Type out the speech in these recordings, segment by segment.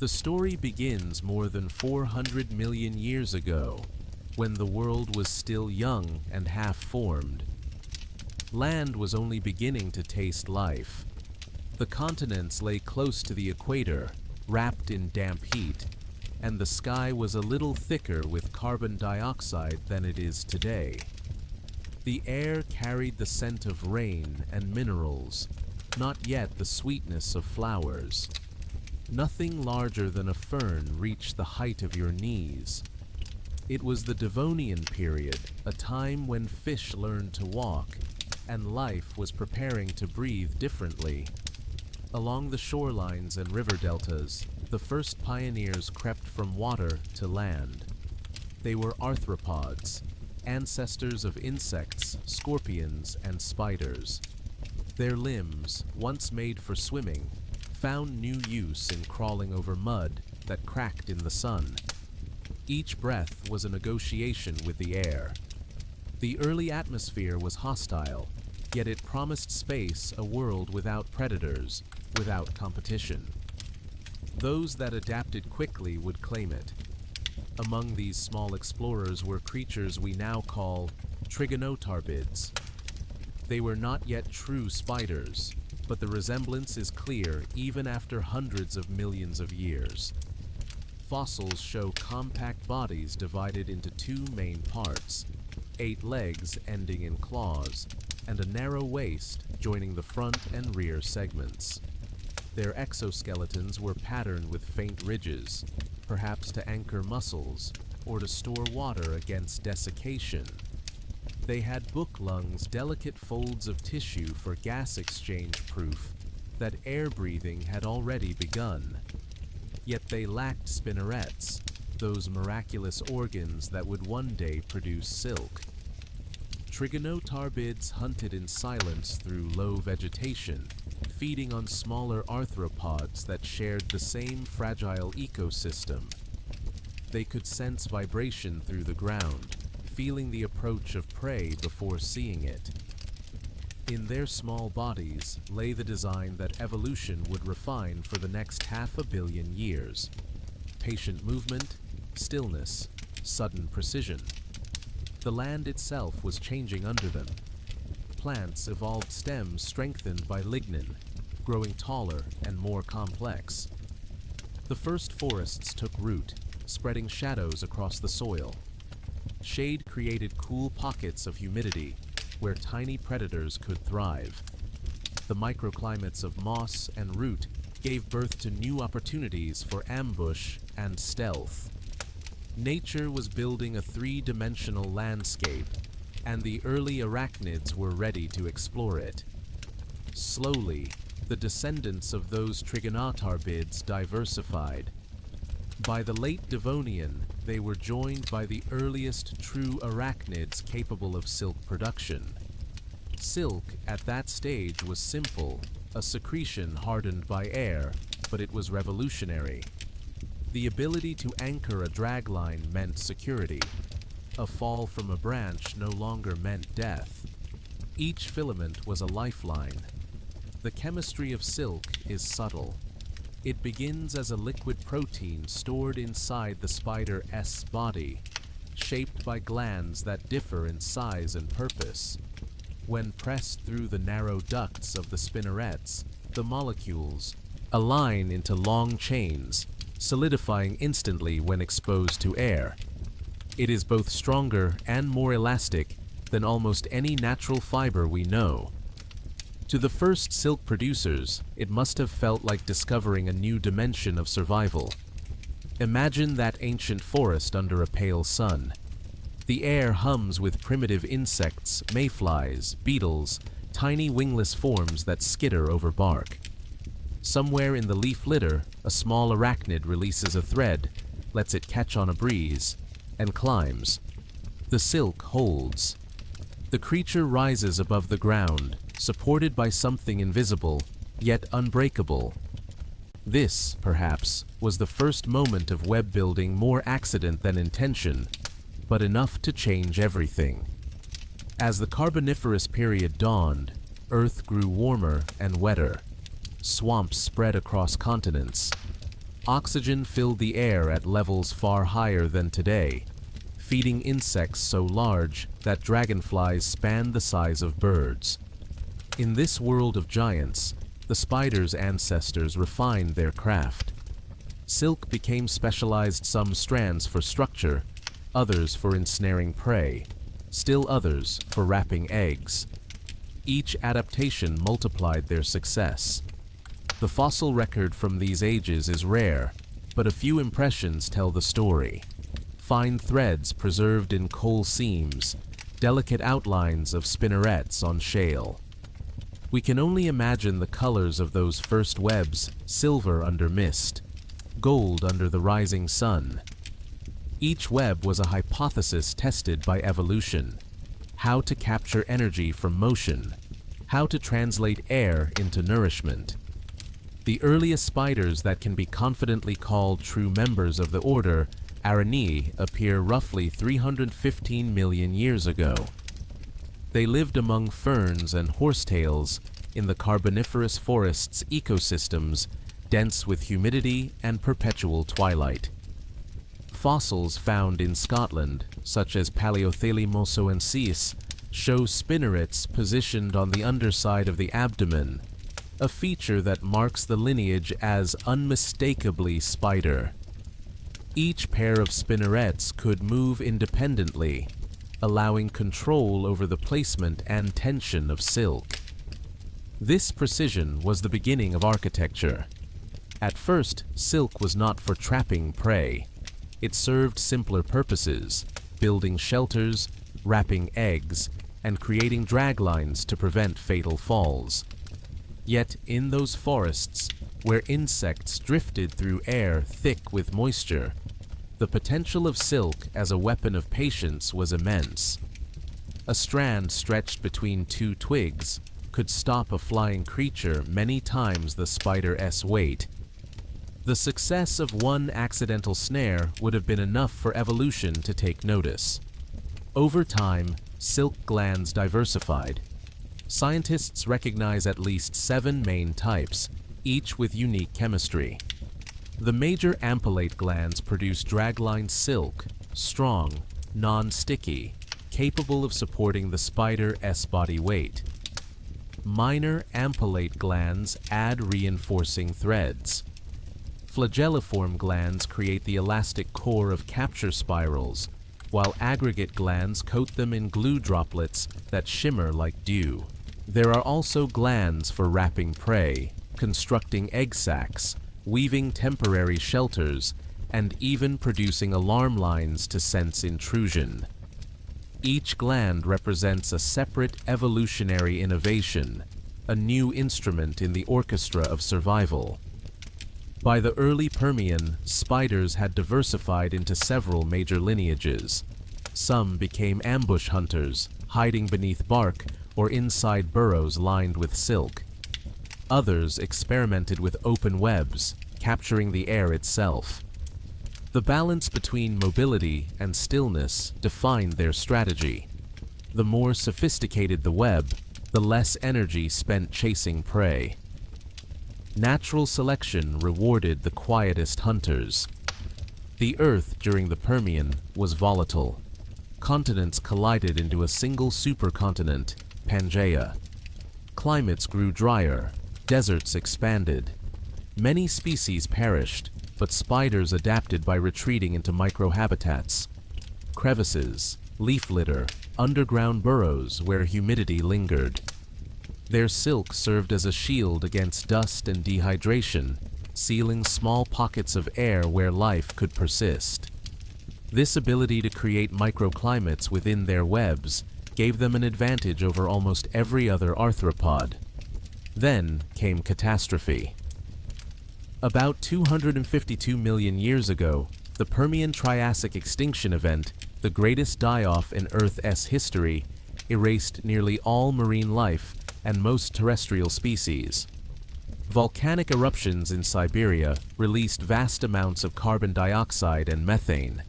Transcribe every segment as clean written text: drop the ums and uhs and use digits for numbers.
The story begins more than 400 million years ago, when the world was still young and half-formed. Land was only beginning to taste life. The continents lay close to the equator, wrapped in damp heat, and the sky was a little thicker with carbon dioxide than it is today. The air carried the scent of rain and minerals, not yet the sweetness of flowers. Nothing larger than a fern reached the height of your knees. It was the Devonian period, a time when fish learned to walk, and life was preparing to breathe differently. Along the shorelines and river deltas, the first pioneers crept from water to land. They were arthropods, ancestors of insects, scorpions, and spiders. Their limbs, once made for swimming, found new use in crawling over mud that cracked in the sun. Each breath was a negotiation with the air. The early atmosphere was hostile, yet it promised space a world without predators, without competition. Those that adapted quickly would claim it. Among these small explorers were creatures we now call trigonotarbids. They were not yet true spiders, but the resemblance is clear even after hundreds of millions of years. Fossils show compact bodies divided into two main parts, 8 legs ending in claws, and a narrow waist joining the front and rear segments. Their exoskeletons were patterned with faint ridges, perhaps to anchor muscles or to store water against desiccation. They had book lungs, delicate folds of tissue for gas exchange, proof that air breathing had already begun. Yet they lacked spinnerets, those miraculous organs that would one day produce silk. Trigonotarbids hunted in silence through low vegetation, feeding on smaller arthropods that shared the same fragile ecosystem. They could sense vibration through the ground, feeling the approach of prey before seeing it. In their small bodies lay the design that evolution would refine for the next 500 million years. Patient movement, stillness, sudden precision. The land itself was changing under them. Plants evolved stems strengthened by lignin, growing taller and more complex. The first forests took root, spreading shadows across the soil. Shade created cool pockets of humidity, where tiny predators could thrive. The microclimates of moss and root gave birth to new opportunities for ambush and stealth. Nature was building a 3-dimensional landscape, and the early arachnids were ready to explore it. Slowly, the descendants of those trigonotarbids diversified. By the late Devonian, they were joined by the earliest true arachnids capable of silk production. Silk at that stage was simple, a secretion hardened by air, but it was revolutionary. The ability to anchor a dragline meant security. A fall from a branch no longer meant death. Each filament was a lifeline. The chemistry of silk is subtle. It begins as a liquid protein stored inside the spider's body, shaped by glands that differ in size and purpose. When pressed through the narrow ducts of the spinnerets, the molecules align into long chains, solidifying instantly when exposed to air. It is both stronger and more elastic than almost any natural fiber we know. To the first silk producers, it must have felt like discovering a new dimension of survival. Imagine that ancient forest under a pale sun. The air hums with primitive insects, mayflies, beetles, tiny wingless forms that skitter over bark. Somewhere in the leaf litter, a small arachnid releases a thread, lets it catch on a breeze, and climbs. The silk holds. The creature rises above the ground, supported by something invisible, yet unbreakable. This, perhaps, was the first moment of web building, more accident than intention, but enough to change everything. As the Carboniferous period dawned, Earth grew warmer and wetter. Swamps spread across continents. Oxygen filled the air at levels far higher than today, feeding insects so large that dragonflies spanned the size of birds. In this world of giants, the spider's ancestors refined their craft. Silk became specialized, some strands for structure, others for ensnaring prey, still others for wrapping eggs. Each adaptation multiplied their success. The fossil record from these ages is rare, but a few impressions tell the story. Fine threads preserved in coal seams, delicate outlines of spinnerets on shale. We can only imagine the colors of those first webs: silver under mist, gold under the rising sun. Each web was a hypothesis tested by evolution: how to capture energy from motion, how to translate air into nourishment. The earliest spiders that can be confidently called true members of the order Araneae appear roughly 315 million years ago. They lived among ferns and horsetails in the Carboniferous forests ecosystems dense with humidity and perpetual twilight. Fossils found in Scotland, such as Paleothalamosoensis, show spinnerets positioned on the underside of the abdomen, a feature that marks the lineage as unmistakably spider. Each pair of spinnerets could move independently, allowing control over the placement and tension of silk. This precision was the beginning of architecture. At first, silk was not for trapping prey. It served simpler purposes: building shelters, wrapping eggs, and creating draglines to prevent fatal falls. Yet in those forests, where insects drifted through air thick with moisture, the potential of silk as a weapon of patience was immense. A strand stretched between two twigs could stop a flying creature many times the spider's weight. The success of one accidental snare would have been enough for evolution to take notice. Over time, silk glands diversified. Scientists recognize at least 7 main types, each with unique chemistry. The major ampullate glands produce dragline silk, strong, non-sticky, capable of supporting the spider's body weight. Minor ampullate glands add reinforcing threads. Flagelliform glands create the elastic core of capture spirals, while aggregate glands coat them in glue droplets that shimmer like dew. There are also glands for wrapping prey, constructing egg sacs, weaving temporary shelters, and even producing alarm lines to sense intrusion. Each gland represents a separate evolutionary innovation, a new instrument in the orchestra of survival. By the early Permian, spiders had diversified into several major lineages. Some became ambush hunters, hiding beneath bark or inside burrows lined with silk. Others experimented with open webs, capturing the air itself. The balance between mobility and stillness defined their strategy. The more sophisticated the web, the less energy spent chasing prey. Natural selection rewarded the quietest hunters. The Earth during the Permian was volatile. Continents collided into a single supercontinent, Pangaea. Climates grew drier, deserts expanded. Many species perished, but spiders adapted by retreating into microhabitats. Crevices, leaf litter, underground burrows where humidity lingered. Their silk served as a shield against dust and dehydration, sealing small pockets of air where life could persist. This ability to create microclimates within their webs gave them an advantage over almost every other arthropod. Then came catastrophe. About 252 million years ago, the Permian-Triassic extinction event, the greatest die-off in Earth's history, erased nearly all marine life and most terrestrial species. Volcanic eruptions in Siberia released vast amounts of carbon dioxide and methane.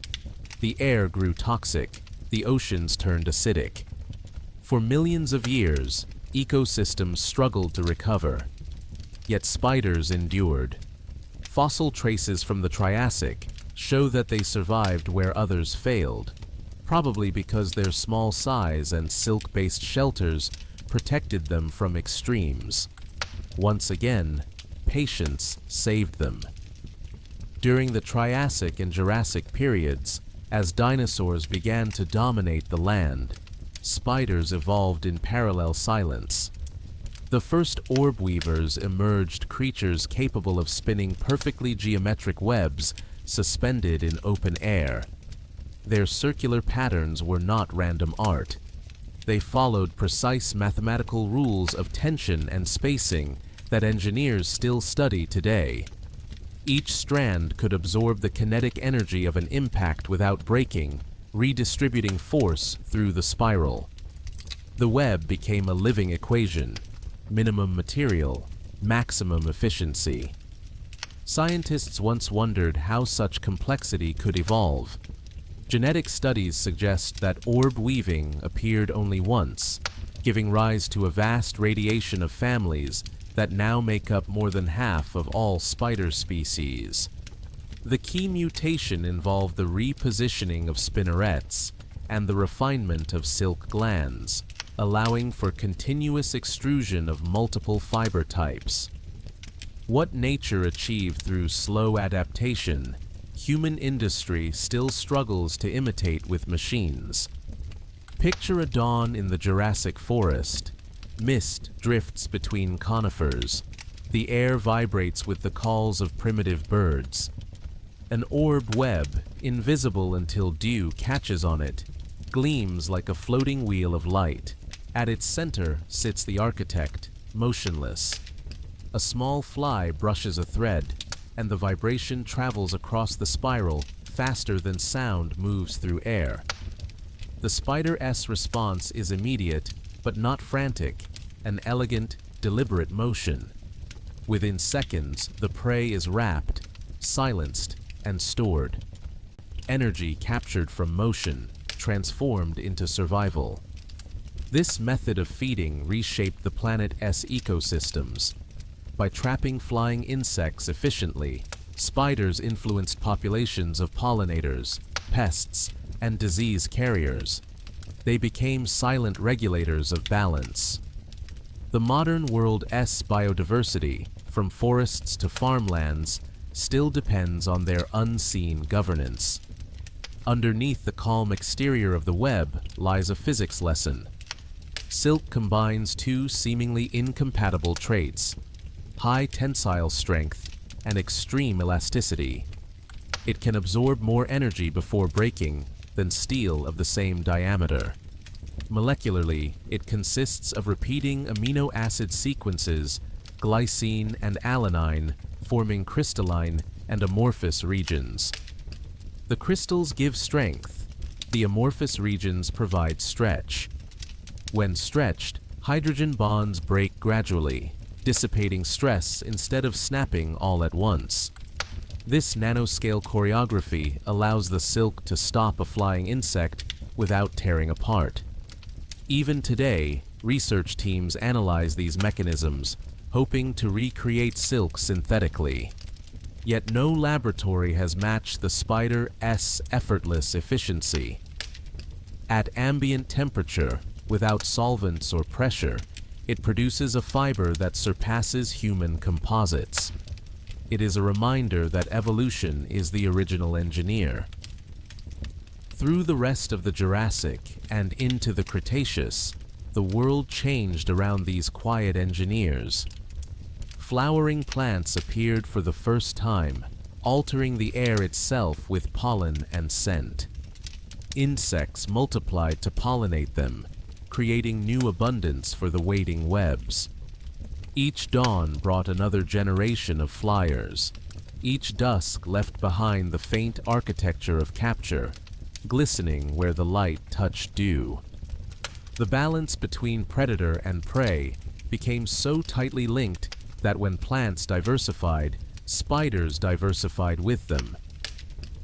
The air grew toxic, the oceans turned acidic. For millions of years, ecosystems struggled to recover. Yet spiders endured. Fossil traces from the Triassic show that they survived where others failed, probably because their small size and silk-based shelters protected them from extremes. Once again, patience saved them. During the Triassic and Jurassic periods, as dinosaurs began to dominate the land, spiders evolved in parallel silence. The first orb weavers emerged, creatures capable of spinning perfectly geometric webs suspended in open air. Their circular patterns were not random art. They followed precise mathematical rules of tension and spacing that engineers still study today. Each strand could absorb the kinetic energy of an impact without breaking, redistributing force through the spiral. The web became a living equation: minimum material, maximum efficiency. Scientists once wondered how such complexity could evolve. Genetic studies suggest that orb weaving appeared only once, giving rise to a vast radiation of families that now make up more than half of all spider species. The key mutation involved the repositioning of spinnerets and the refinement of silk glands, allowing for continuous extrusion of multiple fiber types. What nature achieved through slow adaptation, human industry still struggles to imitate with machines. Picture a dawn in the Jurassic forest. Mist drifts between conifers. The air vibrates with the calls of primitive birds. An orb web, invisible until dew catches on it, gleams like a floating wheel of light. At its center sits the architect, motionless. A small fly brushes a thread, and the vibration travels across the spiral faster than sound moves through air. The spider's response is immediate, but not frantic, an elegant, deliberate motion. Within seconds, the prey is wrapped, silenced, and stored. Energy captured from motion, transformed into survival. This method of feeding reshaped the planet's ecosystems. By trapping flying insects efficiently, spiders influenced populations of pollinators, pests, and disease carriers. They became silent regulators of balance. The modern world's biodiversity, from forests to farmlands, still depends on their unseen governance. Underneath the calm exterior of the web lies a physics lesson. Silk combines two seemingly incompatible traits: high tensile strength and extreme elasticity. It can absorb more energy before breaking than steel of the same diameter. Molecularly, it consists of repeating amino acid sequences, glycine and alanine, forming crystalline and amorphous regions. The crystals give strength. The amorphous regions provide stretch. When stretched, hydrogen bonds break gradually, dissipating stress instead of snapping all at once. This nanoscale choreography allows the silk to stop a flying insect without tearing apart. Even today, research teams analyze these mechanisms, hoping to recreate silk synthetically. Yet no laboratory has matched the spider's effortless efficiency. At ambient temperature, without solvents or pressure, it produces a fiber that surpasses human composites. It is a reminder that evolution is the original engineer. Through the rest of the Jurassic and into the Cretaceous, the world changed around these quiet engineers. Flowering plants appeared for the first time, altering the air itself with pollen and scent. Insects multiplied to pollinate them, creating new abundance for the waiting webs. Each dawn brought another generation of flyers. Each dusk left behind the faint architecture of capture, glistening where the light touched dew. The balance between predator and prey became so tightly linked that when plants diversified, spiders diversified with them.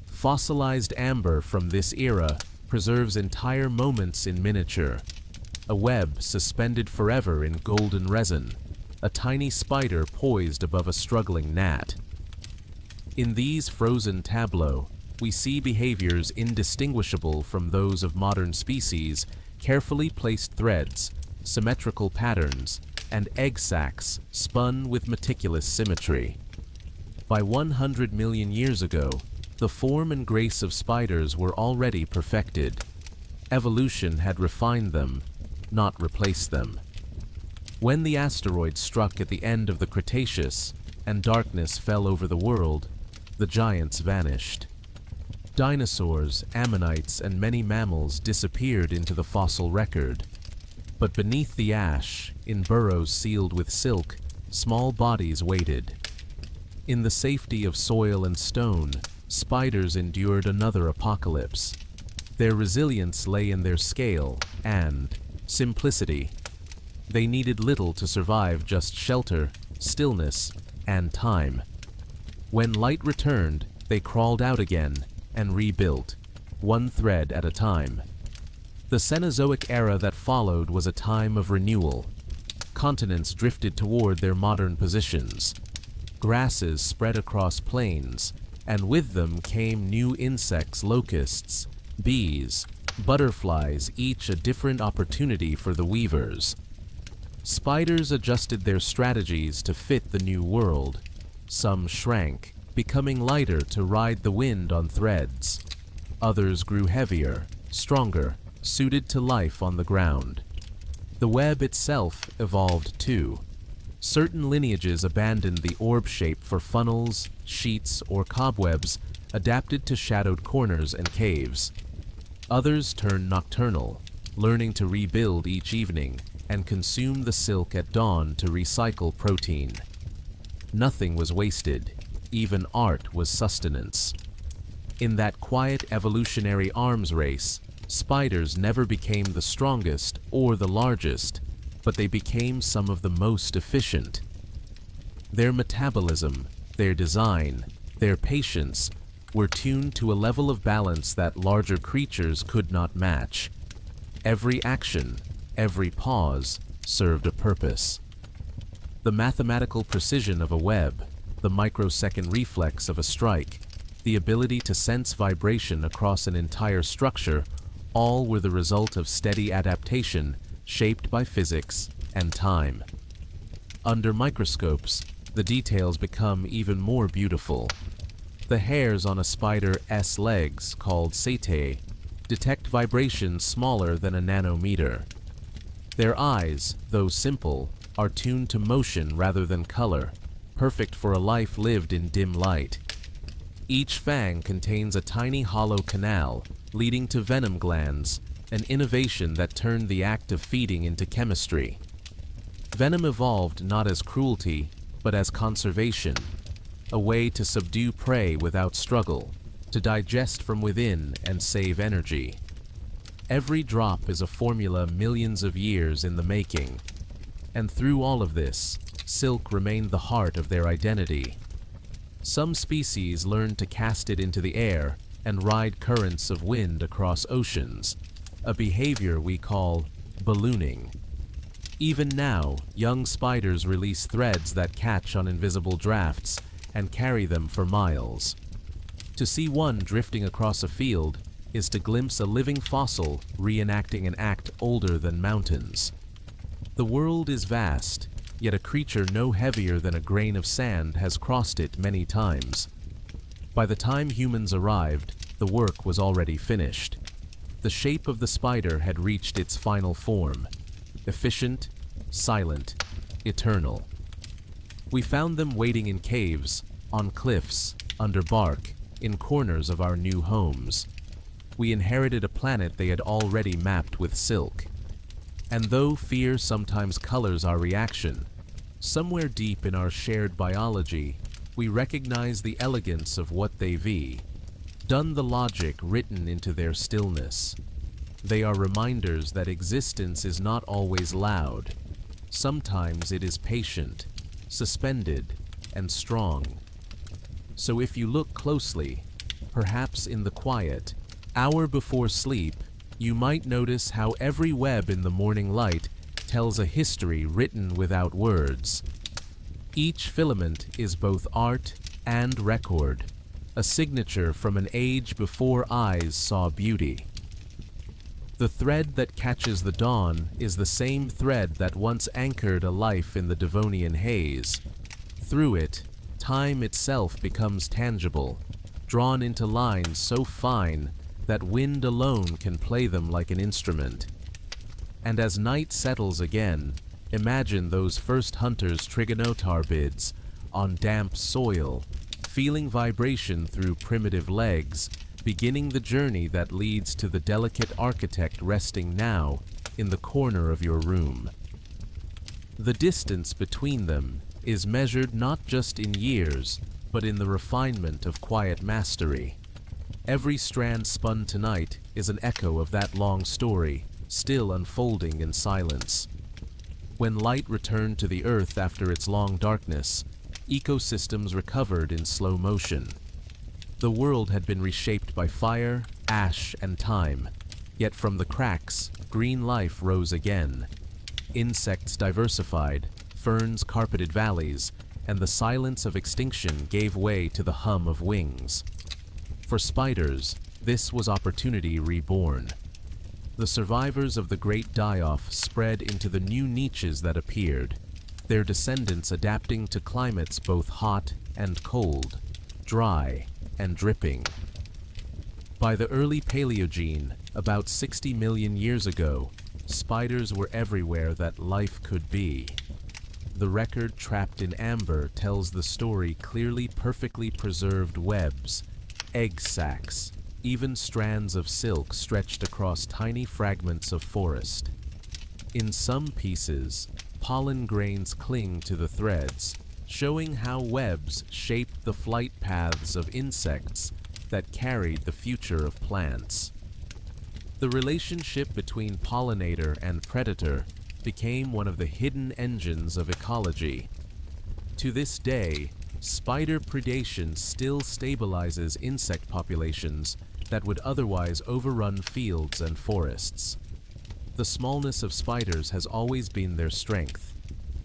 Fossilized amber from this era preserves entire moments in miniature. A web suspended forever in golden resin, a tiny spider poised above a struggling gnat. In these frozen tableaux, we see behaviors indistinguishable from those of modern species, carefully placed threads, symmetrical patterns, and egg sacs spun with meticulous symmetry. By 100 million years ago, the form and grace of spiders were already perfected. Evolution had refined them, not replaced them. When the asteroid struck at the end of the Cretaceous and darkness fell over the world, the giants vanished. Dinosaurs, ammonites, and many mammals disappeared into the fossil record. But beneath the ash, in burrows sealed with silk, small bodies waited. In the safety of soil and stone, spiders endured another apocalypse. Their resilience lay in their scale and simplicity. They needed little to survive, just shelter, stillness, and time. When light returned, they crawled out again and rebuilt, one thread at a time. The Cenozoic era that followed was a time of renewal. Continents drifted toward their modern positions. Grasses spread across plains, and with them came new insects, locusts, bees, butterflies, each a different opportunity for the weavers. Spiders adjusted their strategies to fit the new world. Some shrank, becoming lighter to ride the wind on threads. Others grew heavier, stronger, suited to life on the ground. The web itself evolved too. Certain lineages abandoned the orb shape for funnels, sheets, or cobwebs, adapted to shadowed corners and caves. Others turned nocturnal, learning to rebuild each evening and consume the silk at dawn to recycle protein. Nothing was wasted, even art was sustenance. In that quiet evolutionary arms race, spiders never became the strongest or the largest, but they became some of the most efficient. Their metabolism, their design, their patience were tuned to a level of balance that larger creatures could not match. Every action, every pause, served a purpose. The mathematical precision of a web, the microsecond reflex of a strike, the ability to sense vibration across an entire structure, all were the result of steady adaptation shaped by physics and time. Under microscopes, the details become even more beautiful. The hairs on a spider's legs, called setae, detect vibrations smaller than a nanometer. Their eyes, though simple, are tuned to motion rather than color, perfect for a life lived in dim light. Each fang contains a tiny hollow canal, leading to venom glands, an innovation that turned the act of feeding into chemistry. Venom evolved not as cruelty, but as conservation, a way to subdue prey without struggle, to digest from within and save energy. Every drop is a formula millions of years in the making, and through all of this, silk remained the heart of their identity. Some species learned to cast it into the air and ride currents of wind across oceans, a behavior we call ballooning. Even now, young spiders release threads that catch on invisible drafts and carry them for miles. To see one drifting across a field is to glimpse a living fossil reenacting an act older than mountains. The world is vast, yet a creature no heavier than a grain of sand has crossed it many times. By the time humans arrived, the work was already finished. The shape of the spider had reached its final form, efficient, silent, eternal. We found them waiting in caves, on cliffs, under bark, in corners of our new homes. We inherited a planet they had already mapped with silk. And though fear sometimes colors our reaction, somewhere deep in our shared biology, we recognize the elegance of what they be, done the logic written into their stillness. They are reminders that existence is not always loud. Sometimes it is patient, suspended, and strong. So if you look closely, perhaps in the quiet, hour before sleep, you might notice how every web in the morning light tells a history written without words. Each filament is both art and record, a signature from an age before eyes saw beauty. The thread that catches the dawn is the same thread that once anchored a life in the Devonian haze. Through it, time itself becomes tangible, drawn into lines so fine that wind alone can play them like an instrument. And as night settles again, imagine those first hunters' trigonotarbids on damp soil, feeling vibration through primitive legs, beginning the journey that leads to the delicate architect resting now in the corner of your room. The distance between them is measured not just in years, but in the refinement of quiet mastery. Every strand spun tonight is an echo of that long story, still unfolding in silence. When light returned to the earth after its long darkness, ecosystems recovered in slow motion. The world had been reshaped by fire, ash, and time, yet from the cracks, green life rose again. Insects diversified, ferns carpeted valleys, and the silence of extinction gave way to the hum of wings. For spiders, this was opportunity reborn. The survivors of the great die-off spread into the new niches that appeared, their descendants adapting to climates both hot and cold, dry and dripping. By the early Paleogene, about 60 million years ago, spiders were everywhere that life could be. The record trapped in amber tells the story clearly. Perfectly preserved webs, egg sacs, even strands of silk stretched across tiny fragments of forest. In some pieces, pollen grains cling to the threads, showing how webs shaped the flight paths of insects that carried the future of plants. The relationship between pollinator and predator became one of the hidden engines of ecology. To this day, spider predation still stabilizes insect populations that would otherwise overrun fields and forests. The smallness of spiders has always been their strength.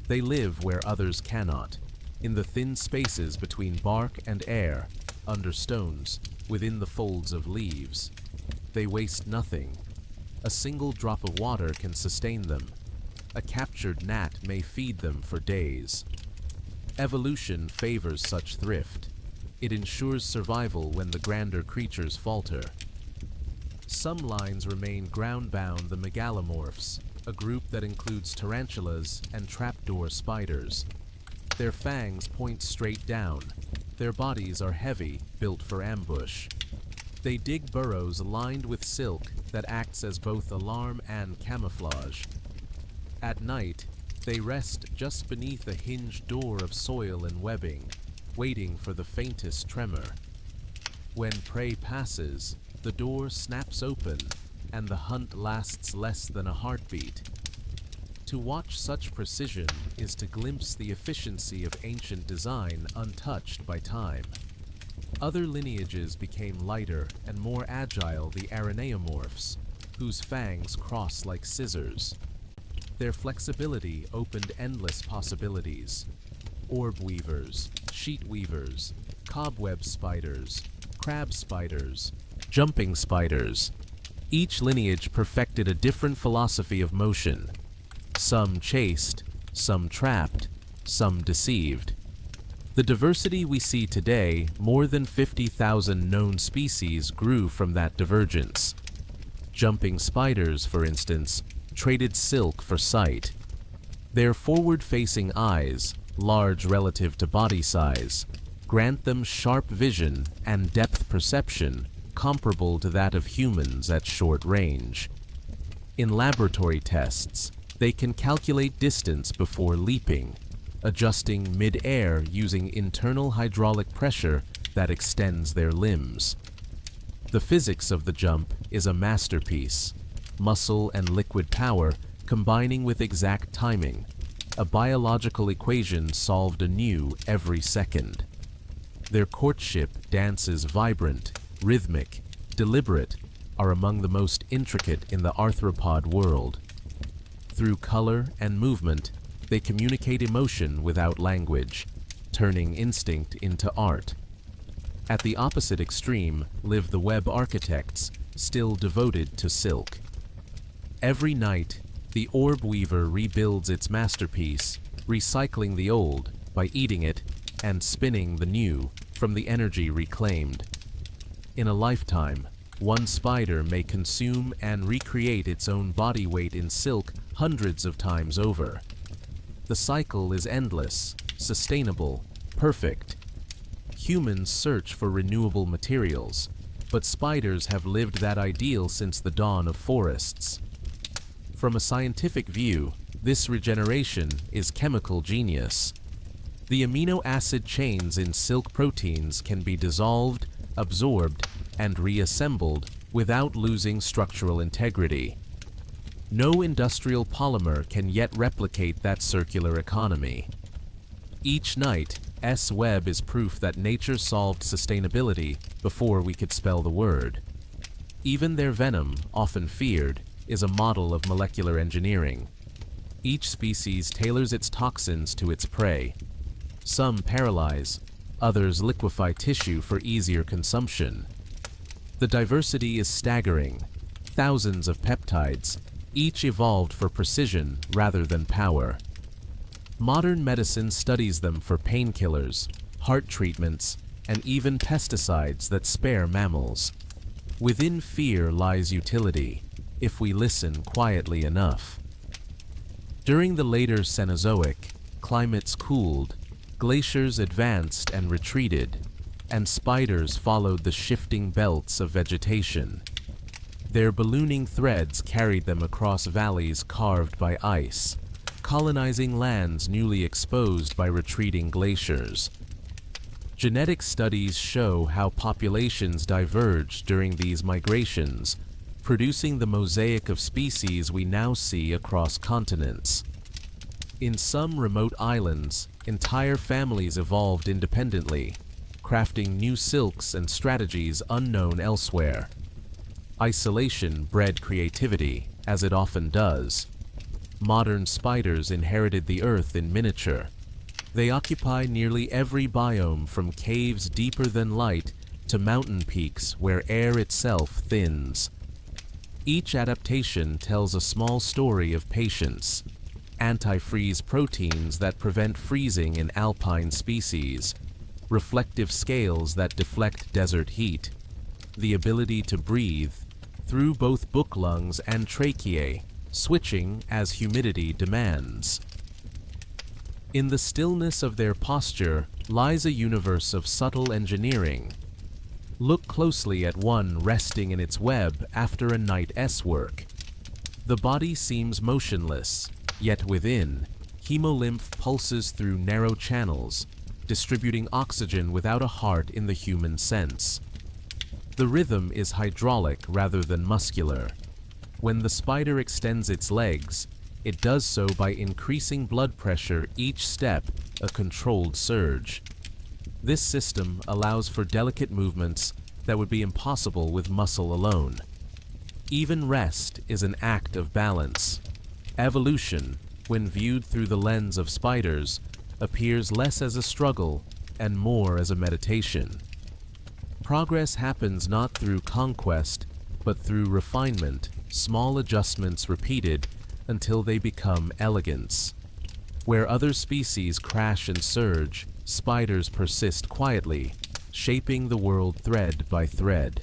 They live where others cannot, in the thin spaces between bark and air, under stones, within the folds of leaves. They waste nothing. A single drop of water can sustain them. A captured gnat may feed them for days. Evolution favors such thrift. It ensures survival when the grander creatures falter. Some lines remain ground-bound: the megalomorphs, a group that includes tarantulas and trapdoor spiders. Their fangs point straight down. Their bodies are heavy, built for ambush. They dig burrows lined with silk that acts as both alarm and camouflage. At night, they rest just beneath a hinged door of soil and webbing, waiting for the faintest tremor. When prey passes, the door snaps open, and the hunt lasts less than a heartbeat. To watch such precision is to glimpse the efficiency of ancient design untouched by time. Other lineages became lighter and more agile: the araneomorphs, whose fangs cross like scissors. Their flexibility opened endless possibilities. Orb weavers, sheet weavers, cobweb spiders, crab spiders, jumping spiders. Each lineage perfected a different philosophy of motion. Some chased, some trapped, some deceived. The diversity we see today, more than 50,000 known species, grew from that divergence. Jumping spiders, for instance, traded silk for sight. Their forward-facing eyes, large relative to body size, grant them sharp vision and depth perception comparable to that of humans at short range. In laboratory tests, they can calculate distance before leaping, adjusting mid-air using internal hydraulic pressure that extends their limbs. The physics of the jump is a masterpiece: muscle and liquid power combining with exact timing, a biological equation solved anew every second. Their courtship dances, vibrant, rhythmic, deliberate, are among the most intricate in the arthropod world. Through color and movement, they communicate emotion without language. turning instinct into art. At the opposite extreme live the web architects, still devoted to silk. Every night, the orb weaver rebuilds its masterpiece, recycling the old by eating it and spinning the new from the energy reclaimed. In a lifetime, one spider may consume and recreate its own body weight in silk hundreds of times over. The cycle is endless, sustainable, perfect. Humans search for renewable materials, but spiders have lived that ideal since the dawn of forests. From a scientific view, this regeneration is chemical genius. The amino acid chains in silk proteins can be dissolved, absorbed, and reassembled without losing structural integrity. No industrial polymer can yet replicate that circular economy. Each night, S-web is proof that nature solved sustainability before we could spell the word. Even their venom, often feared, is a model of molecular engineering. Each species tailors its toxins to its prey. Some paralyze, others liquefy tissue for easier consumption. The diversity is staggering. Thousands of peptides, each evolved for precision rather than power. Modern medicine studies them for painkillers, heart treatments, and even pesticides that spare mammals. Within fear lies utility, if we listen quietly enough. During the later Cenozoic, climates cooled, glaciers advanced and retreated, and spiders followed the shifting belts of vegetation. Their ballooning threads carried them across valleys carved by ice, colonizing lands newly exposed by retreating glaciers. Genetic studies show how populations diverged during these migrations, producing the mosaic of species we now see across continents. In some remote islands, entire families evolved independently, crafting new silks and strategies unknown elsewhere. Isolation bred creativity, as it often does. Modern spiders inherited the earth in miniature. They occupy nearly every biome from caves deeper than light to mountain peaks where air itself thins. Each adaptation tells a small story of patience. Antifreeze proteins that prevent freezing in alpine species, reflective scales that deflect desert heat, the ability to breathe through both book lungs and tracheae, switching as humidity demands. In the stillness of their posture lies a universe of subtle engineering. Look closely at one resting in its web after a night's work. The body seems motionless, yet within, hemolymph pulses through narrow channels, distributing oxygen without a heart in the human sense. The rhythm is hydraulic rather than muscular. When the spider extends its legs, it does so by increasing blood pressure each step, a controlled surge. This system allows for delicate movements that would be impossible with muscle alone. Even rest is an act of balance. Evolution, when viewed through the lens of spiders, appears less as a struggle and more as a meditation. Progress happens not through conquest, but through refinement, small adjustments repeated until they become elegance. Where other species crash and surge, spiders persist quietly, shaping the world thread by thread.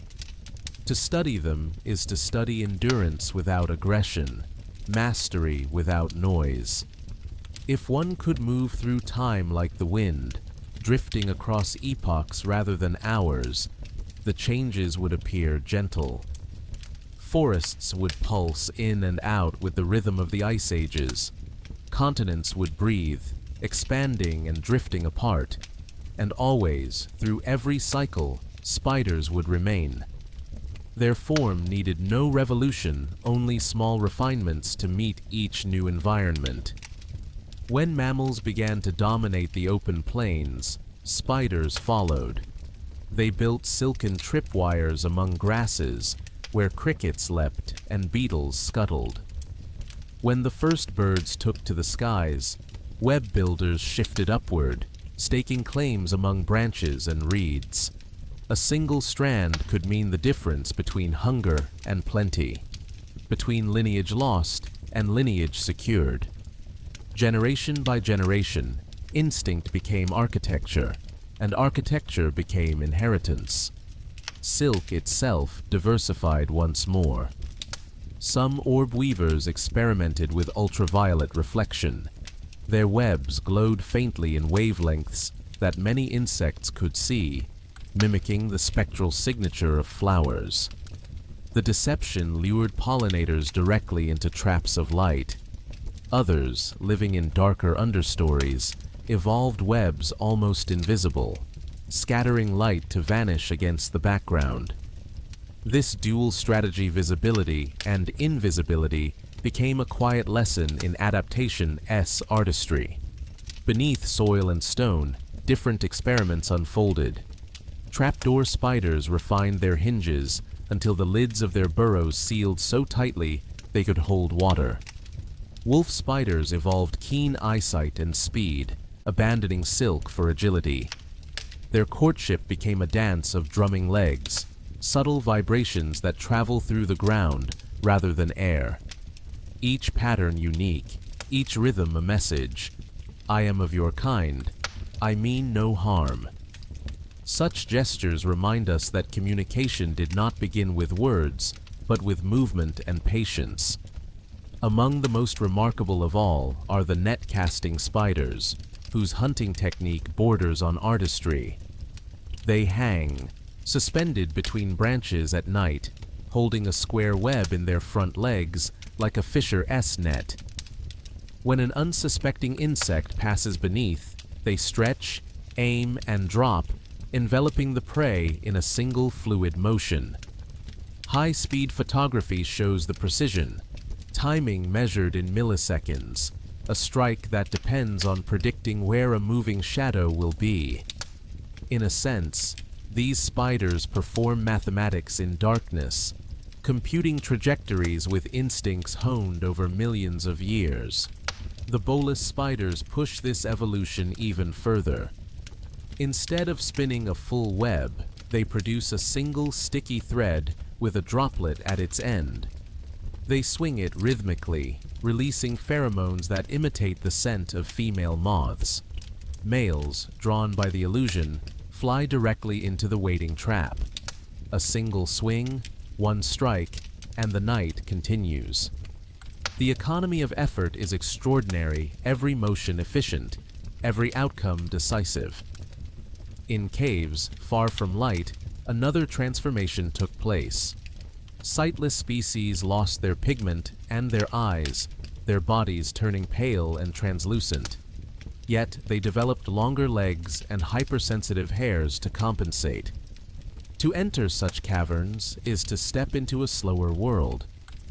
To study them is to study endurance without aggression, mastery without noise. If one could move through time like the wind, drifting across epochs rather than hours, the changes would appear gentle. Forests would pulse in and out with the rhythm of the ice ages. Continents would breathe, expanding and drifting apart. And always, through every cycle, spiders would remain. Their form needed no revolution, only small refinements to meet each new environment. When mammals began to dominate the open plains, spiders followed. They built silken tripwires among grasses, where crickets leapt and beetles scuttled. When the first birds took to the skies, web builders shifted upward, staking claims among branches and reeds. A single strand could mean the difference between hunger and plenty, between lineage lost and lineage secured. Generation by generation, instinct became architecture, and architecture became inheritance. Silk itself diversified once more. Some orb weavers experimented with ultraviolet reflection. Their webs glowed faintly in wavelengths that many insects could see, mimicking the spectral signature of flowers. The deception lured pollinators directly into traps of light. Others, living in darker understories, evolved webs almost invisible, scattering light to vanish against the background. This dual strategy, visibility and invisibility, became a quiet lesson in adaptation's artistry. Beneath soil and stone, different experiments unfolded. Trapdoor spiders refined their hinges until the lids of their burrows sealed so tightly they could hold water. Wolf spiders evolved keen eyesight and speed, abandoning silk for agility. Their courtship became a dance of drumming legs, subtle vibrations that travel through the ground rather than air. Each pattern unique, each rhythm a message. I am of your kind. I mean no harm. Such gestures remind us that communication did not begin with words, but with movement and patience. Among the most remarkable of all are the net-casting spiders, whose hunting technique borders on artistry. They hang, suspended between branches at night, holding a square web in their front legs like a fisher's net. When an unsuspecting insect passes beneath, they stretch, aim, and drop, enveloping the prey in a single fluid motion. High-speed photography shows the precision, timing measured in milliseconds, a strike that depends on predicting where a moving shadow will be. In a sense, these spiders perform mathematics in darkness, computing trajectories with instincts honed over millions of years. The bolus spiders push this evolution even further. Instead of spinning a full web, they produce a single sticky thread with a droplet at its end. They swing it rhythmically, releasing pheromones that imitate the scent of female moths. Males, drawn by the illusion, fly directly into the waiting trap. A single swing, one strike, and the night continues. The economy of effort is extraordinary, every motion efficient, every outcome decisive. In caves, far from light, another transformation took place. Sightless species lost their pigment and their eyes, their bodies turning pale and translucent. Yet they developed longer legs and hypersensitive hairs to compensate. To enter such caverns is to step into a slower world,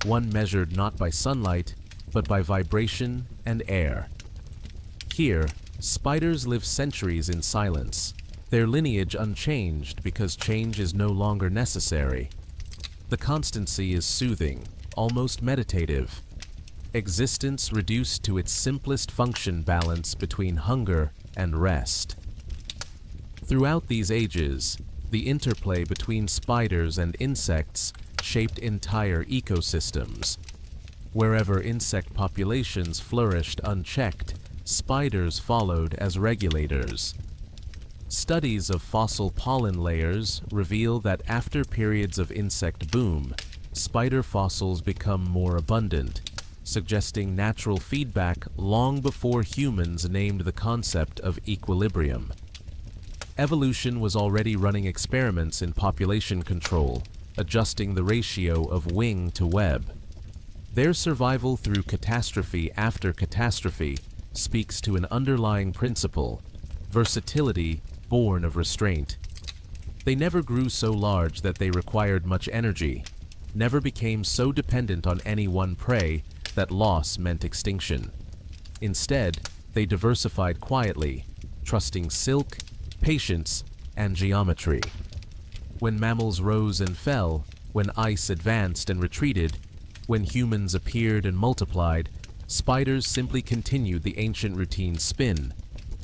one measured not by sunlight, but by vibration and air. Here, spiders live centuries in silence, their lineage unchanged because change is no longer necessary. The constancy is soothing, almost meditative. Existence reduced to its simplest function, balance between hunger and rest. Throughout these ages, the interplay between spiders and insects shaped entire ecosystems. Wherever insect populations flourished unchecked, spiders followed as regulators. Studies of fossil pollen layers reveal that after periods of insect boom, spider fossils become more abundant, suggesting natural feedback long before humans named the concept of equilibrium. Evolution was already running experiments in population control, adjusting the ratio of wing to web. Their survival through catastrophe after catastrophe speaks to an underlying principle: versatility born of restraint. They never grew so large that they required much energy, never became so dependent on any one prey that loss meant extinction. Instead, they diversified quietly, trusting silk, patience, and geometry. When mammals rose and fell, when ice advanced and retreated, when humans appeared and multiplied, spiders simply continued the ancient routine: spin,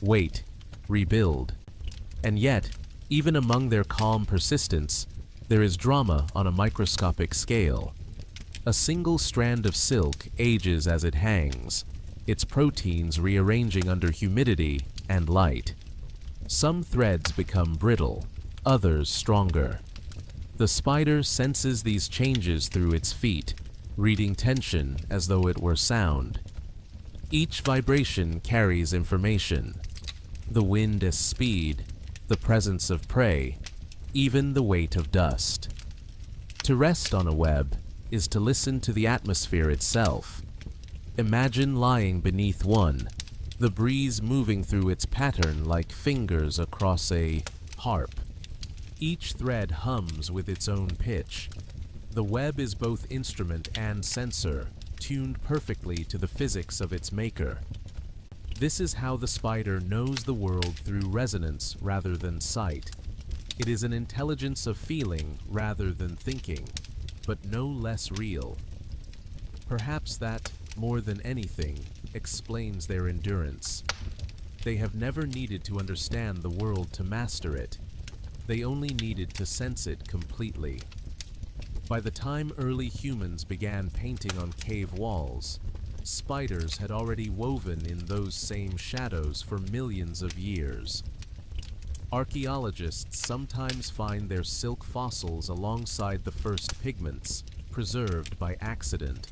wait, rebuild. And yet, even among their calm persistence, there is drama on a microscopic scale. A single strand of silk ages as it hangs, its proteins rearranging under humidity and light. Some threads become brittle, others stronger. The spider senses these changes through its feet, reading tension as though it were sound. Each vibration carries information. The wind as speed, the presence of prey, even the weight of dust. To rest on a web is to listen to the atmosphere itself. Imagine lying beneath one, the breeze moving through its pattern like fingers across a harp. Each thread hums with its own pitch. The web is both instrument and sensor, tuned perfectly to the physics of its maker. This is how the spider knows the world through resonance rather than sight. It is an intelligence of feeling rather than thinking, but no less real. Perhaps that, more than anything, explains their endurance. They have never needed to understand the world to master it. They only needed to sense it completely. By the time early humans began painting on cave walls, spiders had already woven in those same shadows for millions of years. Archaeologists sometimes find their silk fossils alongside the first pigments, preserved by accident.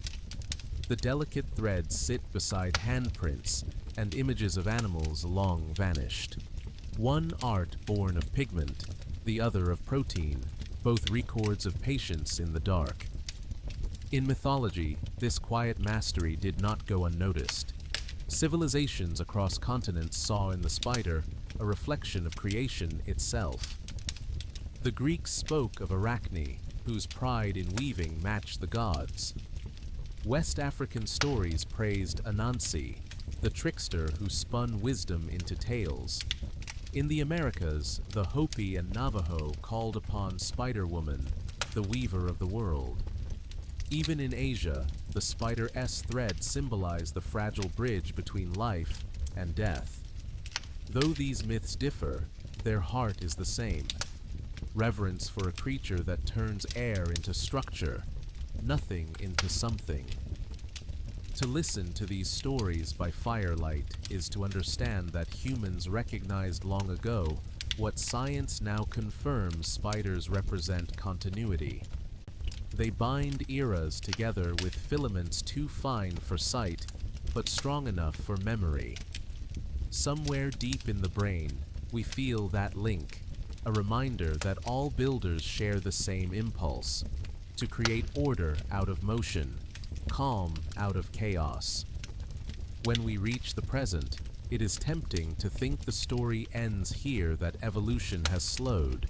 The delicate threads sit beside handprints and images of animals long vanished. One art born of pigment, the other of protein, both records of patience in the dark. In mythology, this quiet mastery did not go unnoticed. Civilizations across continents saw in the spider a reflection of creation itself. The Greeks spoke of Arachne, whose pride in weaving matched the gods. West African stories praised Anansi, the trickster who spun wisdom into tales. In the Americas, the Hopi and Navajo called upon Spider-Woman, the weaver of the world. Even in Asia, the spider-s thread symbolized the fragile bridge between life and death. Though these myths differ, their heart is the same. Reverence for a creature that turns air into structure, nothing into something. To listen to these stories by firelight is to understand that humans recognized long ago what science now confirms spiders represent continuity. They bind eras together with filaments too fine for sight, but strong enough for memory. Somewhere deep in the brain, we feel that link, a reminder that all builders share the same impulse, to create order out of motion, calm out of chaos. When we reach the present, it is tempting to think the story ends here, that evolution has slowed,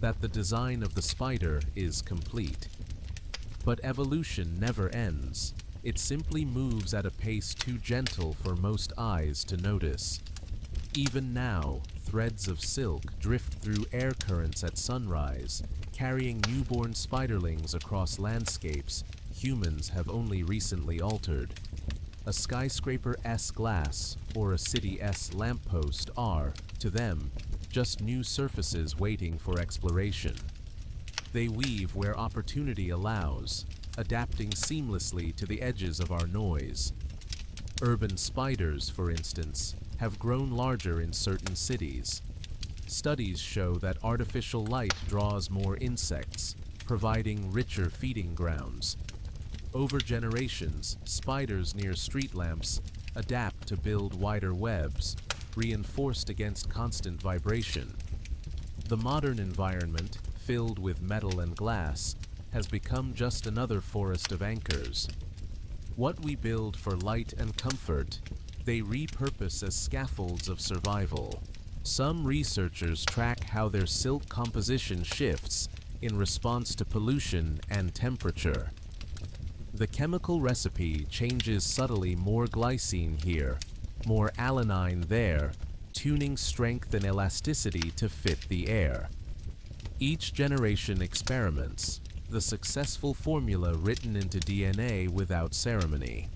that the design of the spider is complete. But evolution never ends. It simply moves at a pace too gentle for most eyes to notice. Even now, threads of silk drift through air currents at sunrise, carrying newborn spiderlings across landscapes humans have only recently altered. A skyscraper-s glass or a city-s lamppost are, to them, just new surfaces waiting for exploration. They weave where opportunity allows, adapting seamlessly to the edges of our noise. Urban spiders, for instance, have grown larger in certain cities. Studies show that artificial light draws more insects, providing richer feeding grounds. Over generations, spiders near street lamps adapt to build wider webs, reinforced against constant vibration. The modern environment, filled with metal and glass, has become just another forest of anchors. What we build for light and comfort, they repurpose as scaffolds of survival. Some researchers track how their silk composition shifts in response to pollution and temperature. The chemical recipe changes subtly, more glycine here, more alanine there, tuning strength and elasticity to fit the air. Each generation experiments, the successful formula written into DNA without ceremony.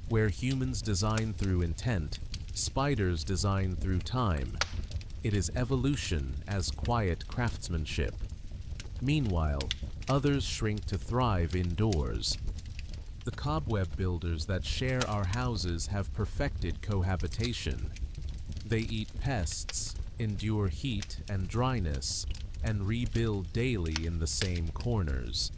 Where humans design through intent, spiders design through time, It is evolution as quiet craftsmanship. Meanwhile, others shrink to thrive indoors. The cobweb builders that share our houses have perfected cohabitation. They eat pests, endure heat and dryness, and rebuild daily in the same corners.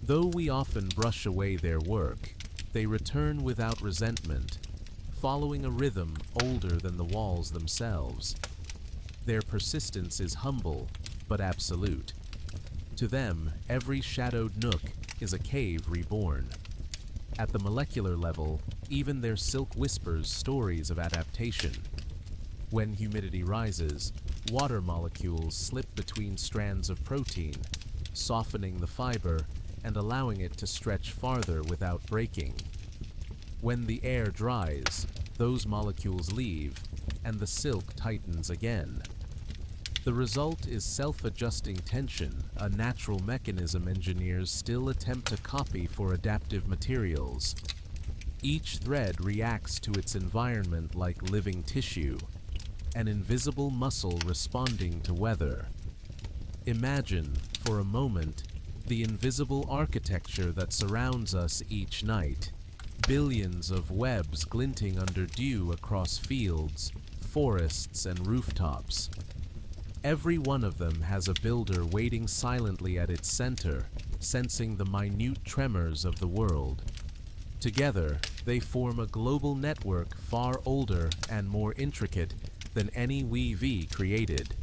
Though we often brush away their work, they return without resentment, following a rhythm older than the walls themselves. Their persistence is humble, but absolute. To them, every shadowed nook is a cave reborn. At the molecular level, even their silk whispers stories of adaptation. When humidity rises, water molecules slip between strands of protein, softening the fiber and allowing it to stretch farther without breaking. When the air dries, those molecules leave, and the silk tightens again. The result is self-adjusting tension, a natural mechanism engineers still attempt to copy for adaptive materials. Each thread reacts to its environment like living tissue, an invisible muscle responding to weather. Imagine, for a moment, the invisible architecture that surrounds us each night. Billions of webs glinting under dew across fields, forests, and rooftops. Every one of them has a builder waiting silently at its center, sensing the minute tremors of the world. Together, they form a global network far older and more intricate than any weave created.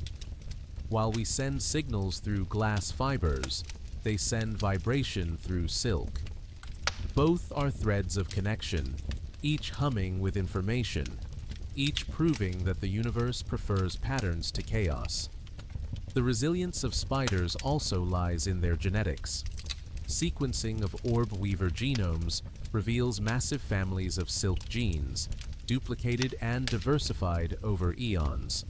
While we send signals through glass fibers, they send vibration through silk. Both are threads of connection, each humming with information, each proving that the universe prefers patterns to chaos. The resilience of spiders also lies in their genetics. Sequencing of orb weaver genomes reveals massive families of silk genes, duplicated and diversified over eons.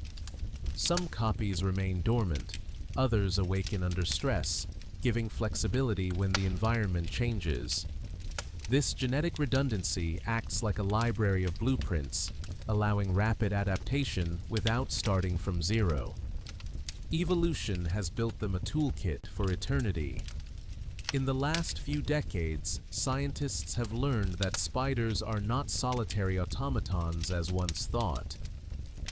Some copies remain dormant, others awaken under stress, giving flexibility when the environment changes. This genetic redundancy acts like a library of blueprints, allowing rapid adaptation without starting from zero. Evolution has built them a toolkit for eternity. In the last few decades, scientists have learned that spiders are not solitary automatons as once thought.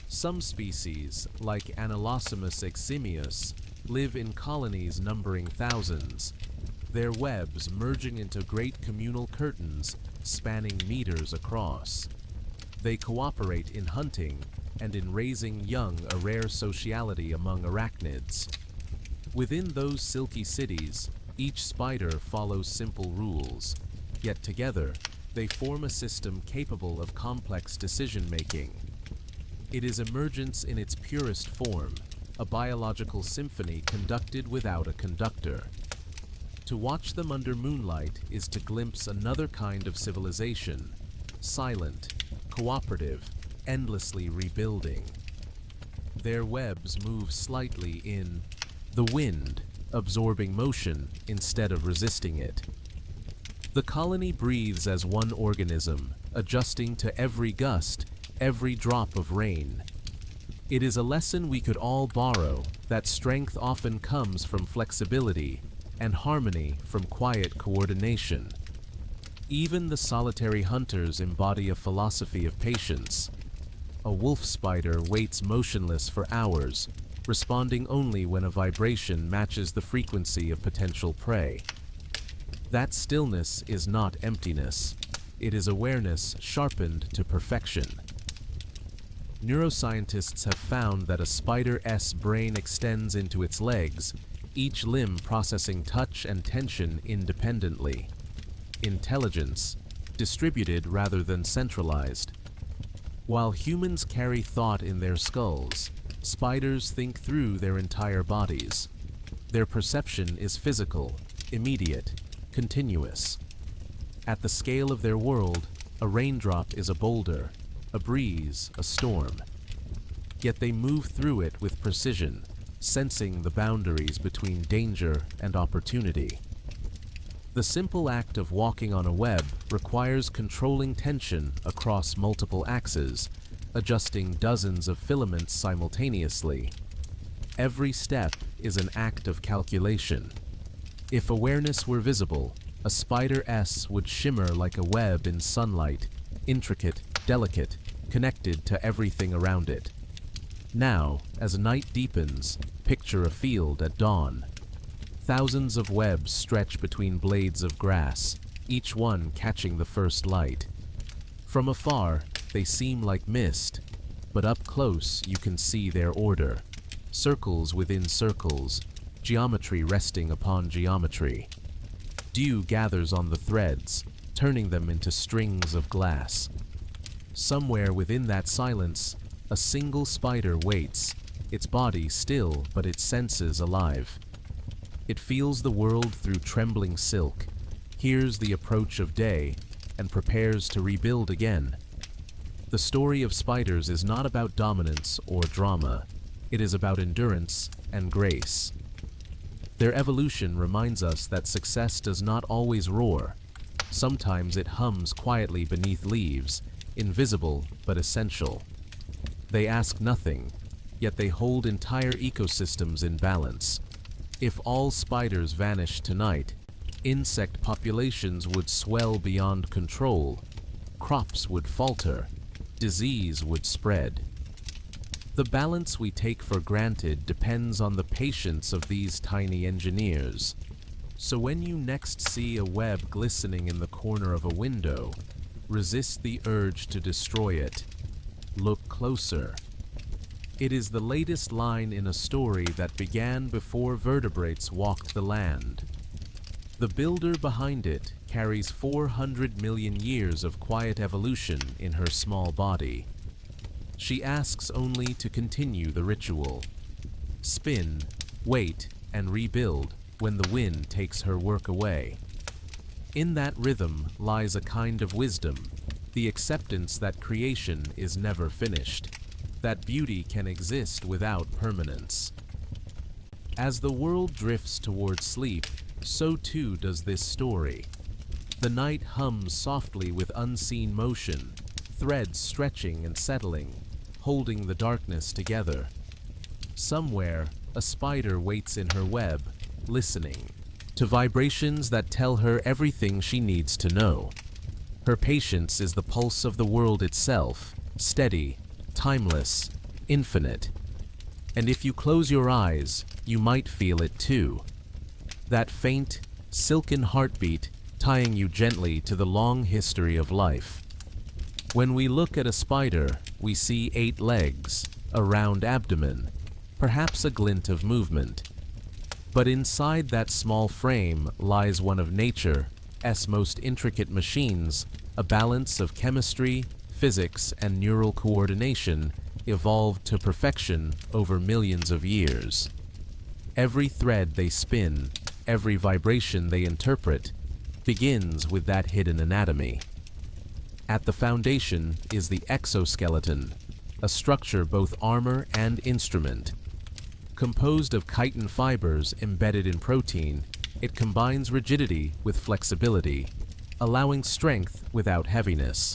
Some species, like Anolosomus eximius, live in colonies numbering thousands, their webs merging into great communal curtains spanning meters across. They cooperate in hunting and in raising young, a rare sociality among arachnids. Within those silky cities, each spider follows simple rules, yet together they form a system capable of complex decision-making. It is emergence in its purest form, a biological symphony conducted without a conductor. To watch them under moonlight is to glimpse another kind of civilization, silent, cooperative, endlessly rebuilding. Their webs move slightly in the wind, absorbing motion instead of resisting it. The colony breathes as one organism, adjusting to every gust, every drop of rain. It is a lesson we could all borrow, that strength often comes from flexibility, and harmony from quiet coordination. Even the solitary hunters embody a philosophy of patience. A wolf spider waits motionless for hours, responding only when a vibration matches the frequency of potential prey. That stillness is not emptiness. It is awareness sharpened to perfection. Neuroscientists have found that a spider's brain extends into its legs, each limb processing touch and tension independently. Intelligence, distributed rather than centralized. While humans carry thought in their skulls, spiders think through their entire bodies. Their perception is physical, immediate, continuous. At the scale of their world, a raindrop is a boulder, a breeze, a storm. Yet they move through it with precision, sensing the boundaries between danger and opportunity. The simple act of walking on a web requires controlling tension across multiple axes, adjusting dozens of filaments simultaneously. Every step is an act of calculation. If awareness were visible, a spider would shimmer like a web in sunlight, intricate, delicate, connected to everything around it. Now, as night deepens, picture a field at dawn. Thousands of webs stretch between blades of grass, each one catching the first light. From afar, they seem like mist, but up close you can see their order. Circles within circles, geometry resting upon geometry. Dew gathers on the threads, turning them into strings of glass. Somewhere within that silence, a single spider waits, its body still but its senses alive. It feels the world through trembling silk, hears the approach of day, and prepares to rebuild again. The story of spiders is not about dominance or drama. It is about endurance and grace. Their evolution reminds us that success does not always roar. Sometimes it hums quietly beneath leaves, invisible but essential. They ask nothing, yet they hold entire ecosystems in balance. If all spiders vanished tonight, insect populations would swell beyond control, crops would falter, disease would spread. The balance we take for granted depends on the patience of these tiny engineers. So when you next see a web glistening in the corner of a window, resist the urge to destroy it. Look closer. It is the latest line in a story that began before vertebrates walked the land. The builder behind it carries 400 million years of quiet evolution in her small body. She asks only to continue the ritual. Spin, wait, and rebuild when the wind takes her work away. In that rhythm lies a kind of wisdom, the acceptance that creation is never finished, that beauty can exist without permanence. As the world drifts toward sleep, so too does this story. The night hums softly with unseen motion, threads stretching and settling, holding the darkness together. Somewhere, a spider waits in her web, listening to vibrations that tell her everything she needs to know. Her patience is the pulse of the world itself, steady, timeless, infinite. And if you close your eyes, you might feel it too. That faint, silken heartbeat tying you gently to the long history of life. When we look at a spider, we see 8 legs, a round abdomen, perhaps a glint of movement. But inside that small frame lies one of nature's most intricate machines, a balance of chemistry, physics, and neural coordination evolved to perfection over millions of years. Every thread they spin, every vibration they interpret, begins with that hidden anatomy. At the foundation is the exoskeleton, a structure both armor and instrument. Composed of chitin fibers embedded in protein, it combines rigidity with flexibility, allowing strength without heaviness.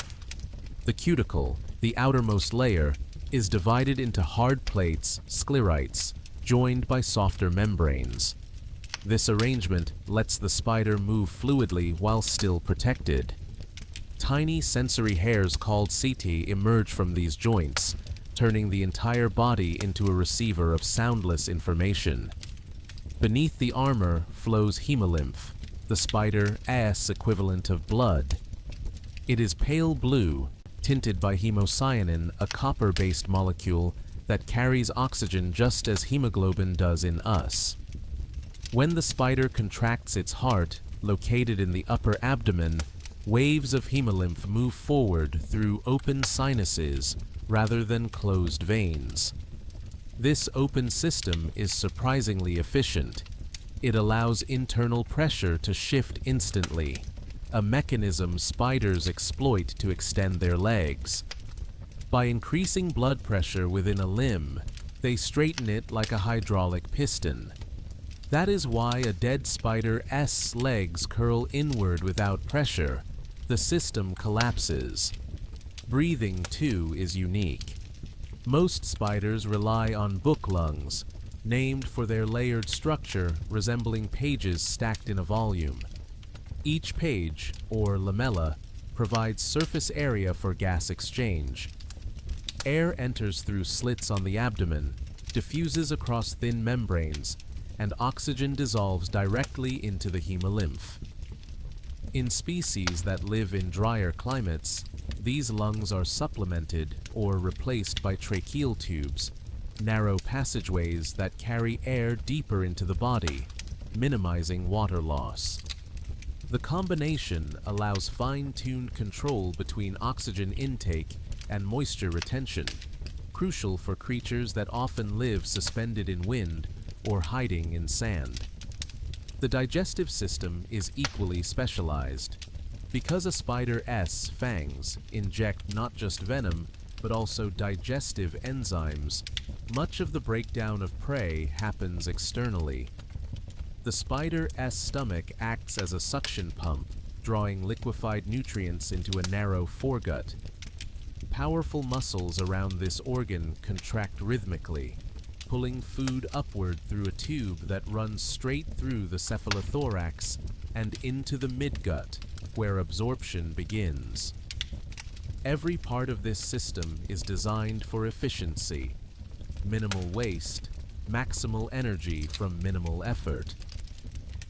The cuticle, the outermost layer, is divided into hard plates, sclerites, joined by softer membranes. This arrangement lets the spider move fluidly while still protected. Tiny sensory hairs called setae emerge from these joints, turning the entire body into a receiver of soundless information. Beneath the armor flows hemolymph, the spider's equivalent of blood. It is pale blue, tinted by hemocyanin, a copper-based molecule that carries oxygen just as hemoglobin does in us. When the spider contracts its heart, located in the upper abdomen, waves of hemolymph move forward through open sinuses rather than closed veins. This open system is surprisingly efficient. It allows internal pressure to shift instantly, a mechanism spiders exploit to extend their legs. By increasing blood pressure within a limb, they straighten it like a hydraulic piston. That is why a dead spider's legs curl inward without pressure. The system collapses. Breathing, too, is unique. Most spiders rely on book lungs, named for their layered structure resembling pages stacked in a volume. Each page, or lamella, provides surface area for gas exchange. Air enters through slits on the abdomen, diffuses across thin membranes, and oxygen dissolves directly into the hemolymph. In species that live in drier climates, these lungs are supplemented or replaced by tracheal tubes, narrow passageways that carry air deeper into the body, minimizing water loss. The combination allows fine-tuned control between oxygen intake and moisture retention, crucial for creatures that often live suspended in wind or hiding in sand. The digestive system is equally specialized. Because a spider's fangs inject not just venom, but also digestive enzymes, much of the breakdown of prey happens externally. The spider's stomach acts as a suction pump, drawing liquefied nutrients into a narrow foregut. Powerful muscles around this organ contract rhythmically, pulling food upward through a tube that runs straight through the cephalothorax and into the midgut, where absorption begins. Every part of this system is designed for efficiency, minimal waste, maximal energy from minimal effort.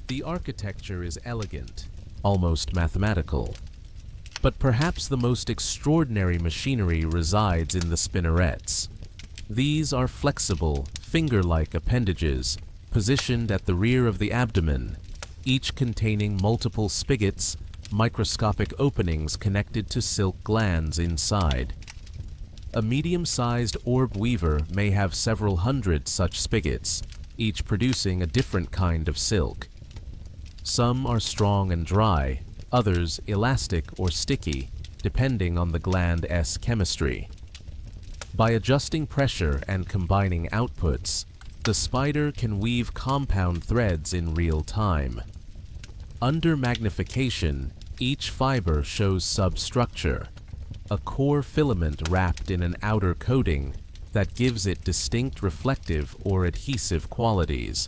The architecture is elegant, almost mathematical. But perhaps the most extraordinary machinery resides in the spinnerets. These are flexible, finger-like appendages positioned at the rear of the abdomen, each containing multiple spigots, microscopic openings connected to silk glands inside. A medium-sized orb weaver may have several hundred such spigots, each producing a different kind of silk. Some are strong and dry, others elastic or sticky, depending on the gland's chemistry. By adjusting pressure and combining outputs, the spider can weave compound threads in real time. Under magnification, each fiber shows substructure, a core filament wrapped in an outer coating that gives it distinct reflective or adhesive qualities.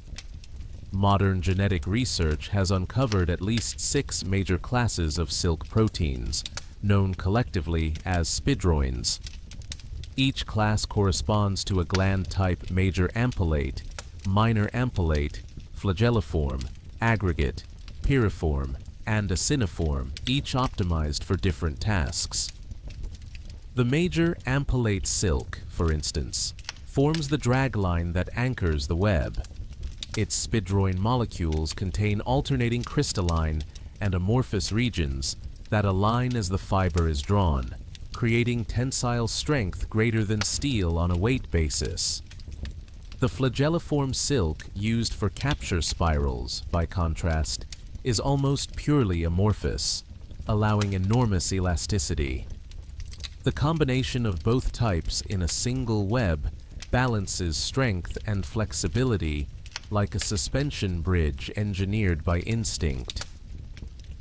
Modern genetic research has uncovered at least 6 major classes of silk proteins, known collectively as spidroins. Each class corresponds to a gland-type major ampullate, minor ampullate, flagelliform, aggregate, piriform, and aciniform, each optimized for different tasks. The major ampullate silk, for instance, forms the dragline that anchors the web. Its spidroin molecules contain alternating crystalline and amorphous regions that align as the fiber is drawn, creating tensile strength greater than steel on a weight basis. The flagelliform silk used for capture spirals, by contrast, is almost purely amorphous, allowing enormous elasticity. The combination of both types in a single web balances strength and flexibility like a suspension bridge engineered by instinct.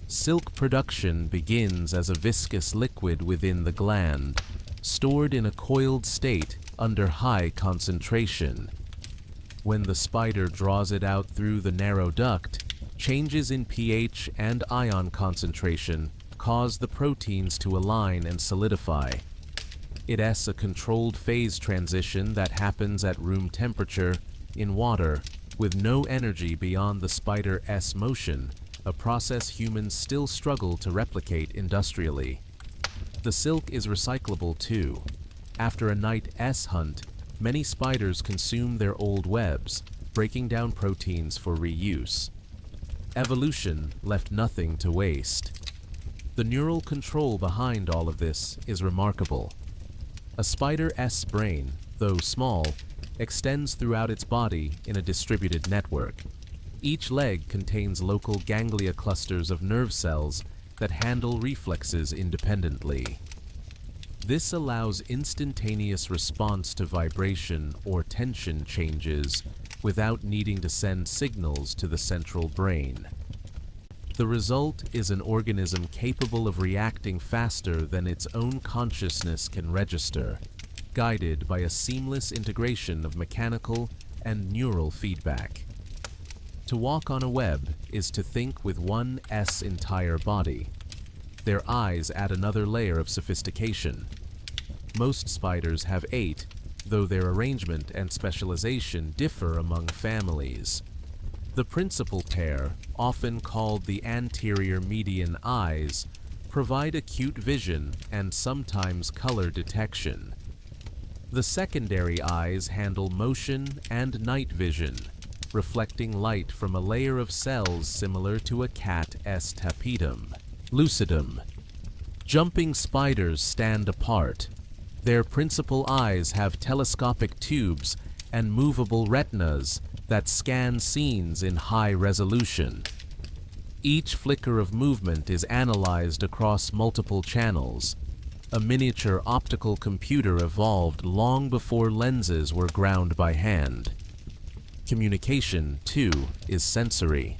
Silk production begins as a viscous liquid within the gland, stored in a coiled state under high concentration. When the spider draws it out through the narrow duct, changes in pH and ion concentration cause the proteins to align and solidify. It's a controlled phase transition that happens at room temperature in water with no energy beyond the spider's motion, a process humans still struggle to replicate industrially. The silk is recyclable too. After a night's hunt, many spiders consume their old webs, breaking down proteins for reuse. Evolution left nothing to waste. The neural control behind all of this is remarkable. A spider's brain, though small, extends throughout its body in a distributed network. Each leg contains local ganglia clusters of nerve cells that handle reflexes independently. This allows instantaneous response to vibration or tension changes without needing to send signals to the central brain. The result is an organism capable of reacting faster than its own consciousness can register, guided by a seamless integration of mechanical and neural feedback. To walk on a web is to think with one S entire body. Their eyes add another layer of sophistication. Most spiders have 8, though their arrangement and specialization differ among families. The principal pair, often called the anterior median eyes, provide acute vision and sometimes color detection. The secondary eyes handle motion and night vision, reflecting light from a layer of cells similar to a cat's tapetum. Lucidum. Jumping spiders stand apart. Their principal eyes have telescopic tubes and movable retinas that scan scenes in high resolution. Each flicker of movement is analyzed across multiple channels. A miniature optical computer evolved long before lenses were ground by hand. Communication, too, is sensory.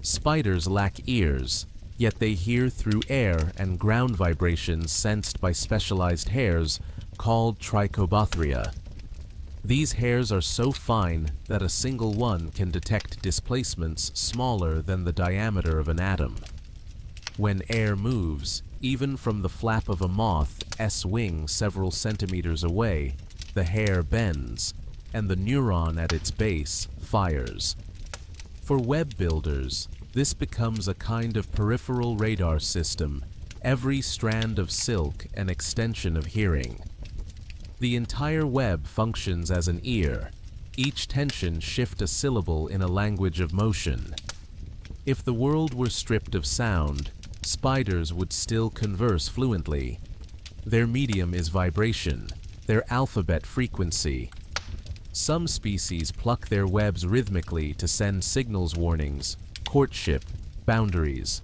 Spiders lack ears, yet they hear through air and ground vibrations sensed by specialized hairs called trichobothria. These hairs are so fine that a single one can detect displacements smaller than the diameter of an atom. When air moves, even from the flap of a moth's wing several centimeters away, the hair bends, and the neuron at its base fires. For web builders, this becomes a kind of peripheral radar system, every strand of silk an extension of hearing. The entire web functions as an ear. Each tension shifts a syllable in a language of motion. If the world were stripped of sound, spiders would still converse fluently. Their medium is vibration, their alphabet frequency. Some species pluck their webs rhythmically to send signals warnings, courtship, boundaries.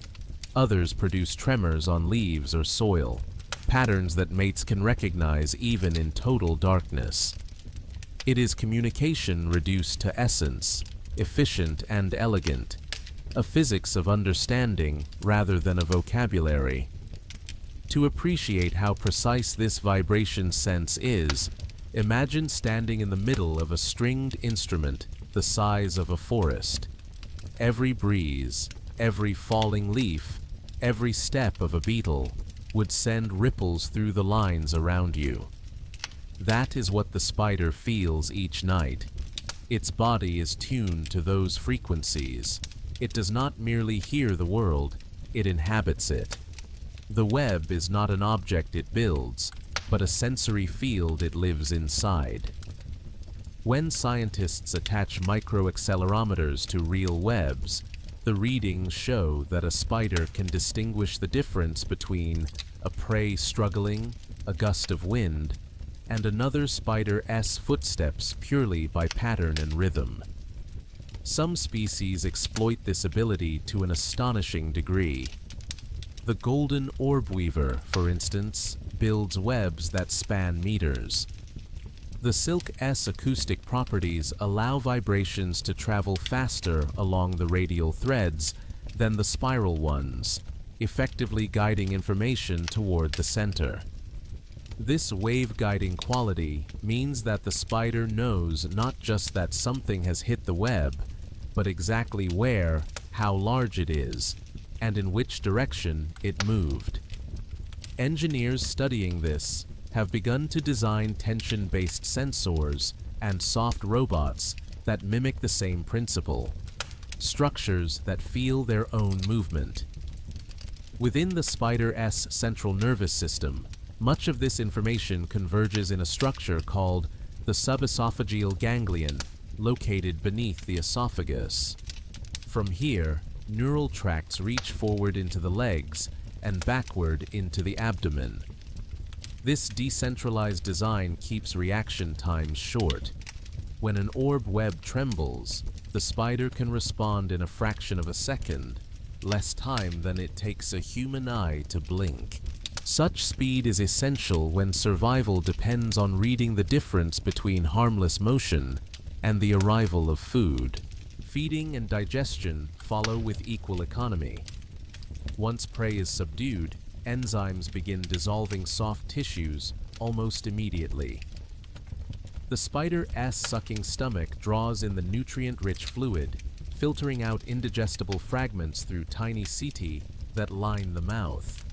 Others produce tremors on leaves or soil, patterns that mates can recognize even in total darkness. It is communication reduced to essence, efficient and elegant, a physics of understanding rather than a vocabulary. To appreciate how precise this vibration sense is, imagine standing in the middle of a stringed instrument the size of a forest. Every breeze, every falling leaf, every step of a beetle would send ripples through the lines around you. That is what the spider feels each night. Its body is tuned to those frequencies. It does not merely hear the world, it inhabits it. The web is not an object it builds, but a sensory field it lives inside. When scientists attach microaccelerometers to real webs, the readings show that a spider can distinguish the difference between a prey struggling, a gust of wind, and another spider's footsteps purely by pattern and rhythm. Some species exploit this ability to an astonishing degree. The golden orb weaver, for instance, builds webs that span meters. The silk's acoustic properties allow vibrations to travel faster along the radial threads than the spiral ones, effectively guiding information toward the center. This wave-guiding quality means that the spider knows not just that something has hit the web, but exactly where, how large it is, and in which direction it moved. Engineers studying this have begun to design tension-based sensors and soft robots that mimic the same principle, structures that feel their own movement. Within the spider's central nervous system, much of this information converges in a structure called the subesophageal ganglion, located beneath the esophagus. From here, neural tracts reach forward into the legs and backward into the abdomen. This decentralized design keeps reaction times short. When an orb web trembles, the spider can respond in a fraction of a second, less time than it takes a human eye to blink. Such speed is essential when survival depends on reading the difference between harmless motion and the arrival of food. Feeding and digestion follow with equal economy. Once prey is subdued, enzymes begin dissolving soft tissues almost immediately. The spider's sucking stomach draws in the nutrient-rich fluid, filtering out indigestible fragments through tiny setae that line the mouth.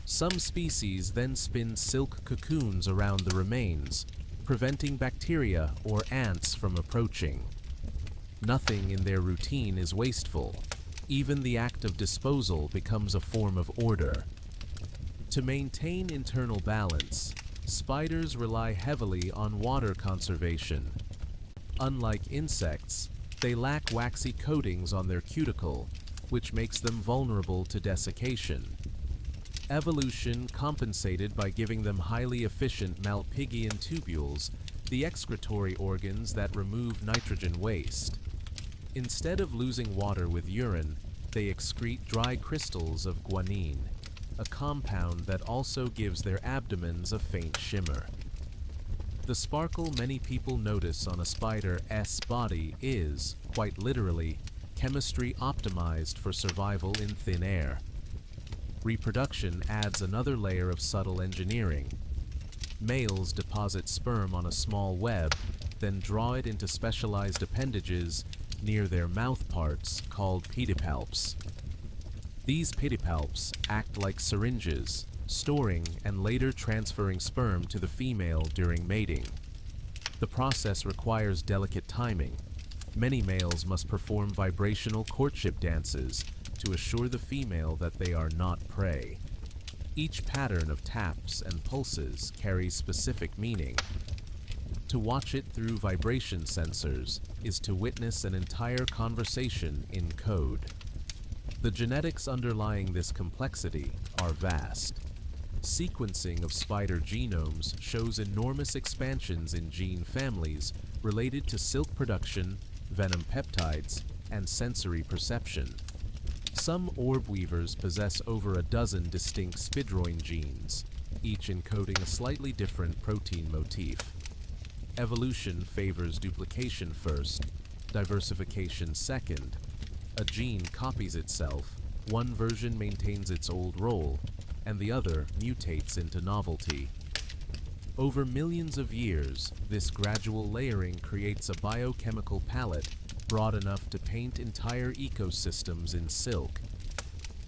Some species then spin silk cocoons around the remains, preventing bacteria or ants from approaching. Nothing in their routine is wasteful. Even the act of disposal becomes a form of order. To maintain internal balance, spiders rely heavily on water conservation. Unlike insects, they lack waxy coatings on their cuticle, which makes them vulnerable to desiccation. Evolution compensated by giving them highly efficient Malpighian tubules, the excretory organs that remove nitrogen waste. Instead of losing water with urine, they excrete dry crystals of guanine, a compound that also gives their abdomens a faint shimmer. The sparkle many people notice on a spider's body is, quite literally, chemistry optimized for survival in thin air. Reproduction adds another layer of subtle engineering. Males deposit sperm on a small web, then draw it into specialized appendages near their mouth parts called pedipalps. These pedipalps act like syringes, storing and later transferring sperm to the female during mating. The process requires delicate timing. Many males must perform vibrational courtship dances to assure the female that they are not prey. Each pattern of taps and pulses carries specific meaning. To watch it through vibration sensors is to witness an entire conversation in code. The genetics underlying this complexity are vast. Sequencing of spider genomes shows enormous expansions in gene families related to silk production, venom peptides, and sensory perception. Some orb weavers possess over a dozen distinct spidroin genes, each encoding a slightly different protein motif. Evolution favors duplication first, diversification second. A gene copies itself, one version maintains its old role, and the other mutates into novelty. Over millions of years, this gradual layering creates a biochemical palette broad enough to paint entire ecosystems in silk.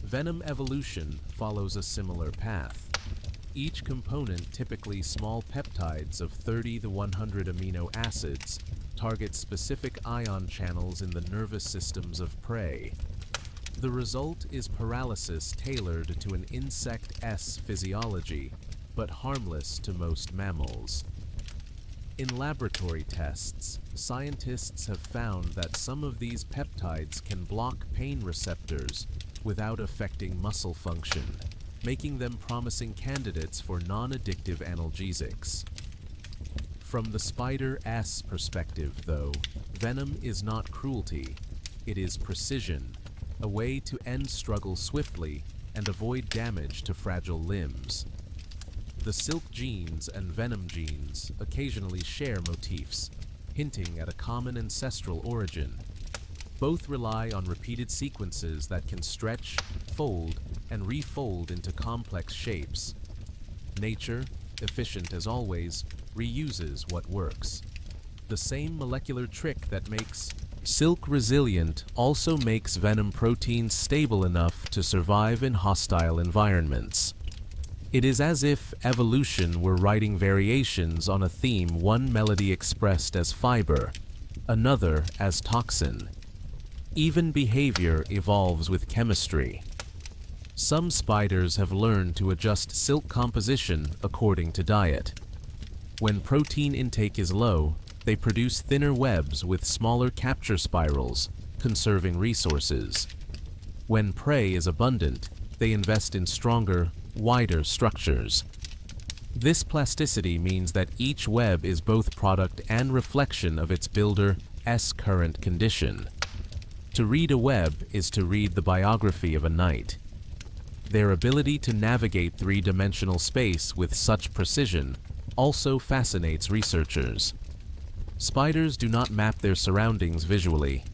Venom evolution follows a similar path. Each component, typically small peptides of 30 to 100 amino acids, targets specific ion channels in the nervous systems of prey. The result is paralysis tailored to an insect's physiology, but harmless to most mammals. In laboratory tests, scientists have found that some of these peptides can block pain receptors without affecting muscle function, making them promising candidates for non-addictive analgesics. From the spider's perspective, though, venom is not cruelty, it is precision, a way to end struggle swiftly and avoid damage to fragile limbs. The silk genes and venom genes occasionally share motifs, hinting at a common ancestral origin. Both rely on repeated sequences that can stretch, fold, and refold into complex shapes. Nature, efficient as always, reuses what works. The same molecular trick that makes silk resilient also makes venom proteins stable enough to survive in hostile environments. It is as if evolution were writing variations on a theme, one melody expressed as fiber, another as toxin. Even behavior evolves with chemistry. Some spiders have learned to adjust silk composition according to diet. When protein intake is low, they produce thinner webs with smaller capture spirals, conserving resources. When prey is abundant, they invest in stronger, wider structures. This plasticity means that each web is both product and reflection of its builder's current condition. To read a web is to read the biography of a knight. Their ability to navigate three-dimensional space with such precision also fascinates researchers. Spiders do not map their surroundings visually.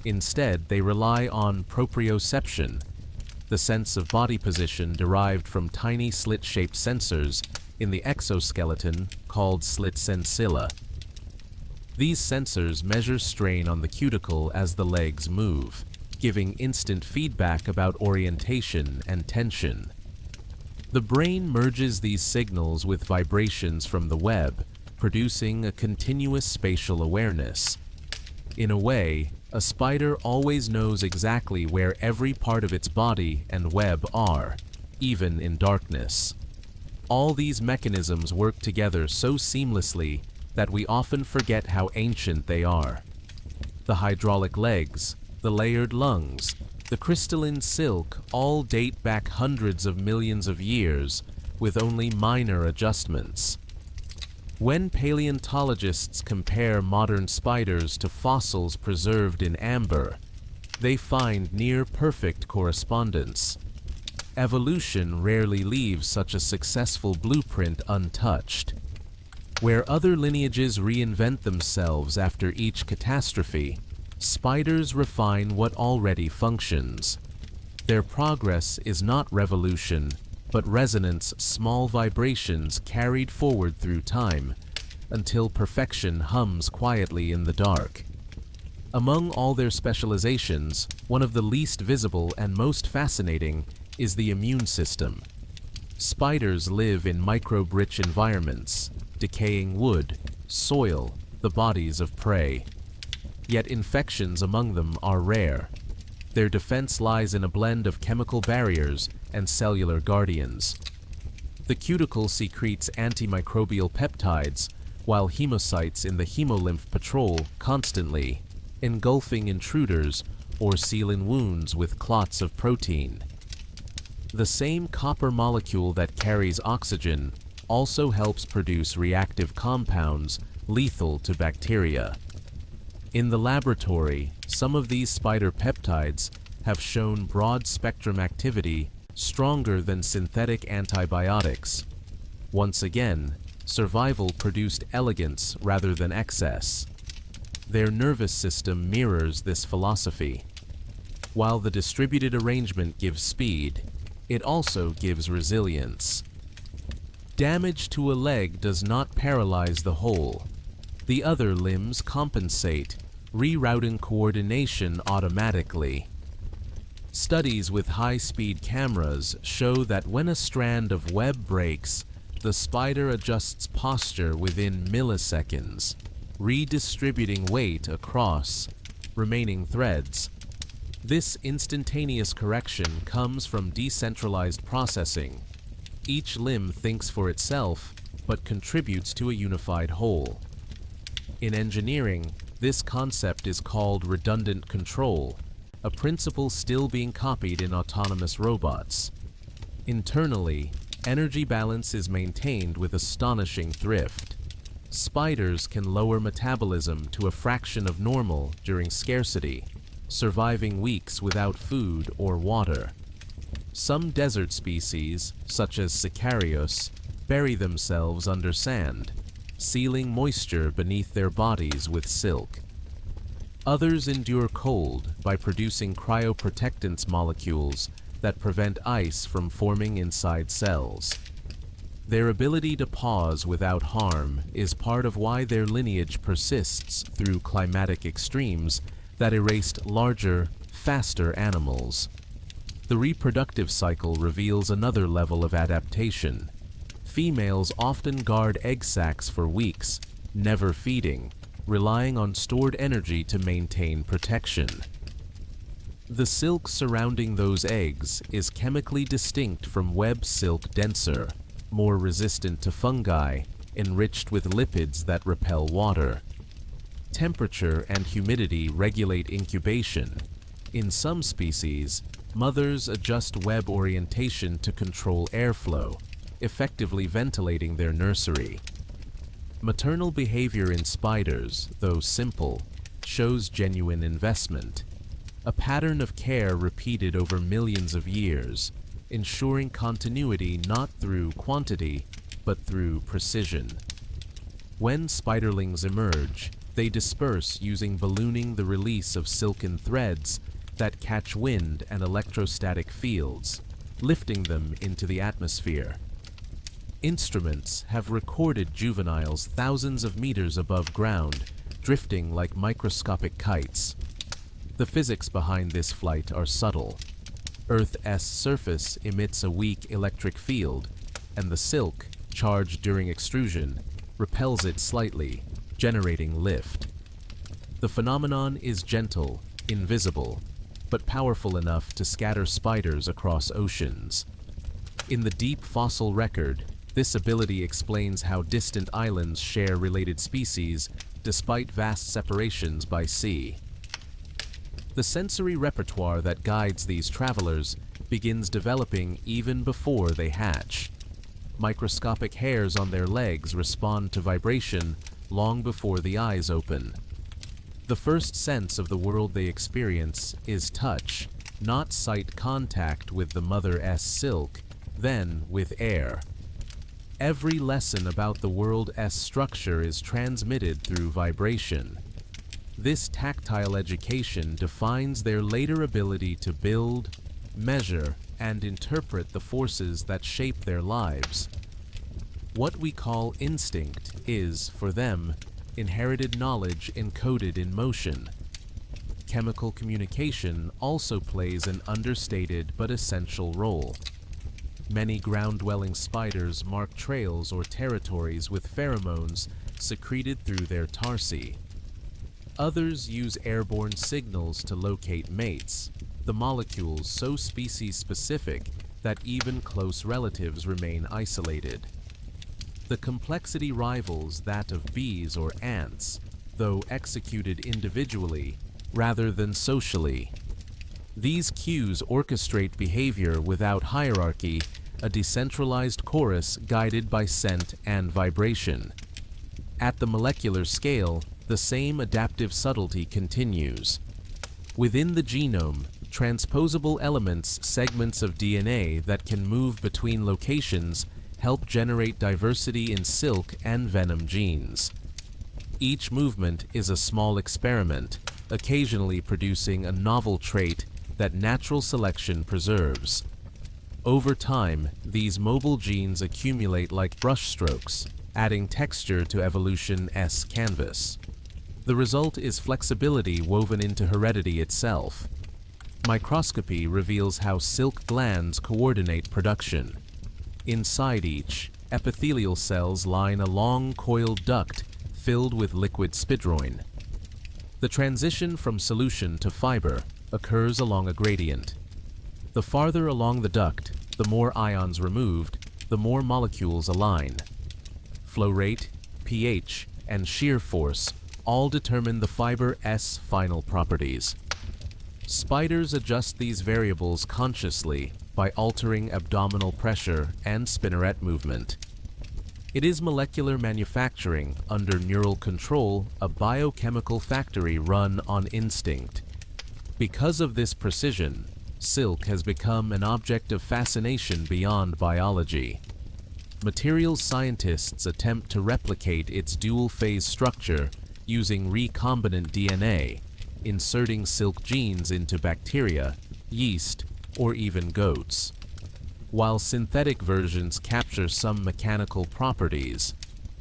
Instead, they rely on proprioception, the sense of body position derived from tiny slit-shaped sensors in the exoskeleton called slit sensilla. These sensors measure strain on the cuticle as the legs move, giving instant feedback about orientation and tension. The brain merges these signals with vibrations from the web, producing a continuous spatial awareness. In a way, a spider always knows exactly where every part of its body and web are, even in darkness. All these mechanisms work together so seamlessly that we often forget how ancient they are. The hydraulic legs, the layered lungs, the crystalline silk all date back hundreds of millions of years with only minor adjustments. When paleontologists compare modern spiders to fossils preserved in amber, they find near-perfect correspondence. Evolution rarely leaves such a successful blueprint untouched. Where other lineages reinvent themselves after each catastrophe, spiders refine what already functions. Their progress is not revolution, but resonance, small vibrations carried forward through time, until perfection hums quietly in the dark. Among all their specializations, one of the least visible and most fascinating is the immune system. Spiders live in microbe-rich environments, decaying wood, soil, the bodies of prey. Yet infections among them are rare. Their defense lies in a blend of chemical barriers and cellular guardians. The cuticle secretes antimicrobial peptides, while hemocytes in the hemolymph patrol constantly, engulfing intruders or seal in wounds with clots of protein. The same copper molecule that carries oxygen also helps produce reactive compounds lethal to bacteria. In the laboratory, some of these spider peptides have shown broad-spectrum activity stronger than synthetic antibiotics. Once again, survival produced elegance rather than excess. Their nervous system mirrors this philosophy. While the distributed arrangement gives speed, it also gives resilience. Damage to a leg does not paralyze the whole. The other limbs compensate, rerouting coordination automatically. Studies with high-speed cameras show that when a strand of web breaks, the spider adjusts posture within milliseconds, redistributing weight across remaining threads. This instantaneous correction comes from decentralized processing. Each limb thinks for itself, but contributes to a unified whole. In engineering, this concept is called redundant control, a principle still being copied in autonomous robots. Internally, energy balance is maintained with astonishing thrift. Spiders can lower metabolism to a fraction of normal during scarcity, surviving weeks without food or water. Some desert species, such as Sicarius, bury themselves under sand, sealing moisture beneath their bodies with silk. Others endure cold by producing cryoprotectants molecules that prevent ice from forming inside cells. Their ability to pause without harm is part of why their lineage persists through climatic extremes that erased larger, faster animals. The reproductive cycle reveals another level of adaptation. Females often guard egg sacs for weeks, never feeding, relying on stored energy to maintain protection. The silk surrounding those eggs is chemically distinct from web silk denser, more resistant to fungi, enriched with lipids that repel water. Temperature and humidity regulate incubation. In some species, mothers adjust web orientation to control airflow, effectively ventilating their nursery. Maternal behavior in spiders, though simple, shows genuine investment. A pattern of care repeated over millions of years, ensuring continuity not through quantity, but through precision. When spiderlings emerge, They disperse using ballooning the release of silken threads that catch wind and electrostatic fields, lifting them into the atmosphere. Instruments have recorded juveniles thousands of meters above ground, drifting like microscopic kites. The physics behind this flight are subtle. Earth's surface emits a weak electric field, and the silk, charged during extrusion, repels it slightly, generating lift. The phenomenon is gentle, invisible, but powerful enough to scatter spiders across oceans. In the deep fossil record, this ability explains how distant islands share related species despite vast separations by sea. The sensory repertoire that guides these travelers begins developing even before they hatch. Microscopic hairs on their legs respond to vibration long before the eyes open. The first sense of the world they experience is touch, not sight contact with the mother's silk, then with air. Every lesson about the world's structure is transmitted through vibration. This tactile education defines their later ability to build, measure, and interpret the forces that shape their lives. What we call instinct is, for them, inherited knowledge encoded in motion. Chemical communication also plays an understated but essential role. Many ground-dwelling spiders mark trails or territories with pheromones secreted through their tarsi. Others use airborne signals to locate mates, the molecules so species-specific that even close relatives remain isolated. The complexity rivals that of bees or ants, though executed individually rather than socially. These cues orchestrate behavior without hierarchy, a decentralized chorus guided by scent and vibration. At the molecular scale, the same adaptive subtlety continues. Within the genome, transposable elements, segments of DNA that can move between locations, help generate diversity in silk and venom genes. Each movement is a small experiment, occasionally producing a novel trait that natural selection preserves. Over time, these mobile genes accumulate like brushstrokes, adding texture to evolution's canvas. The result is flexibility woven into heredity itself. Microscopy reveals how silk glands coordinate production. Inside each, epithelial cells line a long coiled duct filled with liquid spidroin. The transition from solution to fiber occurs along a gradient. The farther along the duct, the more ions removed, the more molecules align. Flow rate, pH, and shear force all determine the fiber's final properties. Spiders adjust these variables consciously by altering abdominal pressure and spinneret movement. It is molecular manufacturing under neural control, a biochemical factory run on instinct. Because of this precision, silk has become an object of fascination beyond biology. Materials scientists attempt to replicate its dual-phase structure using recombinant DNA, inserting silk genes into bacteria, yeast, or even goats. While synthetic versions capture some mechanical properties,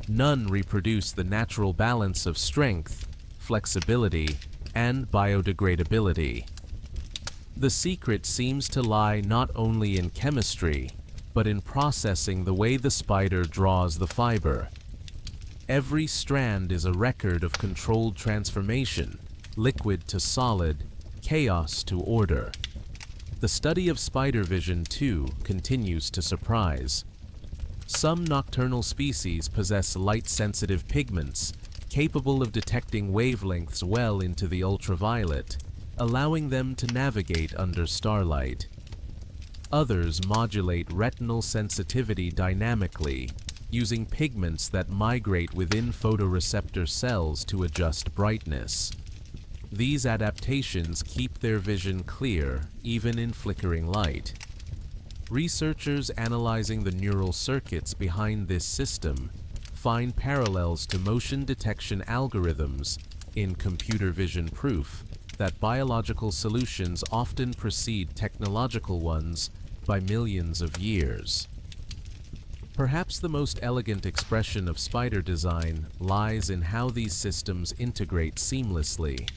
none reproduce the natural balance of strength, flexibility, and biodegradability. The secret seems to lie not only in chemistry, but in processing the way the spider draws the fiber. Every strand is a record of controlled transformation, liquid to solid, chaos to order. The study of spider vision, too, continues to surprise. Some nocturnal species possess light-sensitive pigments, capable of detecting wavelengths well into the ultraviolet, allowing them to navigate under starlight. Others modulate retinal sensitivity dynamically, using pigments that migrate within photoreceptor cells to adjust brightness. These adaptations keep their vision clear, even in flickering light. Researchers analyzing the neural circuits behind this system find parallels to motion detection algorithms in computer vision proof that biological solutions often precede technological ones by millions of years. Perhaps the most elegant expression of spider design lies in how these systems integrate seamlessly.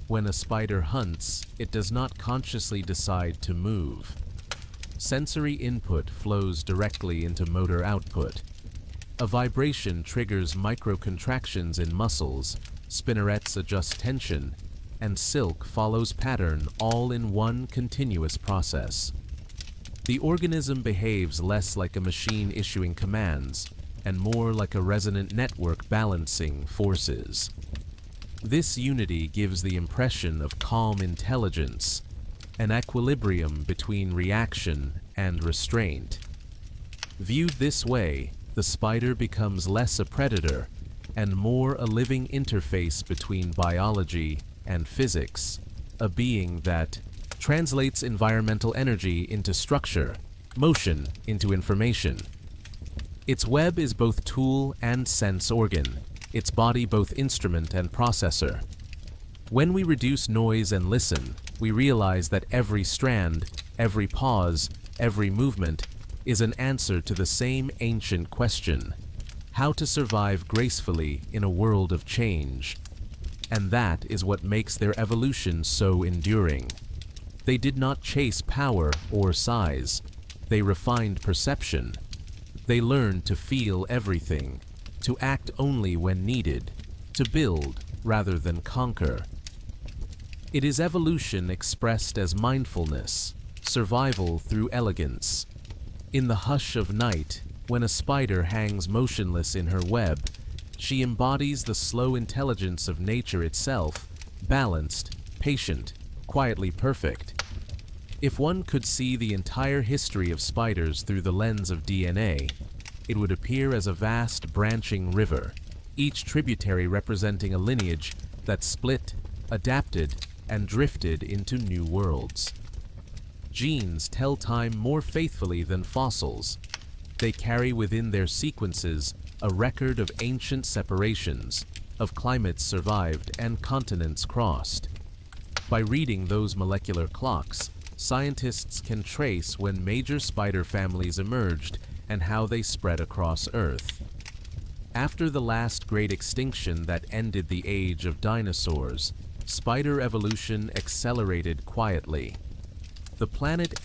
When a spider hunts, it does not consciously decide to move. Sensory input flows directly into motor output. A vibration triggers microcontractions in muscles, spinnerets adjust tension, and silk follows pattern, all in one continuous process. The organism behaves less like a machine issuing commands and more like a resonant network balancing forces. This unity gives the impression of calm intelligence, an equilibrium between reaction and restraint. Viewed this way, the spider becomes less a predator and more a living interface between biology and physics, a being that translates environmental energy into structure, motion into information. Its web is both tool and sense organ, its body both instrument and processor. When we reduce noise and listen, we realize that every strand, every pause, every movement is an answer to the same ancient question: how to survive gracefully in a world of change. And that is what makes their evolution so enduring. They did not chase power or size. They refined perception. They learned to feel everything, to act only when needed, to build rather than conquer. It is evolution expressed as mindfulness, survival through elegance. In the hush of night, when a spider hangs motionless in her web, she embodies the slow intelligence of nature itself, balanced, patient, quietly perfect. If one could see the entire history of spiders through the lens of DNA, it would appear as a vast branching river, each tributary representing a lineage that split, adapted, and drifted into new worlds. Genes tell time more faithfully than fossils. They carry within their sequences a record of ancient separations, of climates survived and continents crossed. By reading those molecular clocks, scientists can trace when major spider families emerged and how they spread across Earth. After the last great extinction that ended the age of dinosaurs, spider evolution accelerated quietly. The planet's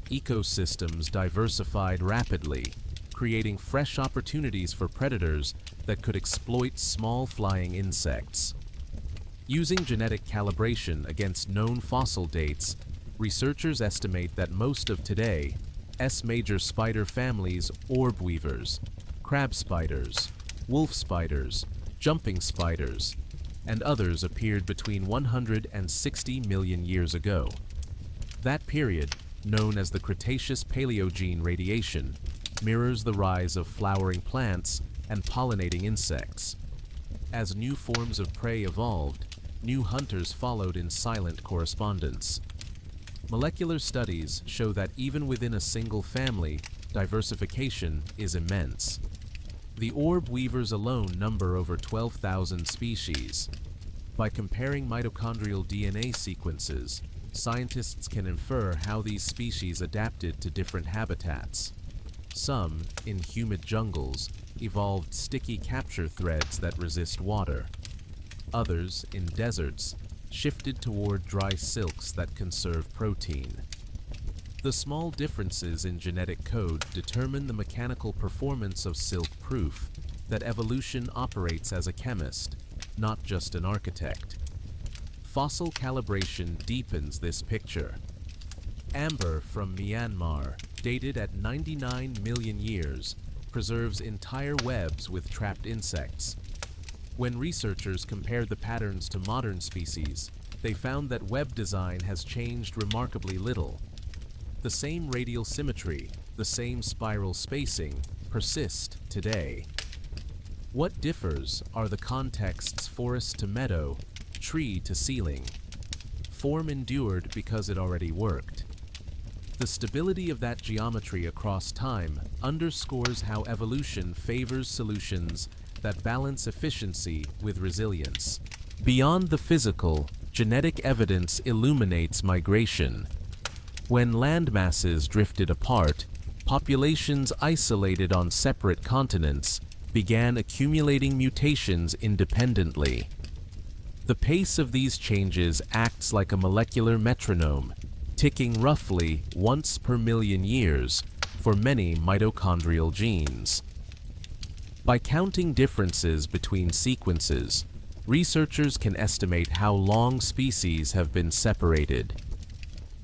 ecosystems diversified rapidly, creating fresh opportunities for predators that could exploit small flying insects. Using genetic calibration against known fossil dates, researchers estimate that most of today's major spider families, orb weavers, crab spiders, wolf spiders, jumping spiders, and others appeared between 100 and 60 million years ago. That period, known as the Cretaceous-Paleogene radiation, mirrors the rise of flowering plants and pollinating insects. As new forms of prey evolved, new hunters followed in silent correspondence. Molecular studies show that even within a single family, diversification is immense. The orb weavers alone number over 12,000 species. By comparing mitochondrial DNA sequences, scientists can infer how these species adapted to different habitats. Some, in humid jungles, evolved sticky capture threads that resist water. Others, in deserts, shifted toward dry silks that conserve protein. The small differences in genetic code determine the mechanical performance of silk, proof that evolution operates as a chemist, not just an architect. Fossil calibration deepens this picture. Amber from Myanmar, dated at 99 million years, preserves entire webs with trapped insects. When researchers compared the patterns to modern species, they found that web design has changed remarkably little. The same radial symmetry, the same spiral spacing, persist today. What differs are the contexts forest to meadow, tree to ceiling. Form endured because it already worked. The stability of that geometry across time underscores how evolution favors solutions that balance efficiency with resilience. Beyond the physical, genetic evidence illuminates migration. When landmasses drifted apart, populations isolated on separate continents began accumulating mutations independently. The pace of these changes acts like a molecular metronome, ticking roughly once per million years for many mitochondrial genes. By counting differences between sequences, researchers can estimate how long species have been separated.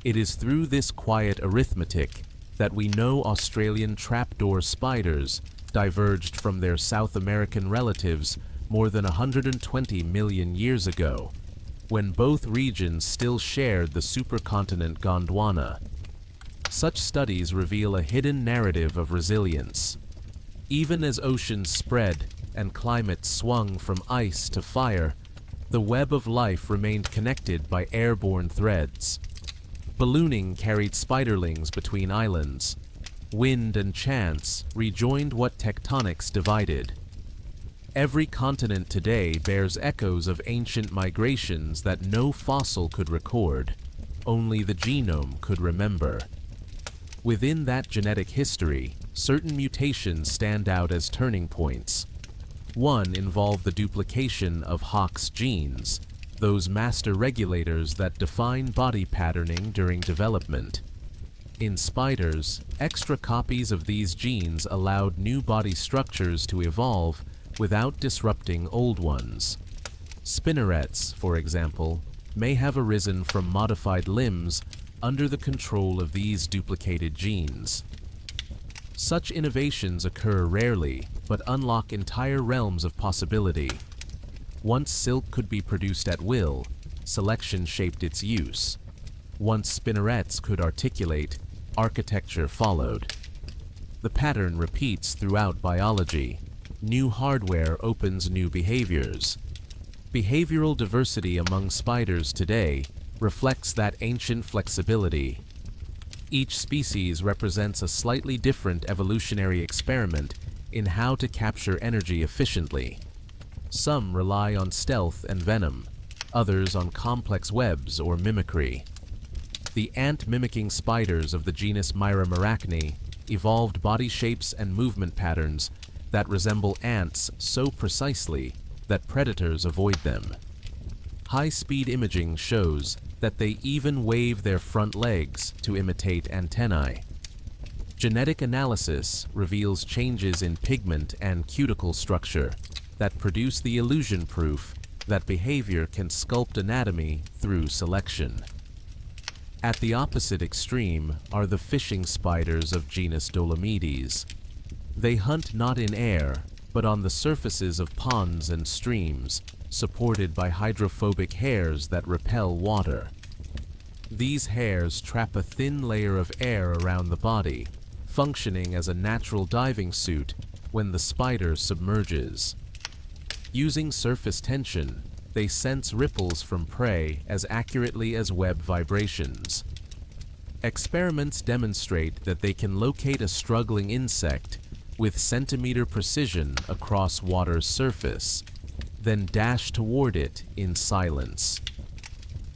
It is through this quiet arithmetic that we know Australian trapdoor spiders diverged from their South American relatives more than 120 million years ago, when both regions still shared the supercontinent Gondwana. Such studies reveal a hidden narrative of resilience. Even as oceans spread and climates swung from ice to fire, the web of life remained connected by airborne threads. Ballooning carried spiderlings between islands. Wind and chance rejoined what tectonics divided. Every continent today bears echoes of ancient migrations that no fossil could record, only the genome could remember. Within that genetic history, certain mutations stand out as turning points. One involved the duplication of Hox genes, those master regulators that define body patterning during development. In spiders, extra copies of these genes allowed new body structures to evolve without disrupting old ones. Spinnerets, for example, may have arisen from modified limbs under the control of these duplicated genes. Such innovations occur rarely, but unlock entire realms of possibility. Once silk could be produced at will, selection shaped its use. Once spinnerets could articulate, architecture followed. The pattern repeats throughout biology. New hardware opens new behaviors. Behavioral diversity among spiders today reflects that ancient flexibility. Each species represents a slightly different evolutionary experiment in how to capture energy efficiently. Some rely on stealth and venom, others on complex webs or mimicry. The ant-mimicking spiders of the genus Myrmearachne evolved body shapes and movement patterns that resemble ants so precisely that predators avoid them. High-speed imaging shows that they even wave their front legs to imitate antennae. Genetic analysis reveals changes in pigment and cuticle structure that produce the illusion proof that behavior can sculpt anatomy through selection. At the opposite extreme are the fishing spiders of genus Dolomedes. They hunt not in air, but on the surfaces of ponds and streams, supported by hydrophobic hairs that repel water. These hairs trap a thin layer of air around the body, functioning as a natural diving suit when the spider submerges. Using surface tension, they sense ripples from prey as accurately as web vibrations. Experiments demonstrate that they can locate a struggling insect with centimeter precision across water's surface, then dash toward it in silence.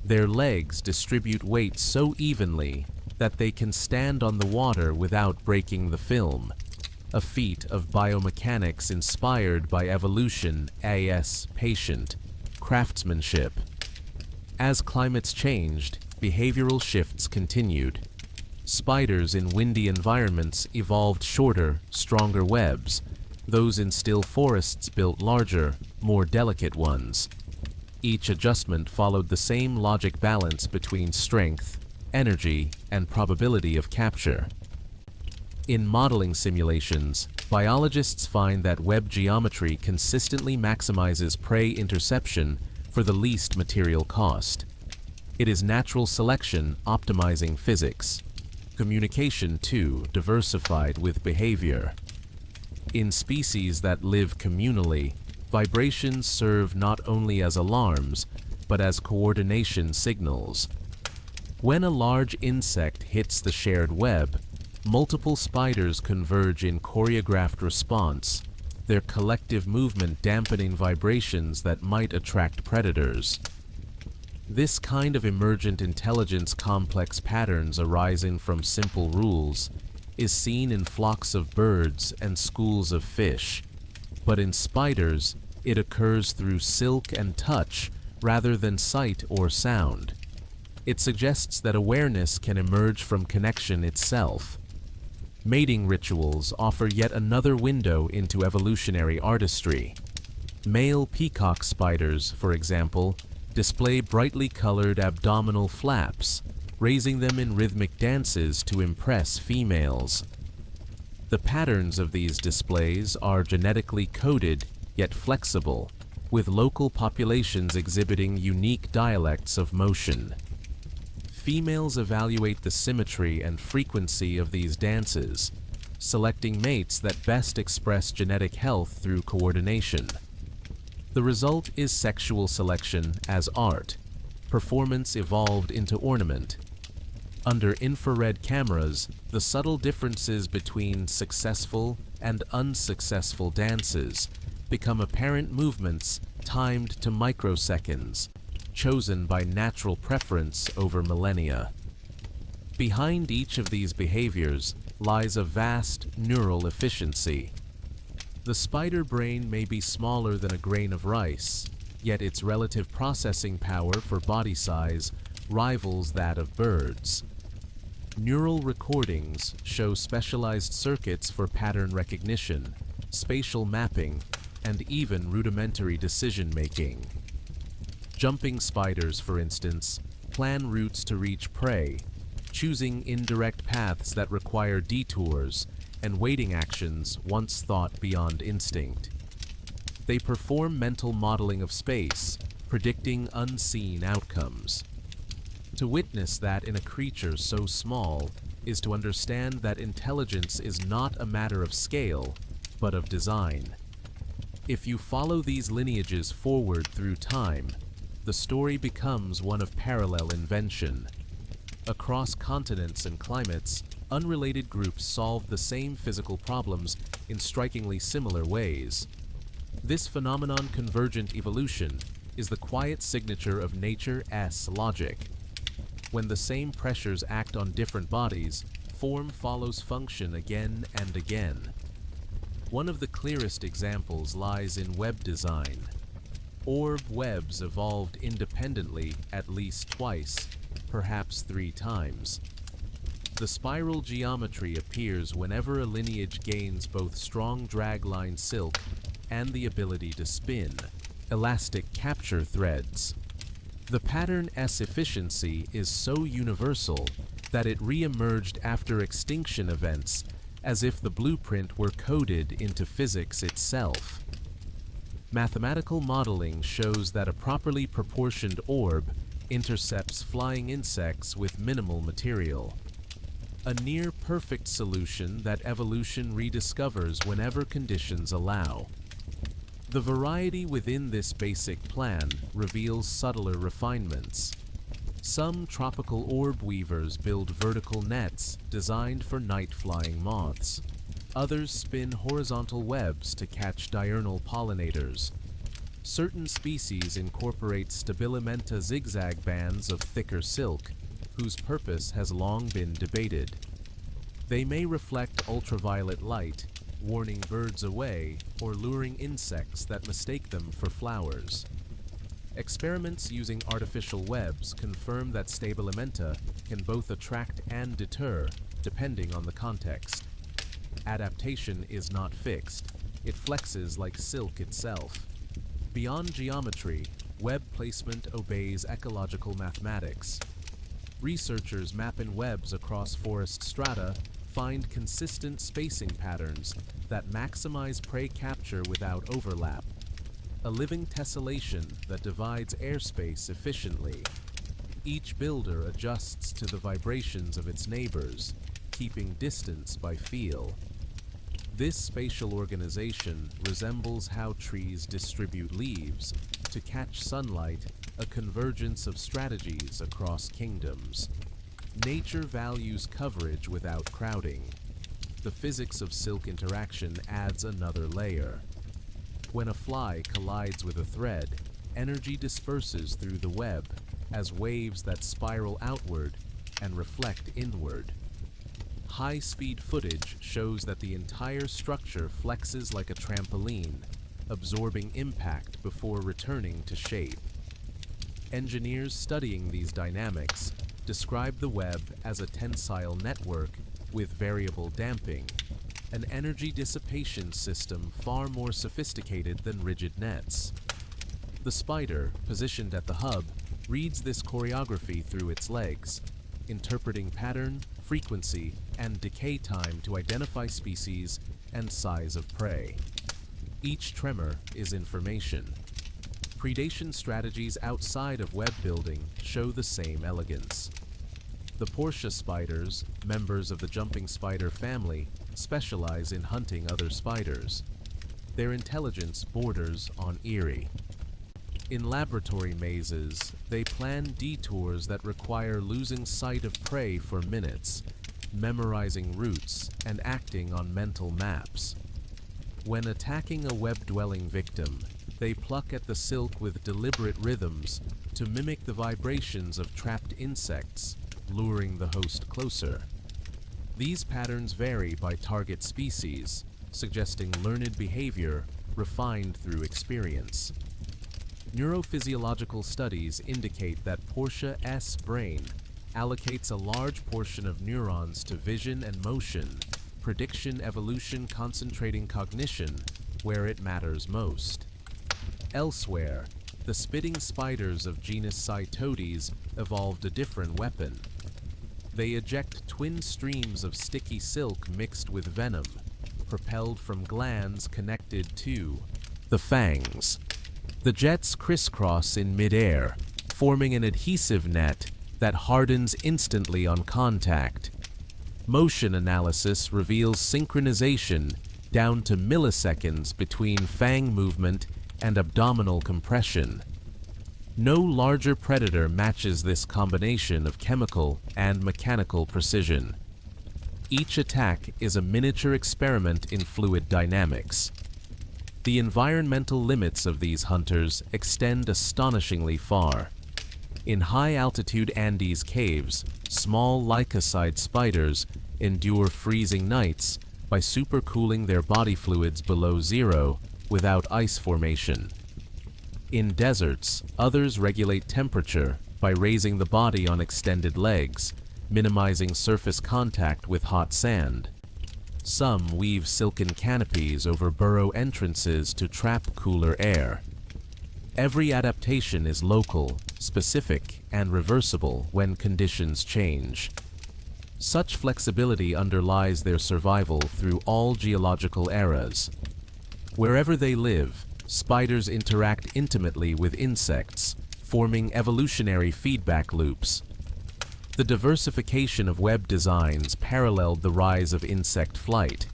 Their legs distribute weight so evenly that they can stand on the water without breaking the film, a feat of biomechanics inspired by evolution as patient craftsmanship. As climates changed, behavioral shifts continued. Spiders in windy environments evolved shorter, stronger webs. Those in still forests built larger, more delicate ones. Each adjustment followed the same logic balance between strength, energy, and probability of capture. In modeling simulations, biologists find that web geometry consistently maximizes prey interception for the least material cost. It is natural selection optimizing physics. Communication, too, diversified with behavior. In species that live communally, vibrations serve not only as alarms, but as coordination signals. When a large insect hits the shared web, multiple spiders converge in choreographed response, their collective movement dampening vibrations that might attract predators. This kind of emergent intelligence, complex patterns arising from simple rules, is seen in flocks of birds and schools of fish. But in spiders, it occurs through silk and touch rather than sight or sound. It suggests that awareness can emerge from connection itself. Mating rituals offer yet another window into evolutionary artistry. Male peacock spiders, for example, display brightly colored abdominal flaps, raising them in rhythmic dances to impress females. The patterns of these displays are genetically coded yet flexible, with local populations exhibiting unique dialects of motion. Females evaluate the symmetry and frequency of these dances, selecting mates that best express genetic health through coordination. The result is sexual selection as art. Performance evolved into ornament. Under infrared cameras, the subtle differences between successful and unsuccessful dances become apparent movements timed to microseconds, chosen by natural preference over millennia. Behind each of these behaviors lies a vast neural efficiency. The spider brain may be smaller than a grain of rice, yet its relative processing power for body size rivals that of birds. Neural recordings show specialized circuits for pattern recognition, spatial mapping, and even rudimentary decision-making. Jumping spiders, for instance, plan routes to reach prey, choosing indirect paths that require detours and waiting actions once thought beyond instinct. They perform mental modeling of space, predicting unseen outcomes. To witness that in a creature so small is to understand that intelligence is not a matter of scale, but of design. If you follow these lineages forward through time, the story becomes one of parallel invention. Across continents and climates, unrelated groups solve the same physical problems in strikingly similar ways. This phenomenon, convergent evolution, is the quiet signature of nature's logic. When the same pressures act on different bodies, form follows function again and again. One of the clearest examples lies in web design. Orb webs evolved independently at least twice, perhaps 3 times. The spiral geometry appears whenever a lineage gains both strong dragline silk and the ability to spin, elastic capture threads. The pattern's efficiency is so universal that it re-emerged after extinction events as if the blueprint were coded into physics itself. Mathematical modeling shows that a properly proportioned orb intercepts flying insects with minimal material. A near-perfect solution that evolution rediscovers whenever conditions allow. The variety within this basic plan reveals subtler refinements. Some tropical orb weavers build vertical nets designed for night-flying moths. Others spin horizontal webs to catch diurnal pollinators. Certain species incorporate stabilimenta zigzag bands of thicker silk, whose purpose has long been debated. They may reflect ultraviolet light, warning birds away or luring insects that mistake them for flowers. Experiments using artificial webs confirm that stabilimenta can both attract and deter, depending on the context. Adaptation is not fixed. It flexes like silk itself. Beyond geometry, web placement obeys ecological mathematics. Researchers mapping webs across forest strata find consistent spacing patterns that maximize prey capture without overlap. A living tessellation that divides airspace efficiently. Each builder adjusts to the vibrations of its neighbors, keeping distance by feel. This spatial organization resembles how trees distribute leaves to catch sunlight, a convergence of strategies across kingdoms. Nature values coverage without crowding. The physics of silk interaction adds another layer. When a fly collides with a thread, energy disperses through the web as waves that spiral outward and reflect inward. High-speed footage shows that the entire structure flexes like a trampoline, absorbing impact before returning to shape. Engineers studying these dynamics describe the web as a tensile network with variable damping, an energy dissipation system far more sophisticated than rigid nets. The spider, positioned at the hub, reads this choreography through its legs, interpreting pattern, frequency, and decay time to identify species and size of prey. Each tremor is information. Predation strategies outside of web building show the same elegance. The Portia spiders, members of the jumping spider family, specialize in hunting other spiders. Their intelligence borders on eerie. In laboratory mazes, they plan detours that require losing sight of prey for minutes, memorizing routes, and acting on mental maps. When attacking a web-dwelling victim, they pluck at the silk with deliberate rhythms to mimic the vibrations of trapped insects, luring the host closer. These patterns vary by target species, suggesting learned behavior refined through experience. Neurophysiological studies indicate that Portia's brain allocates a large portion of neurons to vision and motion, prediction evolution concentrating cognition where it matters most. Elsewhere, the spitting spiders of genus Cytodes evolved a different weapon. They eject twin streams of sticky silk mixed with venom, propelled from glands connected to the fangs. The jets crisscross in midair, forming an adhesive net that hardens instantly on contact. Motion analysis reveals synchronization down to milliseconds between fang movement and abdominal compression. No larger predator matches this combination of chemical and mechanical precision. Each attack is a miniature experiment in fluid dynamics. The environmental limits of these hunters extend astonishingly far. In high-altitude Andes caves, small lycocyte spiders endure freezing nights by supercooling their body fluids below zero without ice formation. In deserts, others regulate temperature by raising the body on extended legs, minimizing surface contact with hot sand. Some weave silken canopies over burrow entrances to trap cooler air. Every adaptation is local, specific, and reversible when conditions change. Such flexibility underlies their survival through all geological eras. Wherever they live, spiders interact intimately with insects, forming evolutionary feedback loops. The diversification of web designs paralleled the rise of insect flight.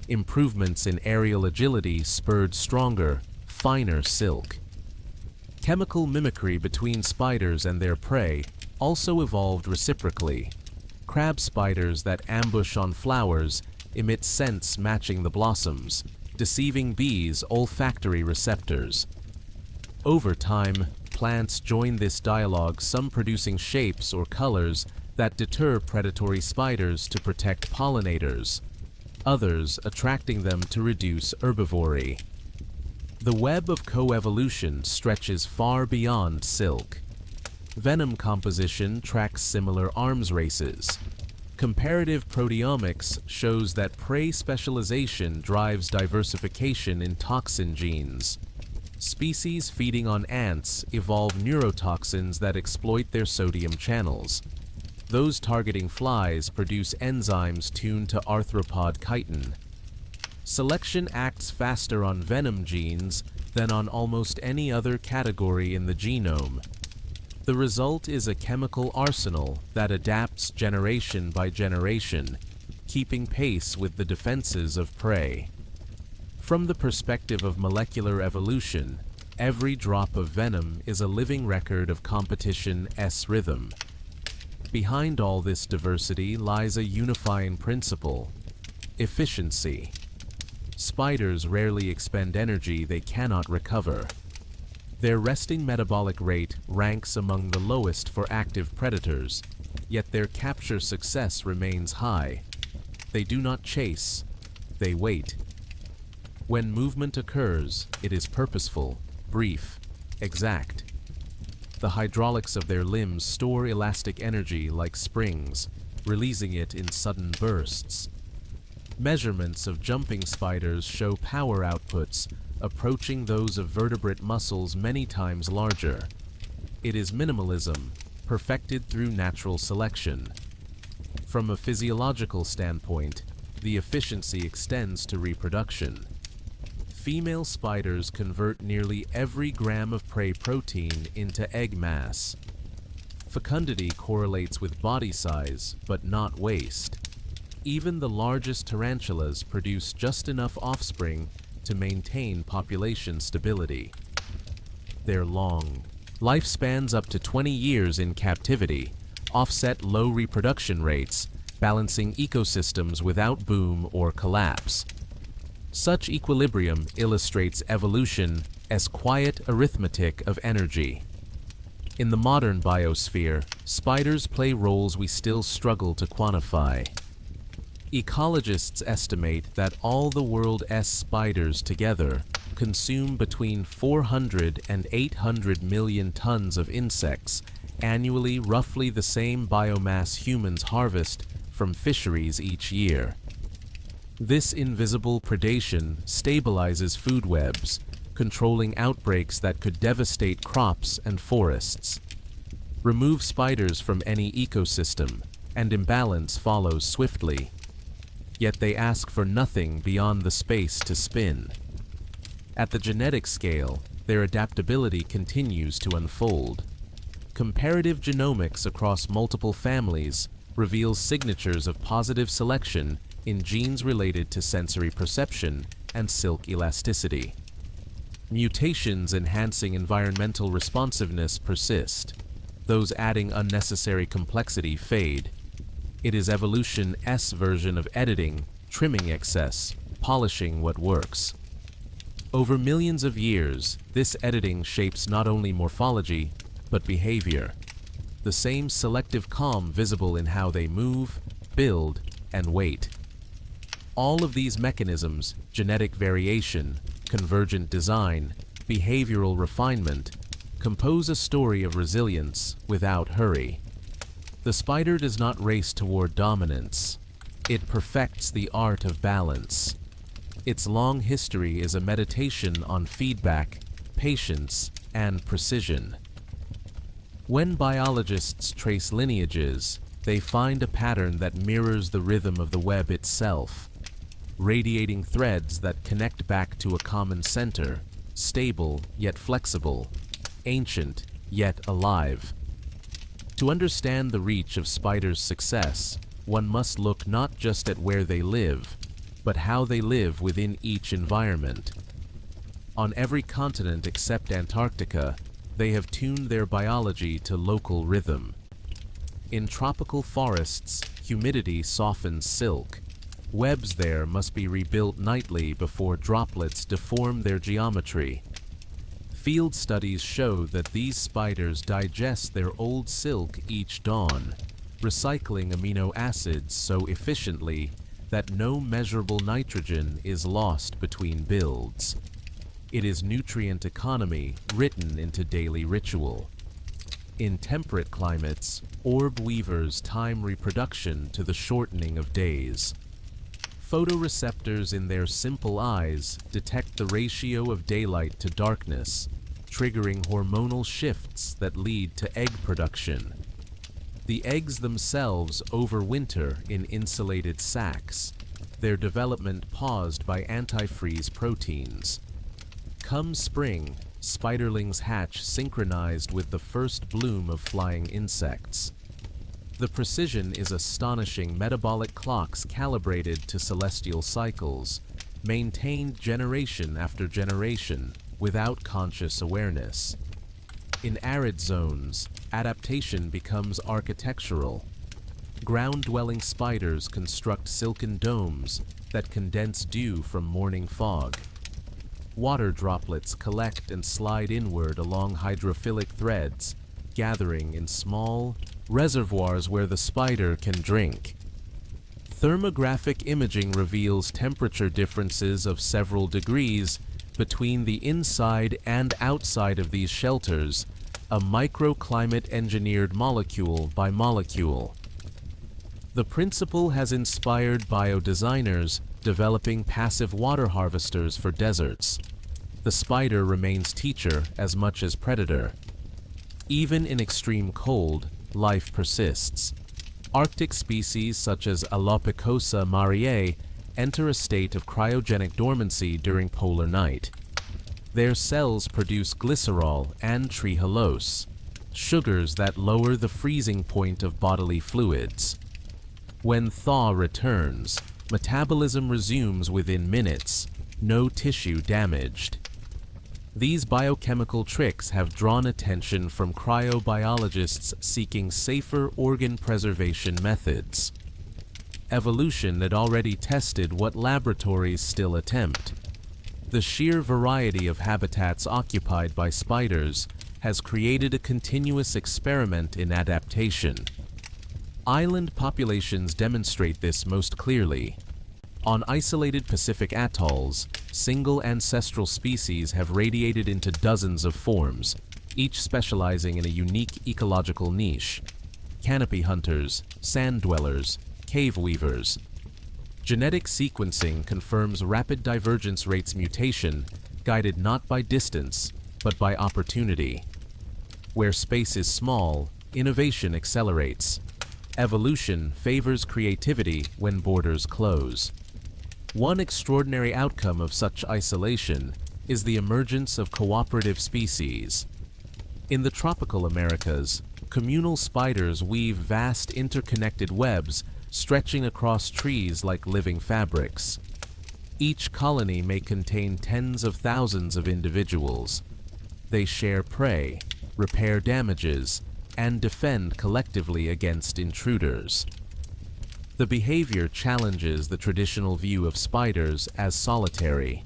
Improvements in aerial agility spurred stronger, finer silk. Chemical mimicry between spiders and their prey also evolved reciprocally. Crab spiders that ambush on flowers emit scents matching the blossoms, deceiving bees' olfactory receptors. Over time, plants join this dialogue, some producing shapes or colors that deter predatory spiders to protect pollinators, others attracting them to reduce herbivory. The web of coevolution stretches far beyond silk. Venom composition tracks similar arms races. Comparative proteomics shows that prey specialization drives diversification in toxin genes. Species feeding on ants evolve neurotoxins that exploit their sodium channels. Those targeting flies produce enzymes tuned to arthropod chitin. Selection acts faster on venom genes than on almost any other category in the genome. The result is a chemical arsenal that adapts generation by generation, keeping pace with the defenses of prey. From the perspective of molecular evolution, every drop of venom is a living record of competition's rhythm. Behind all this diversity lies a unifying principle: efficiency. Spiders rarely expend energy they cannot recover. Their resting metabolic rate ranks among the lowest for active predators, yet their capture success remains high. They do not chase, they wait. When movement occurs, it is purposeful, brief, exact. The hydraulics of their limbs store elastic energy like springs, releasing it in sudden bursts. Measurements of jumping spiders show power outputs approaching those of vertebrate muscles many times larger. It is minimalism, perfected through natural selection. From a physiological standpoint, the efficiency extends to reproduction. Female spiders convert nearly every gram of prey protein into egg mass. Fecundity correlates with body size, but not waste. Even the largest tarantulas produce just enough offspring to maintain population stability. Their long lifespans, up to 20 years in captivity, offset low reproduction rates, balancing ecosystems without boom or collapse. Such equilibrium illustrates evolution as quiet arithmetic of energy. In the modern biosphere, spiders play roles we still struggle to quantify. Ecologists estimate that all the world's spiders together consume between 400 and 800 million tons of insects annually, roughly the same biomass humans harvest from fisheries each year. This invisible predation stabilizes food webs, controlling outbreaks that could devastate crops and forests. Remove spiders from any ecosystem, and imbalance follows swiftly. Yet they ask for nothing beyond the space to spin. At the genetic scale, their adaptability continues to unfold. Comparative genomics across multiple families reveals signatures of positive selection in genes related to sensory perception and silk elasticity. Mutations enhancing environmental responsiveness persist. Those adding unnecessary complexity fade. It is evolution's version of editing, trimming excess, polishing what works. Over millions of years, this editing shapes not only morphology, but behavior. The same selective calm visible in how they move, build, and wait. All of these mechanisms, genetic variation, convergent design, behavioral refinement, compose a story of resilience without hurry. The spider does not race toward dominance. It perfects the art of balance. Its long history is a meditation on feedback, patience, and precision. When biologists trace lineages, they find a pattern that mirrors the rhythm of the web itself. Radiating threads that connect back to a common center, stable yet flexible, ancient yet alive. To understand the reach of spiders' success, one must look not just at where they live, but how they live within each environment. On every continent except Antarctica, they have tuned their biology to local rhythm. In tropical forests, humidity softens silk. Webs there must be rebuilt nightly before droplets deform their geometry. Field studies show that these spiders digest their old silk each dawn, recycling amino acids so efficiently that no measurable nitrogen is lost between builds. It is nutrient economy written into daily ritual. In temperate climates, orb weavers time reproduction to the shortening of days. Photoreceptors in their simple eyes detect the ratio of daylight to darkness, triggering hormonal shifts that lead to egg production. The eggs themselves overwinter in insulated sacs, their development paused by antifreeze proteins. Come spring, spiderlings hatch synchronized with the first bloom of flying insects. The precision is astonishing. Metabolic clocks calibrated to celestial cycles, maintained generation after generation without conscious awareness. In arid zones, adaptation becomes architectural. Ground-dwelling spiders construct silken domes that condense dew from morning fog. Water droplets collect and slide inward along hydrophilic threads, gathering in small reservoirs where the spider can drink. Thermographic imaging reveals temperature differences of several degrees between the inside and outside of these shelters, a microclimate engineered molecule by molecule. The principle has inspired biodesigners developing passive water harvesters for deserts. The spider remains teacher as much as predator. Even in extreme cold, life persists. Arctic species such as Alopicosa mariae enter a state of cryogenic dormancy during polar night. Their cells produce glycerol and trehalose, sugars that lower the freezing point of bodily fluids. When thaw returns, metabolism resumes within minutes, no tissue damaged. These biochemical tricks have drawn attention from cryobiologists seeking safer organ preservation methods. Evolution had already tested what laboratories still attempt. The sheer variety of habitats occupied by spiders has created a continuous experiment in adaptation. Island populations demonstrate this most clearly. On isolated Pacific atolls, single ancestral species have radiated into dozens of forms, each specializing in a unique ecological niche. Canopy hunters, sand dwellers, cave weavers. Genetic sequencing confirms rapid divergence rates mutation, guided not by distance, but by opportunity. Where space is small, innovation accelerates. Evolution favors creativity when borders close. One extraordinary outcome of such isolation is the emergence of cooperative species. In the tropical Americas, communal spiders weave vast interconnected webs stretching across trees like living fabrics. Each colony may contain tens of thousands of individuals. They share prey, repair damages, and defend collectively against intruders. The behavior challenges the traditional view of spiders as solitary.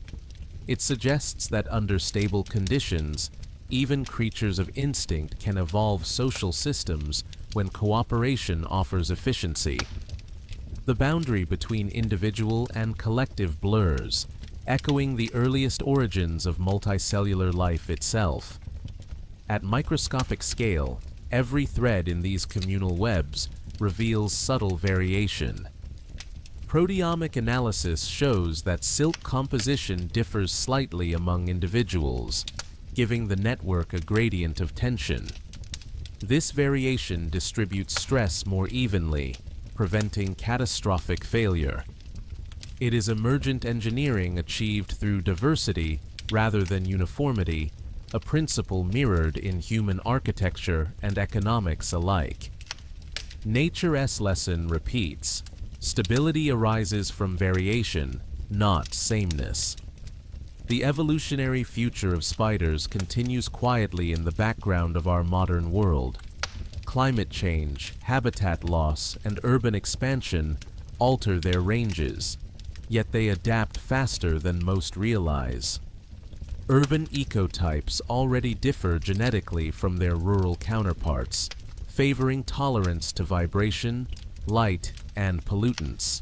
It suggests that under stable conditions, even creatures of instinct can evolve social systems when cooperation offers efficiency. The boundary between individual and collective blurs, echoing the earliest origins of multicellular life itself. At microscopic scale, every thread in these communal webs reveals subtle variation. Proteomic analysis shows that silk composition differs slightly among individuals, giving the network a gradient of tension. This variation distributes stress more evenly, preventing catastrophic failure. It is emergent engineering achieved through diversity rather than uniformity, a principle mirrored in human architecture and economics alike. Nature's lesson repeats. Stability arises from variation, not sameness. The evolutionary future of spiders continues quietly in the background of our modern world. Climate change, habitat loss, and urban expansion alter their ranges, yet they adapt faster than most realize. Urban ecotypes already differ genetically from their rural counterparts, favoring tolerance to vibration, light, and pollutants.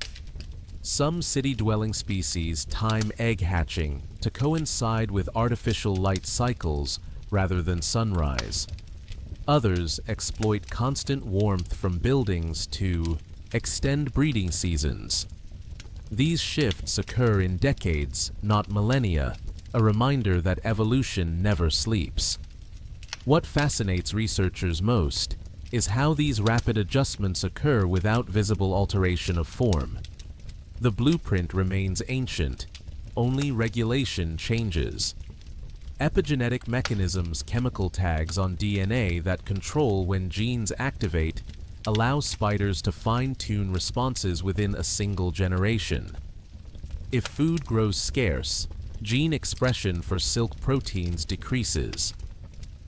Some city-dwelling species time egg hatching to coincide with artificial light cycles rather than sunrise. Others exploit constant warmth from buildings to extend breeding seasons. These shifts occur in decades, not millennia, a reminder that evolution never sleeps. What fascinates researchers most is how these rapid adjustments occur without visible alteration of form. The blueprint remains ancient, only regulation changes. Epigenetic mechanisms, chemical tags on DNA that control when genes activate, allow spiders to fine-tune responses within a single generation. If food grows scarce, gene expression for silk proteins decreases.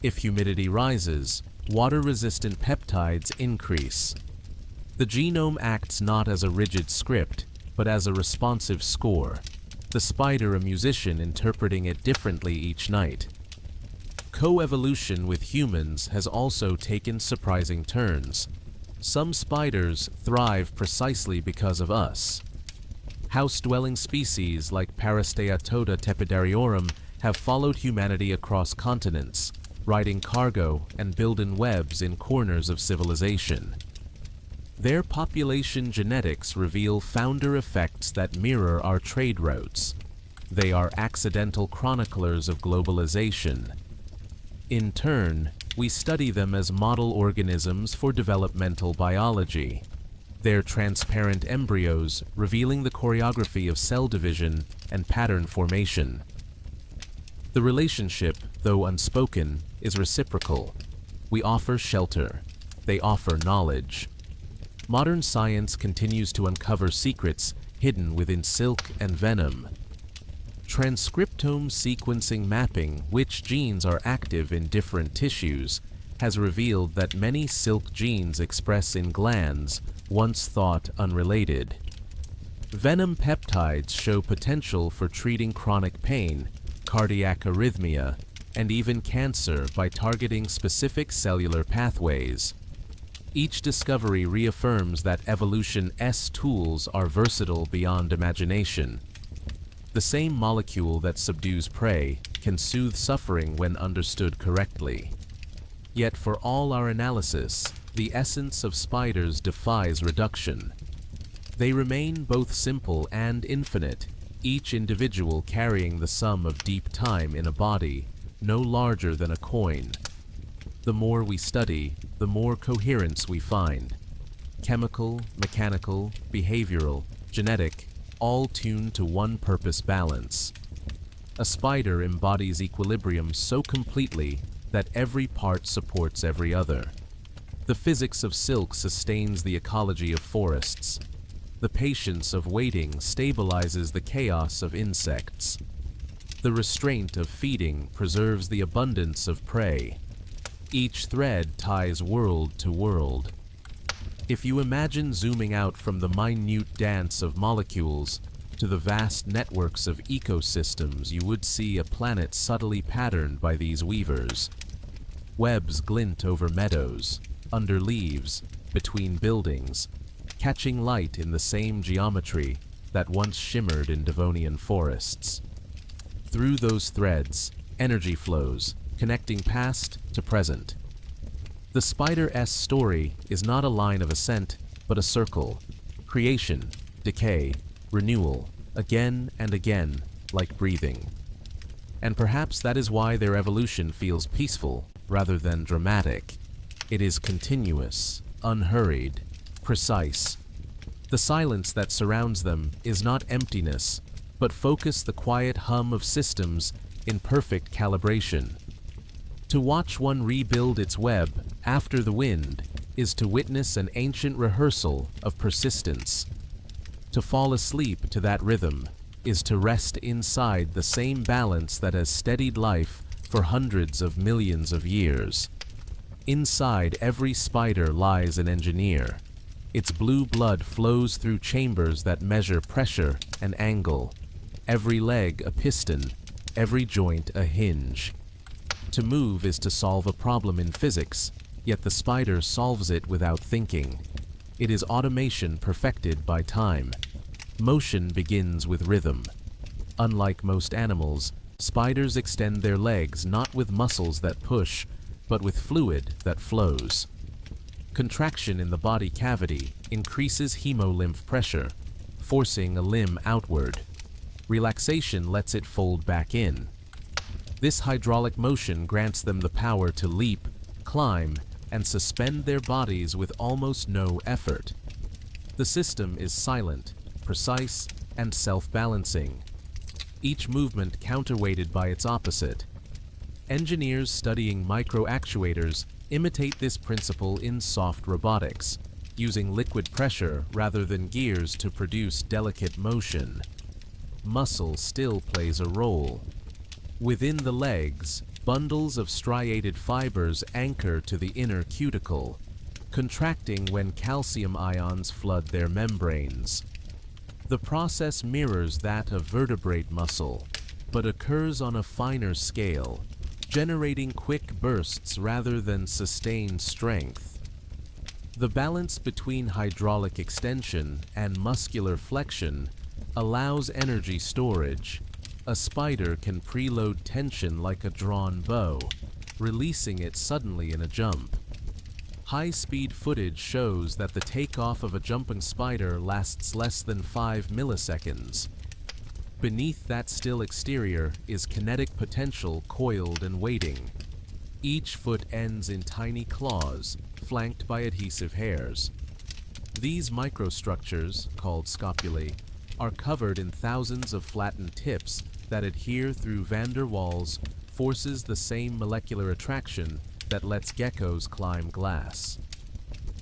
If humidity rises, water-resistant peptides increase. The genome acts not as a rigid script, but as a responsive score, the spider a musician interpreting it differently each night. Co-evolution with humans has also taken surprising turns. Some spiders thrive precisely because of us. House-dwelling species like Parasteatoda tepidariorum have followed humanity across continents, riding cargo and building webs in corners of civilization. Their population genetics reveal founder effects that mirror our trade routes. They are accidental chroniclers of globalization. In turn, we study them as model organisms for developmental biology, their transparent embryos revealing the choreography of cell division and pattern formation. The relationship, though unspoken, is reciprocal. We offer shelter. They offer knowledge. Modern science continues to uncover secrets hidden within silk and venom. Transcriptome sequencing mapping which genes are active in different tissues has revealed that many silk genes express in glands once thought unrelated. Venom peptides show potential for treating chronic pain, cardiac arrhythmia, and even cancer by targeting specific cellular pathways. Each discovery reaffirms that evolution's tools are versatile beyond imagination. The same molecule that subdues prey can soothe suffering when understood correctly. Yet for all our analysis, the essence of spiders defies reduction. They remain both simple and infinite, each individual carrying the sum of deep time in a body no larger than a coin. The more we study, the more coherence we find. Chemical, mechanical, behavioral, genetic, all tuned to one purpose: balance. A spider embodies equilibrium so completely that every part supports every other. The physics of silk sustains the ecology of forests. The patience of waiting stabilizes the chaos of insects. The restraint of feeding preserves the abundance of prey. Each thread ties world to world. If you imagine zooming out from the minute dance of molecules to the vast networks of ecosystems, you would see a planet subtly patterned by these weavers. Webs glint over meadows, under leaves, between buildings, catching light in the same geometry that once shimmered in Devonian forests. Through those threads, energy flows, connecting past to present. The spider's story is not a line of ascent, but a circle. Creation, decay, renewal, again and again, like breathing. And perhaps that is why their evolution feels peaceful rather than dramatic. It is continuous, unhurried, precise. The silence that surrounds them is not emptiness, but focus, the quiet hum of systems in perfect calibration. To watch one rebuild its web after the wind is to witness an ancient rehearsal of persistence. To fall asleep to that rhythm is to rest inside the same balance that has steadied life for hundreds of millions of years. Inside every spider lies an engineer. Its blue blood flows through chambers that measure pressure and angle. Every leg a piston, every joint a hinge. To move is to solve a problem in physics, yet the spider solves it without thinking. It is automation perfected by time. Motion begins with rhythm. Unlike most animals, spiders extend their legs not with muscles that push, but with fluid that flows. Contraction in the body cavity increases hemolymph pressure, forcing a limb outward. Relaxation lets it fold back in. This hydraulic motion grants them the power to leap, climb, and suspend their bodies with almost no effort. The system is silent, precise, and self-balancing. Each movement counterweighted by its opposite. Engineers studying microactuators imitate this principle in soft robotics, using liquid pressure rather than gears to produce delicate motion. Muscle still plays a role. Within the legs, Bundles of striated fibers anchor to the inner cuticle, contracting when calcium ions flood their membranes. The process mirrors that of vertebrate muscle, but occurs on a finer scale, generating quick bursts rather than sustained strength. The balance between hydraulic extension and muscular flexion allows energy storage. A spider can preload tension like a drawn bow, releasing it suddenly in a jump. High-speed footage shows that the takeoff of a jumping spider lasts less than 5 milliseconds. Beneath that still exterior is kinetic potential coiled and waiting. Each foot ends in tiny claws, flanked by adhesive hairs. These microstructures, called scopulae, are covered in thousands of flattened tips that adhere through van der Waals forces the same molecular attraction that lets geckos climb glass.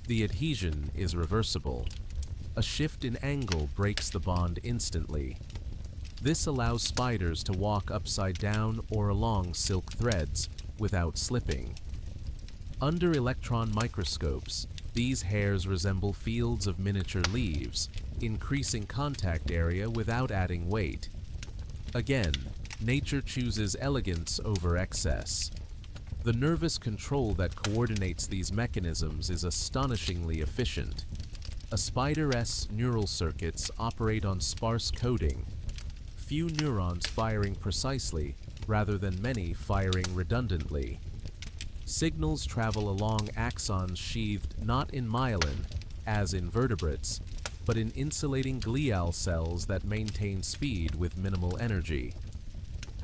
The adhesion is reversible. A shift in angle breaks the bond instantly. This allows spiders to walk upside down or along silk threads without slipping. Under electron microscopes, these hairs resemble fields of miniature leaves, increasing contact area without adding weight. Again, nature chooses elegance over excess. The nervous control that coordinates these mechanisms is astonishingly efficient. A spider's neural circuits operate on sparse coding, few neurons firing precisely rather than many firing redundantly. Signals travel along axons sheathed not in myelin, as in vertebrates, but in insulating glial cells that maintain speed with minimal energy.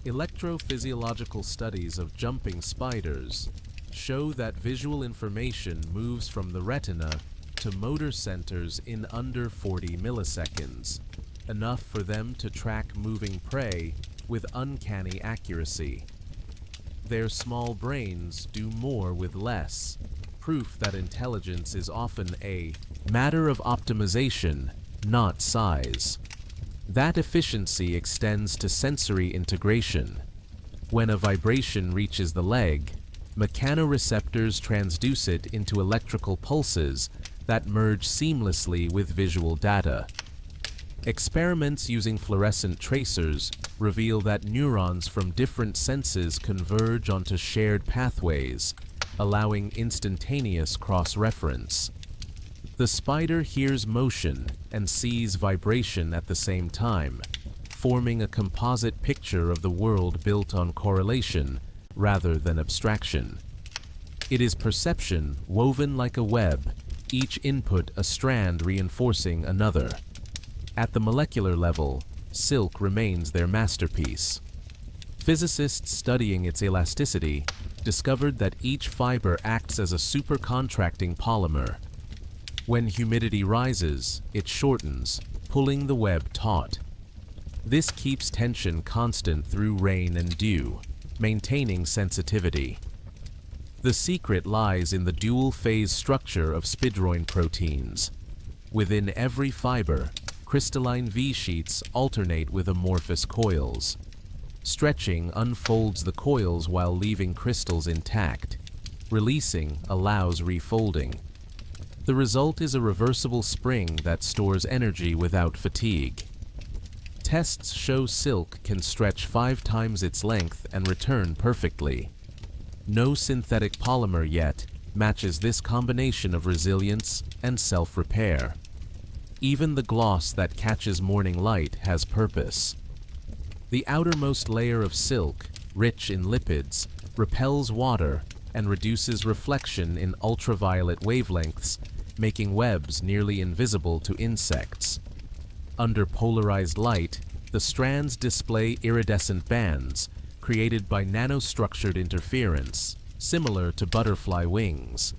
Electrophysiological studies of jumping spiders show that visual information moves from the retina to motor centers in under 40 milliseconds, enough for them to track moving prey with uncanny accuracy. Their small brains do more with less, proof that intelligence is often a matter of optimization, not size. That efficiency extends to sensory integration. When a vibration reaches the leg, mechanoreceptors transduce it into electrical pulses that merge seamlessly with visual data. Experiments using fluorescent tracers reveal that neurons from different senses converge onto shared pathways, allowing instantaneous cross-reference. The spider hears motion and sees vibration at the same time, forming a composite picture of the world built on correlation rather than abstraction. It is perception woven like a web, each input a strand reinforcing another. At the molecular level, silk remains their masterpiece. Physicists studying its elasticity discovered that each fiber acts as a supercontracting polymer. When humidity rises, it shortens, pulling the web taut. This keeps tension constant through rain and dew, maintaining sensitivity. The secret lies in the dual-phase structure of spidroin proteins. Within every fiber, crystalline V-sheets alternate with amorphous coils. Stretching unfolds the coils while leaving crystals intact. Releasing allows refolding. The result is a reversible spring that stores energy without fatigue. Tests show silk can stretch 5 times its length and return perfectly. No synthetic polymer yet matches this combination of resilience and self-repair. Even the gloss that catches morning light has purpose. The outermost layer of silk, rich in lipids, repels water and reduces reflection in ultraviolet wavelengths, making webs nearly invisible to insects. Under polarized light, the strands display iridescent bands created by nanostructured interference, similar to butterfly wings.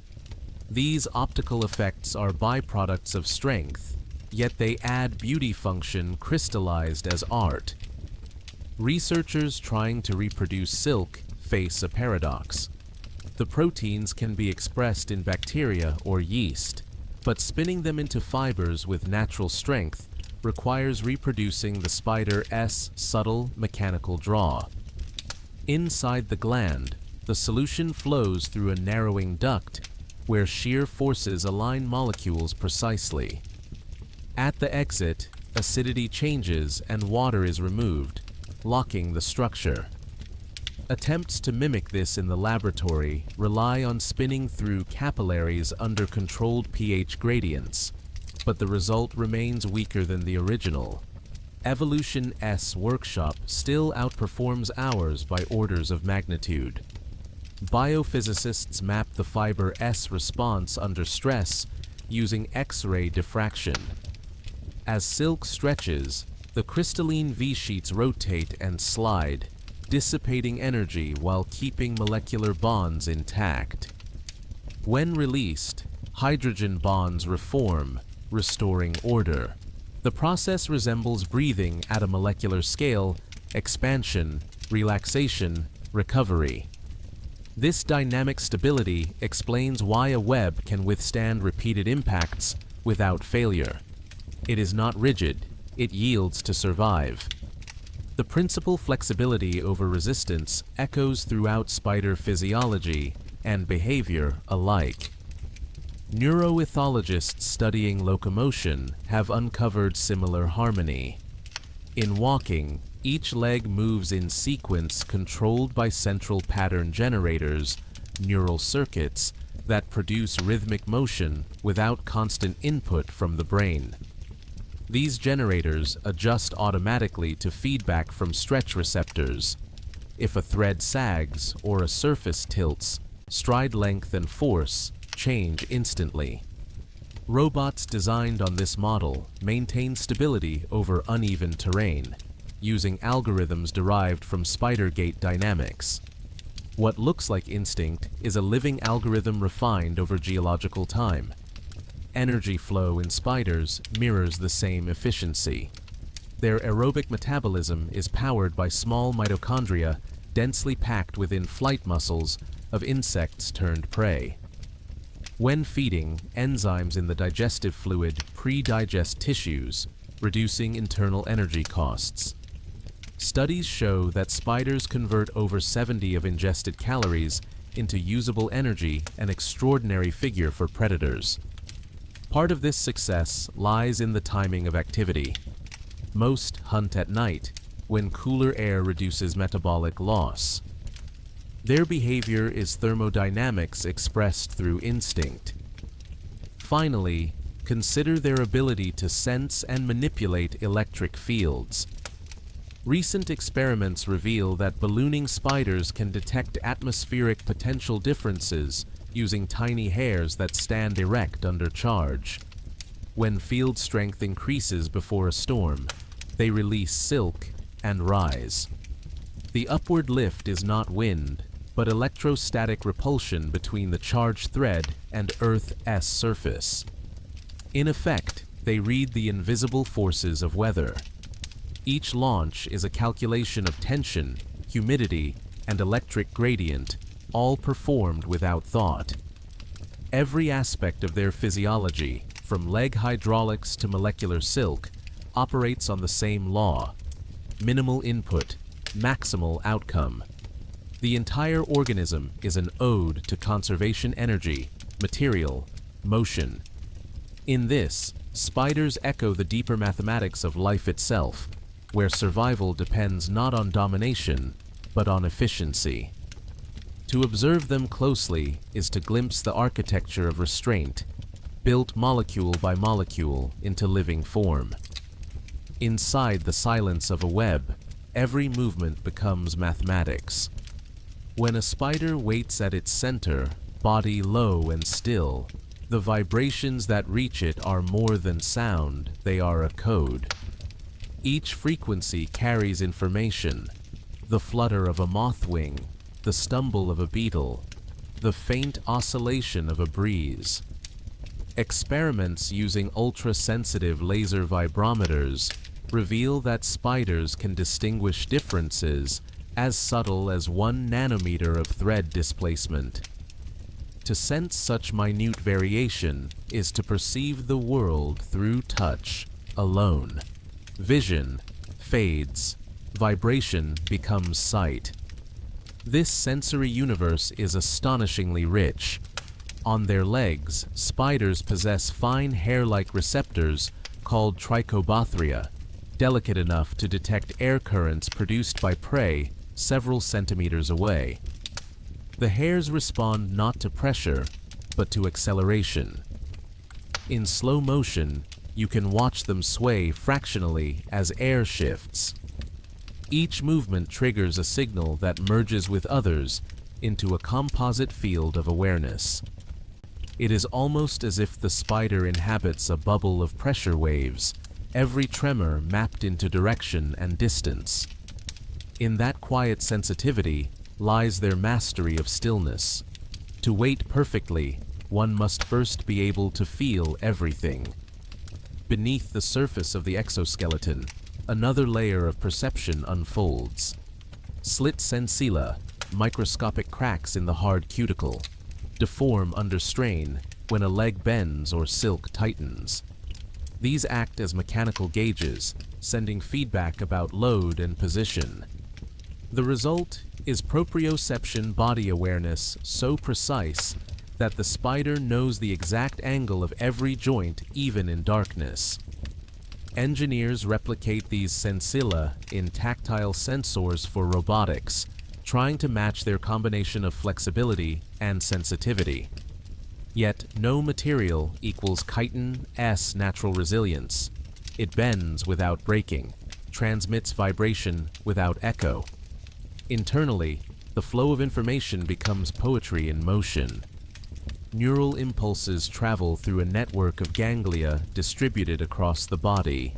These optical effects are byproducts of strength, yet they add beauty function crystallized as art. Researchers trying to reproduce silk face a paradox. The proteins can be expressed in bacteria or yeast, but spinning them into fibers with natural strength requires reproducing the spider's subtle mechanical draw. Inside the gland, the solution flows through a narrowing duct where shear forces align molecules precisely. At the exit, acidity changes and water is removed, locking the structure. Attempts to mimic this in the laboratory rely on spinning through capillaries under controlled pH gradients, but the result remains weaker than the original. Evolution S workshop still outperforms ours by orders of magnitude. Biophysicists map the fiber S response under stress using X-ray diffraction. As silk stretches, the crystalline V-sheets rotate and slide, dissipating energy while keeping molecular bonds intact. When released, hydrogen bonds reform, restoring order. The process resembles breathing at a molecular scale: expansion, relaxation, recovery. This dynamic stability explains why a web can withstand repeated impacts without failure. It is not rigid, it yields to survive. The principal flexibility over resistance echoes throughout spider physiology and behavior alike. Neuroethologists studying locomotion have uncovered similar harmony. In walking, each leg moves in sequence controlled by central pattern generators, neural circuits, that produce rhythmic motion without constant input from the brain. These generators adjust automatically to feedback from stretch receptors. If a thread sags or a surface tilts, stride length and force change instantly. Robots designed on this model maintain stability over uneven terrain, using algorithms derived from spider gait dynamics. What looks like instinct is a living algorithm refined over geological time. Energy flow in spiders mirrors the same efficiency. Their aerobic metabolism is powered by small mitochondria densely packed within flight muscles of insects turned prey. When feeding, enzymes in the digestive fluid pre-digest tissues, reducing internal energy costs. Studies show that spiders convert over 70 of ingested calories into usable energy, an extraordinary figure for predators. Part of this success lies in the timing of activity. Most hunt at night, when cooler air reduces metabolic loss. Their behavior is thermodynamics expressed through instinct. Finally, consider their ability to sense and manipulate electric fields. Recent experiments reveal that ballooning spiders can detect atmospheric potential differences using tiny hairs that stand erect under charge. When field strength increases before a storm, they release silk and rise. The upward lift is not wind, but electrostatic repulsion between the charged thread and Earth's surface. In effect, they read the invisible forces of weather. Each launch is a calculation of tension, humidity, and electric gradient, all performed without thought. Every aspect of their physiology, from leg hydraulics to molecular silk, operates on the same law: minimal input, maximal outcome. The entire organism is an ode to conservation energy, material, motion. In this, spiders echo the deeper mathematics of life itself, where survival depends not on domination, but on efficiency. To observe them closely is to glimpse the architecture of restraint, built molecule by molecule into living form. Inside the silence of a web, every movement becomes mathematics. When a spider waits at its center, body low and still, the vibrations that reach it are more than sound, they are a code. Each frequency carries information: the flutter of a moth wing, the stumble of a beetle, the faint oscillation of a breeze. Experiments using ultra-sensitive laser vibrometers reveal that spiders can distinguish differences as subtle as 1 nanometer of thread displacement. To sense such minute variation is to perceive the world through touch alone. Vision fades, vibration becomes sight. This sensory universe is astonishingly rich. On their legs, spiders possess fine hair-like receptors called trichobothria, delicate enough to detect air currents produced by prey several centimeters away. The hairs respond not to pressure, but to acceleration. In slow motion, you can watch them sway fractionally as air shifts. Each movement triggers a signal that merges with others into a composite field of awareness. It is almost as if the spider inhabits a bubble of pressure waves, every tremor mapped into direction and distance. In that quiet sensitivity lies their mastery of stillness. To wait perfectly, one must first be able to feel everything. Beneath the surface of the exoskeleton, another layer of perception unfolds. Slit sensilla, microscopic cracks in the hard cuticle, deform under strain when a leg bends or silk tightens. These act as mechanical gauges, sending feedback about load and position. The result is proprioception body awareness so precise that the spider knows the exact angle of every joint even in darkness. Engineers replicate these sensilla in tactile sensors for robotics, trying to match their combination of flexibility and sensitivity. Yet no material equals chitin's natural resilience. It bends without breaking, transmits vibration without echo. Internally, the flow of information becomes poetry in motion. Neural impulses travel through a network of ganglia distributed across the body.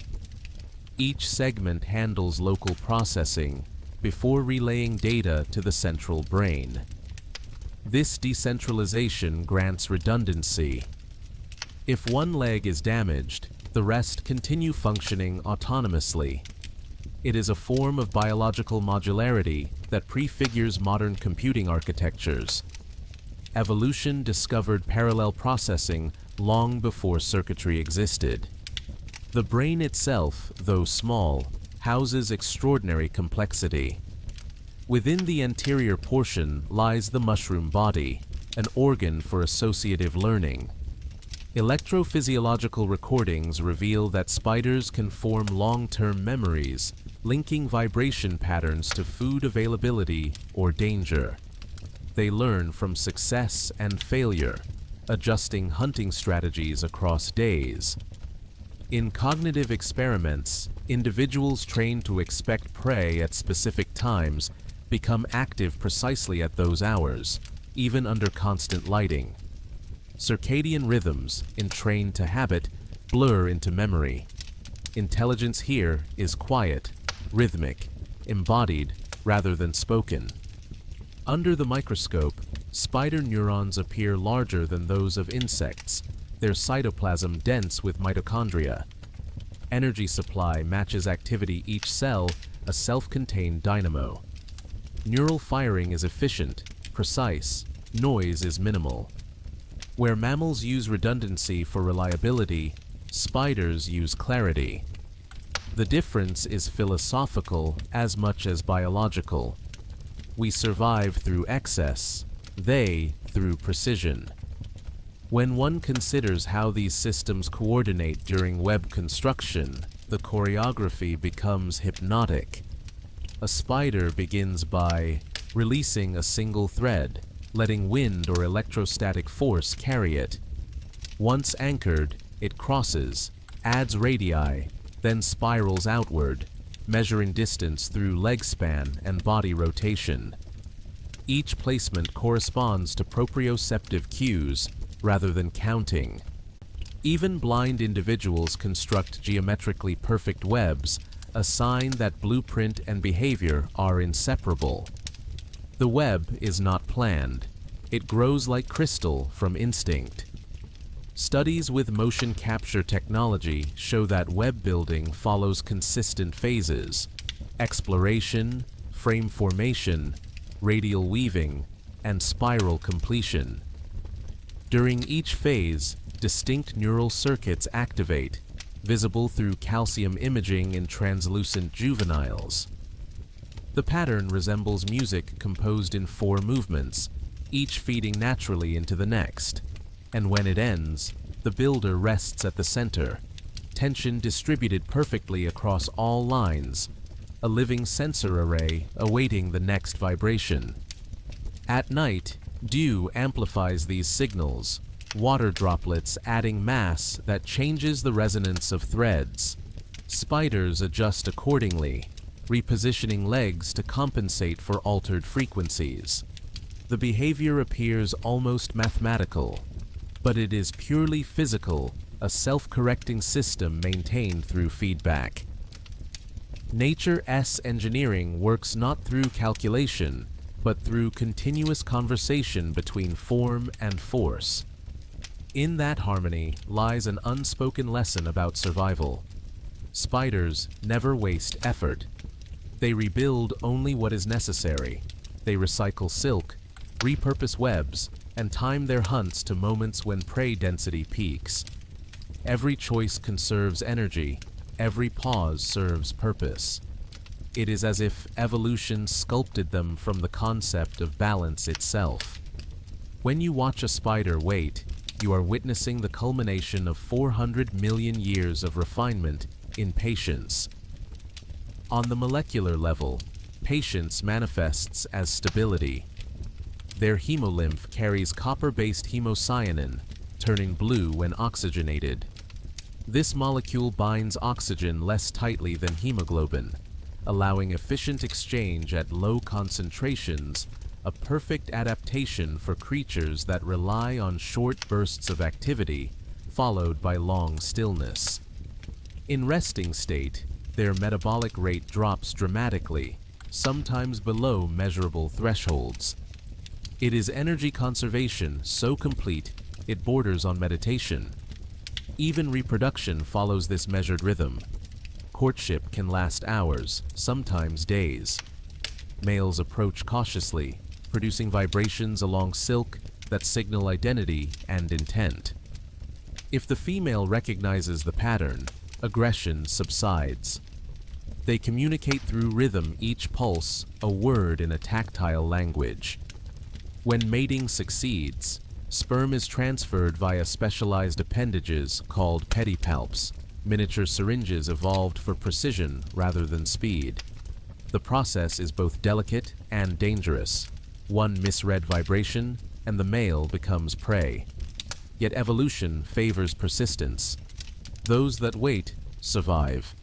Each segment handles local processing before relaying data to the central brain. This decentralization grants redundancy. If one leg is damaged, the rest continue functioning autonomously. It is a form of biological modularity that prefigures modern computing architectures. Evolution discovered parallel processing long before circuitry existed. The brain itself, though small, houses extraordinary complexity. Within the anterior portion lies the mushroom body, an organ for associative learning. Electrophysiological recordings reveal that spiders can form long-term memories, linking vibration patterns to food availability or danger. They learn from success and failure, adjusting hunting strategies across days. In cognitive experiments, individuals trained to expect prey at specific times become active precisely at those hours, even under constant lighting. Circadian rhythms, entrained to habit, blur into memory. Intelligence here is quiet, rhythmic, embodied rather than spoken. Under the microscope, spider neurons appear larger than those of insects, their cytoplasm dense with mitochondria. Energy supply matches activity, each cell a self-contained dynamo. Neural firing is efficient, precise, noise is minimal. Where mammals use redundancy for reliability, spiders use clarity. The difference is philosophical as much as biological. We survive through excess, they through precision. When one considers how these systems coordinate during web construction, the choreography becomes hypnotic. A spider begins by releasing a single thread, letting wind or electrostatic force carry it. Once anchored, it crosses, adds radii, then spirals outward, measuring distance through leg span and body rotation. Each placement corresponds to proprioceptive cues rather than counting. Even blind individuals construct geometrically perfect webs, a sign that blueprint and behavior are inseparable. The web is not planned. It grows like crystal from instinct. Studies with motion capture technology show that web building follows consistent phases: exploration, frame formation, radial weaving, and spiral completion. During each phase, distinct neural circuits activate, visible through calcium imaging in translucent juveniles. The pattern resembles music composed in 4 movements, each feeding naturally into the next. And when it ends, the builder rests at the center, tension distributed perfectly across all lines, a living sensor array awaiting the next vibration. At night, dew amplifies these signals, water droplets adding mass that changes the resonance of threads. Spiders adjust accordingly, repositioning legs to compensate for altered frequencies. The behavior appears almost mathematical, but it is purely physical, a self-correcting system maintained through feedback. Nature's engineering works not through calculation, but through continuous conversation between form and force. In that harmony lies an unspoken lesson about survival. Spiders never waste effort. They rebuild only what is necessary. They recycle silk, repurpose webs, and time their hunts to moments when prey density peaks. Every choice conserves energy, every pause serves purpose. It is as if evolution sculpted them from the concept of balance itself. When you watch a spider wait, you are witnessing the culmination of 400 million years of refinement in patience. On the molecular level, patience manifests as stability. Their hemolymph carries copper-based hemocyanin, turning blue when oxygenated. This molecule binds oxygen less tightly than hemoglobin, allowing efficient exchange at low concentrations, a perfect adaptation for creatures that rely on short bursts of activity, followed by long stillness. In resting state, their metabolic rate drops dramatically, sometimes below measurable thresholds. It is energy conservation so complete it borders on meditation. Even reproduction follows this measured rhythm. Courtship can last hours, sometimes days. Males approach cautiously, producing vibrations along silk that signal identity and intent. If the female recognizes the pattern, aggression subsides. They communicate through rhythm, each pulse a word in a tactile language. When mating succeeds, sperm is transferred via specialized appendages called pedipalps, miniature syringes evolved for precision rather than speed. The process is both delicate and dangerous. One misread vibration, and the male becomes prey. Yet evolution favors persistence. Those that wait survive.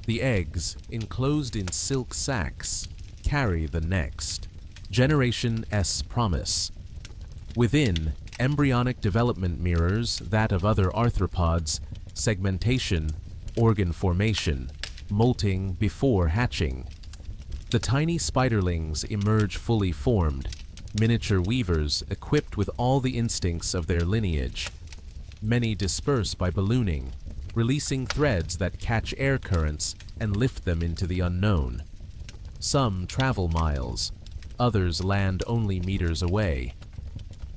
The eggs, enclosed in silk sacs, carry the next generation's promise. Within, embryonic development mirrors that of other arthropods, segmentation, organ formation, molting before hatching. The tiny spiderlings emerge fully formed, miniature weavers equipped with all the instincts of their lineage. Many disperse by ballooning, releasing threads that catch air currents and lift them into the unknown. Some travel miles, others land only meters away.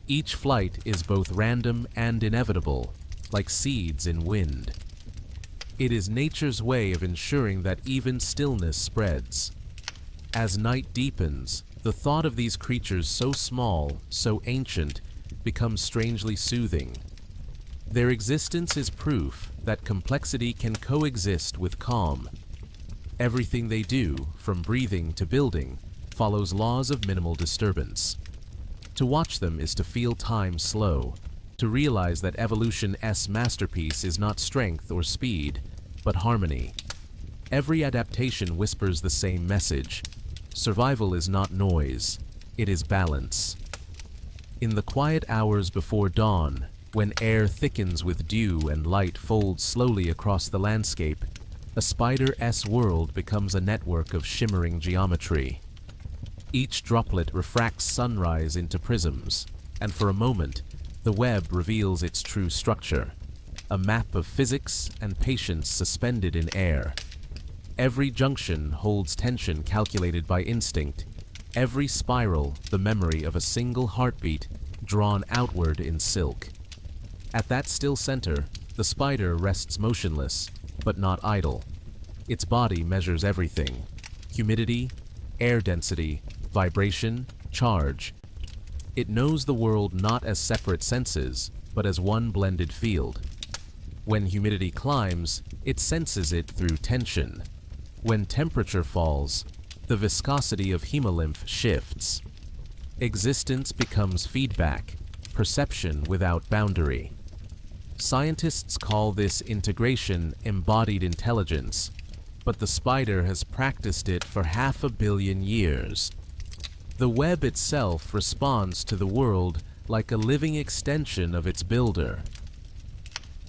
Each flight is both random and inevitable, like seeds in wind. It is nature's way of ensuring that even stillness spreads. As night deepens, the thought of these creatures so small, so ancient, becomes strangely soothing. Their existence is proof that complexity can coexist with calm. Everything they do, from breathing to building, follows laws of minimal disturbance. To watch them is to feel time slow, to realize that evolution's masterpiece is not strength or speed, but harmony. Every adaptation whispers the same message. Survival is not noise, it is balance. In the quiet hours before dawn, when air thickens with dew and light folds slowly across the landscape, a spider's world becomes a network of shimmering geometry. Each droplet refracts sunrise into prisms, and for a moment, the web reveals its true structure, a map of physics and patience suspended in air. Every junction holds tension calculated by instinct, every spiral the memory of a single heartbeat drawn outward in silk. At that still center, the spider rests motionless, but not idle. Its body measures everything: humidity, air density, vibration, charge. It knows the world not as separate senses, but as one blended field. When humidity climbs, it senses it through tension. When temperature falls, the viscosity of hemolymph shifts. Existence becomes feedback, perception without boundary. Scientists call this integration embodied intelligence, but the spider has practiced it for 500 million years. The web itself responds to the world like a living extension of its builder.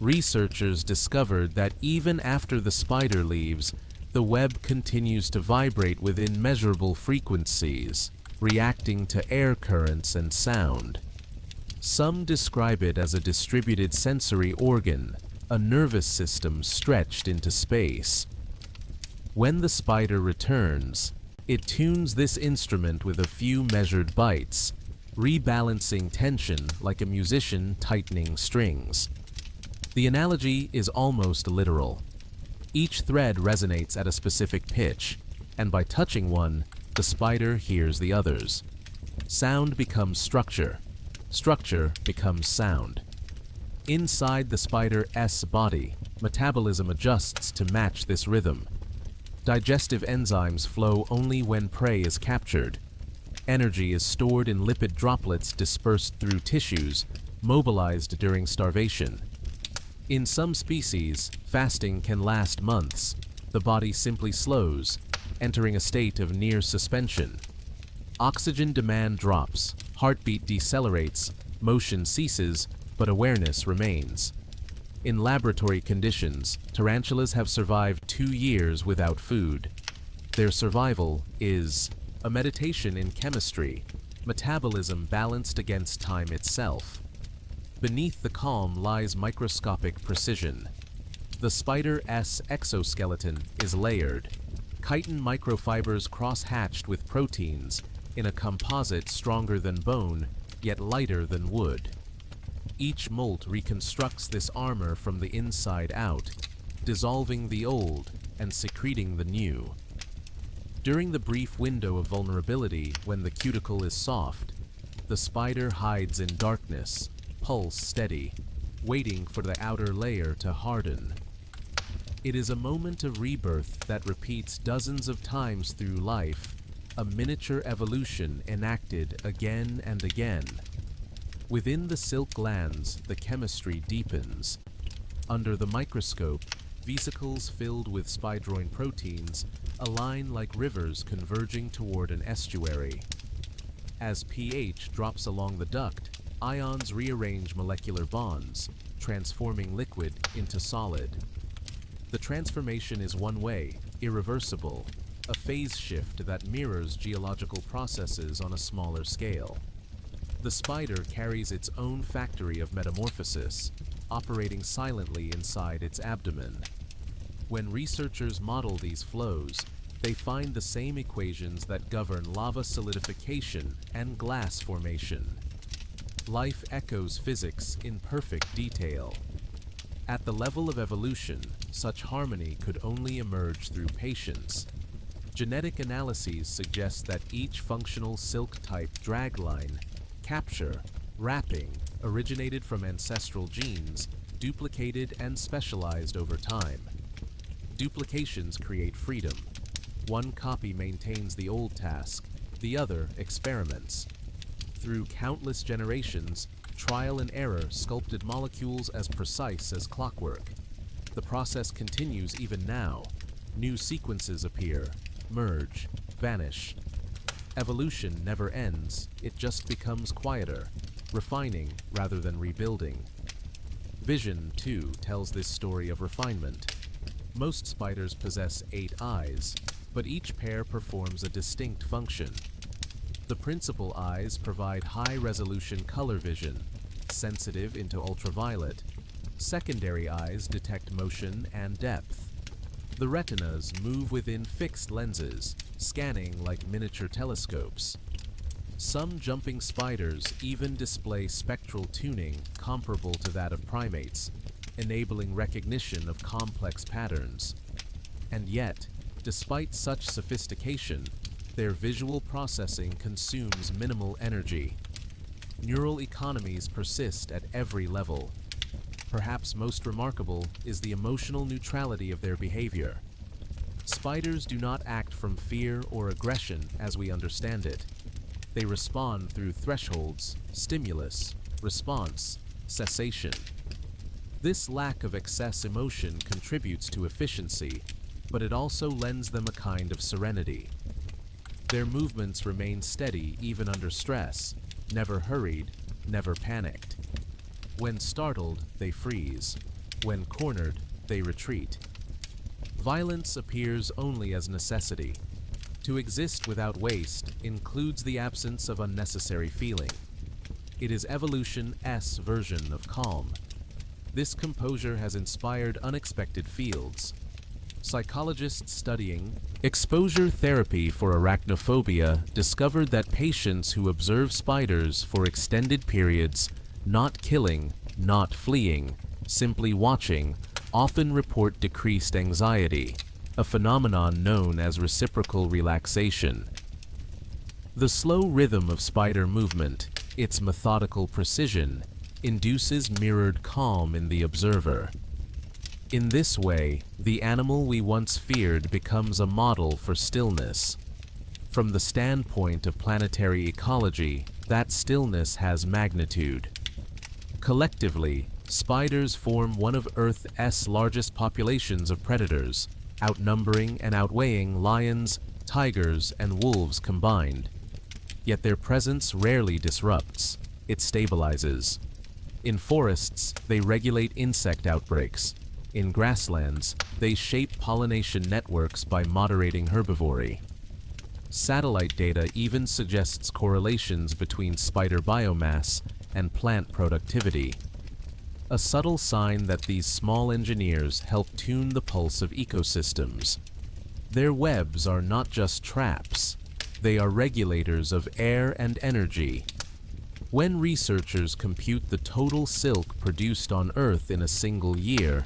Researchers discovered that even after the spider leaves, the web continues to vibrate with immeasurable frequencies, reacting to air currents and sound. Some describe it as a distributed sensory organ, a nervous system stretched into space. When the spider returns, it tunes this instrument with a few measured bites, rebalancing tension like a musician tightening strings. The analogy is almost literal. Each thread resonates at a specific pitch, and by touching one, the spider hears the others. Sound becomes structure. Structure becomes sound. Inside the spider's body, metabolism adjusts to match this rhythm. Digestive enzymes flow only when prey is captured. Energy is stored in lipid droplets dispersed through tissues, mobilized during starvation. In some species, fasting can last months. The body simply slows, entering a state of near suspension. Oxygen demand drops, heartbeat decelerates, motion ceases, but awareness remains. In laboratory conditions, tarantulas have survived 2 years without food. Their survival is a meditation in chemistry, metabolism balanced against time itself. Beneath the calm lies microscopic precision. The spider's exoskeleton is layered. Chitin microfibers cross-hatched with proteins in a composite stronger than bone, yet lighter than wood. Each molt reconstructs this armor from the inside out, dissolving the old and secreting the new. During the brief window of vulnerability when the cuticle is soft, the spider hides in darkness, pulse steady, waiting for the outer layer to harden. It is a moment of rebirth that repeats dozens of times through life, a miniature evolution enacted again and again. Within the silk glands, the chemistry deepens. Under the microscope, vesicles filled with spidroin proteins align like rivers converging toward an estuary. As pH drops along the duct, ions rearrange molecular bonds, transforming liquid into solid. The transformation is one way, irreversible, a phase shift that mirrors geological processes on a smaller scale. The spider carries its own factory of metamorphosis, operating silently inside its abdomen. When researchers model these flows, they find the same equations that govern lava solidification and glass formation. Life echoes physics in perfect detail. At the level of evolution, such harmony could only emerge through patience. Genetic analyses suggest that each functional silk-type dragline, capture, wrapping, originated from ancestral genes, duplicated and specialized over time. Duplications create freedom. One copy maintains the old task, the other experiments. Through countless generations, trial and error sculpted molecules as precise as clockwork. The process continues even now. New sequences appear, merge, vanish. Evolution never ends, it just becomes quieter, refining rather than rebuilding. Vision, too, tells this story of refinement. Most spiders possess 8 eyes, but each pair performs a distinct function. The principal eyes provide high-resolution color vision, sensitive into ultraviolet. Secondary eyes detect motion and depth. The retinas move within fixed lenses, scanning like miniature telescopes. Some jumping spiders even display spectral tuning comparable to that of primates, enabling recognition of complex patterns. And yet, despite such sophistication, Their visual processing consumes minimal energy. Neural economies persist at every level. Perhaps most remarkable is the emotional neutrality of their behavior. Spiders do not act from fear or aggression as we understand it. They respond through thresholds, stimulus, response, cessation. This lack of excess emotion contributes to efficiency, but it also lends them a kind of serenity. Their movements remain steady even under stress, never hurried, never panicked. When startled, they freeze. When cornered, they retreat. Violence appears only as necessity. To exist without waste includes the absence of unnecessary feeling. It is evolution's version of calm. This composure has inspired unexpected fields. Psychologists studying exposure therapy for arachnophobia discovered that patients who observe spiders for extended periods, not killing, not fleeing, simply watching, often report decreased anxiety, a phenomenon known as reciprocal relaxation. The slow rhythm of spider movement, its methodical precision, induces mirrored calm in the observer. In this way, the animal we once feared becomes a model for stillness. From the standpoint of planetary ecology, that stillness has magnitude. Collectively, spiders form one of Earth's largest populations of predators, outnumbering and outweighing lions, tigers, and wolves combined. Yet their presence rarely disrupts, it stabilizes. In forests, they regulate insect outbreaks. In grasslands, they shape pollination networks by moderating herbivory. Satellite data even suggests correlations between spider biomass and plant productivity. A subtle sign that these small engineers help tune the pulse of ecosystems. Their webs are not just traps, they are regulators of air and energy. When researchers compute the total silk produced on Earth in a single year,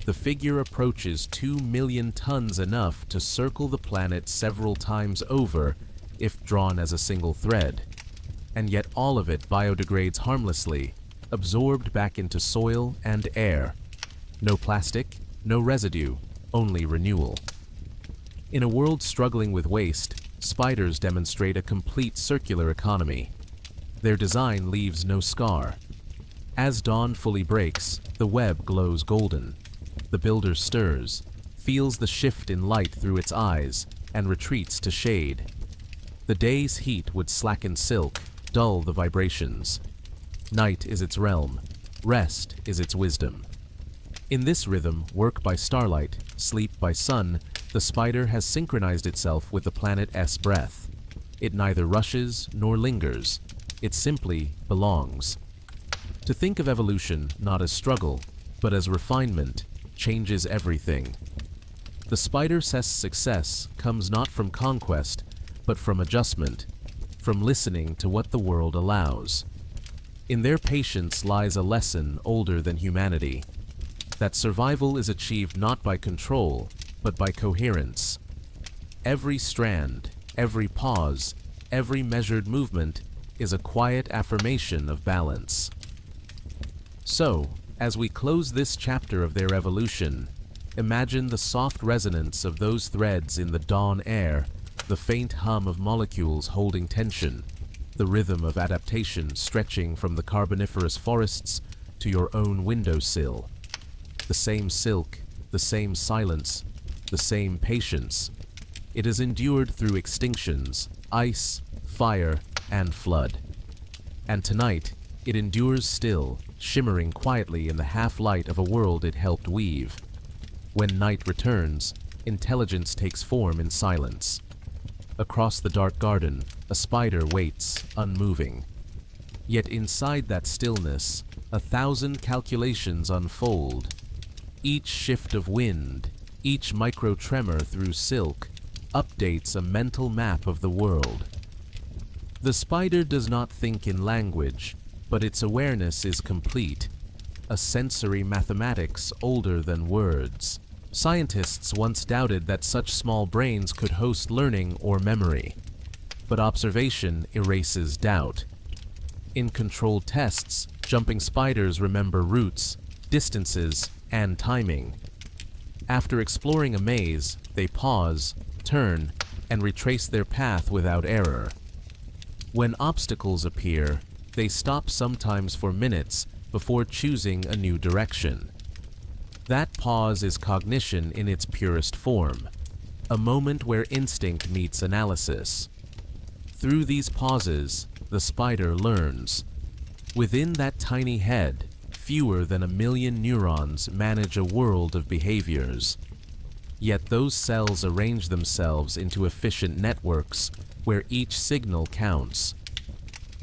the figure approaches 2 million tons, enough to circle the planet several times over if drawn as a single thread. And yet all of it biodegrades harmlessly, absorbed back into soil and air. No plastic, no residue, only renewal. In a world struggling with waste, spiders demonstrate a complete circular economy. Their design leaves no scar. As dawn fully breaks, the web glows golden. The builder stirs, feels the shift in light through its eyes, and retreats to shade. The day's heat would slacken silk, dull the vibrations. Night is its realm, rest is its wisdom. In this rhythm, work by starlight, sleep by sun, the spider has synchronized itself with the planet's breath. It neither rushes nor lingers, it simply belongs. To think of evolution not as struggle, but as refinement, changes everything. The spider's success comes not from conquest, but from adjustment, from listening to what the world allows. In their patience lies a lesson older than humanity, that survival is achieved not by control, but by coherence. Every strand, every pause, every measured movement is a quiet affirmation of balance. So, as we close this chapter of their evolution, imagine the soft resonance of those threads in the dawn air, the faint hum of molecules holding tension, the rhythm of adaptation stretching from the carboniferous forests to your own windowsill. The same silk, the same silence, the same patience. It has endured through extinctions, ice, fire, and flood. And tonight, it endures still, shimmering quietly in the half-light of a world it helped weave. When night returns, intelligence takes form in silence. Across the dark garden, a spider waits, unmoving. Yet inside that stillness, 1,000 calculations unfold. Each shift of wind, each micro-tremor through silk, updates a mental map of the world. The spider does not think in language, but its awareness is complete, a sensory mathematics older than words. Scientists once doubted that such small brains could host learning or memory. but observation erases doubt. In controlled tests, jumping spiders remember routes, distances, and timing. After exploring a maze, they pause, turn, and retrace their path without error. When obstacles appear, they stop sometimes for minutes before choosing a new direction. That pause is cognition in its purest form, a moment where instinct meets analysis. Through these pauses, the spider learns. Within that tiny head, fewer than 1,000,000 neurons manage a world of behaviors. Yet those cells arrange themselves into efficient networks where each signal counts.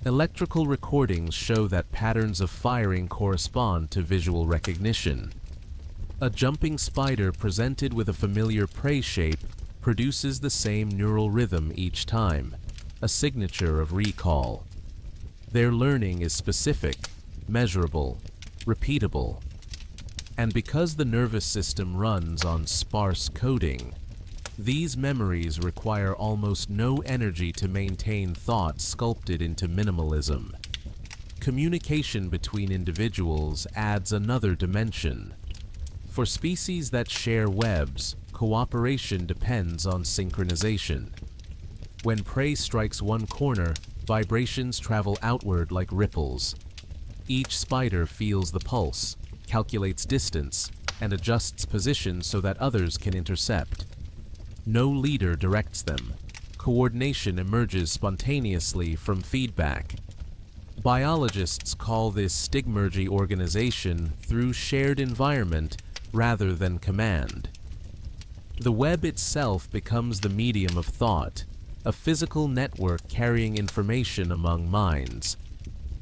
Electrical recordings show that patterns of firing correspond to visual recognition. A jumping spider presented with a familiar prey shape produces the same neural rhythm each time, a signature of recall. Their learning is specific, measurable, repeatable. And because the nervous system runs on sparse coding, these memories require almost no energy to maintain thought sculpted into minimalism. Communication between individuals adds another dimension. For species that share webs, cooperation depends on synchronization. When prey strikes one corner, vibrations travel outward like ripples. Each spider feels the pulse, calculates distance, and adjusts position so that others can intercept. No leader directs them. Coordination emerges spontaneously from feedback. Biologists call this stigmergy organization through shared environment rather than command. The web itself becomes the medium of thought, a physical network carrying information among minds.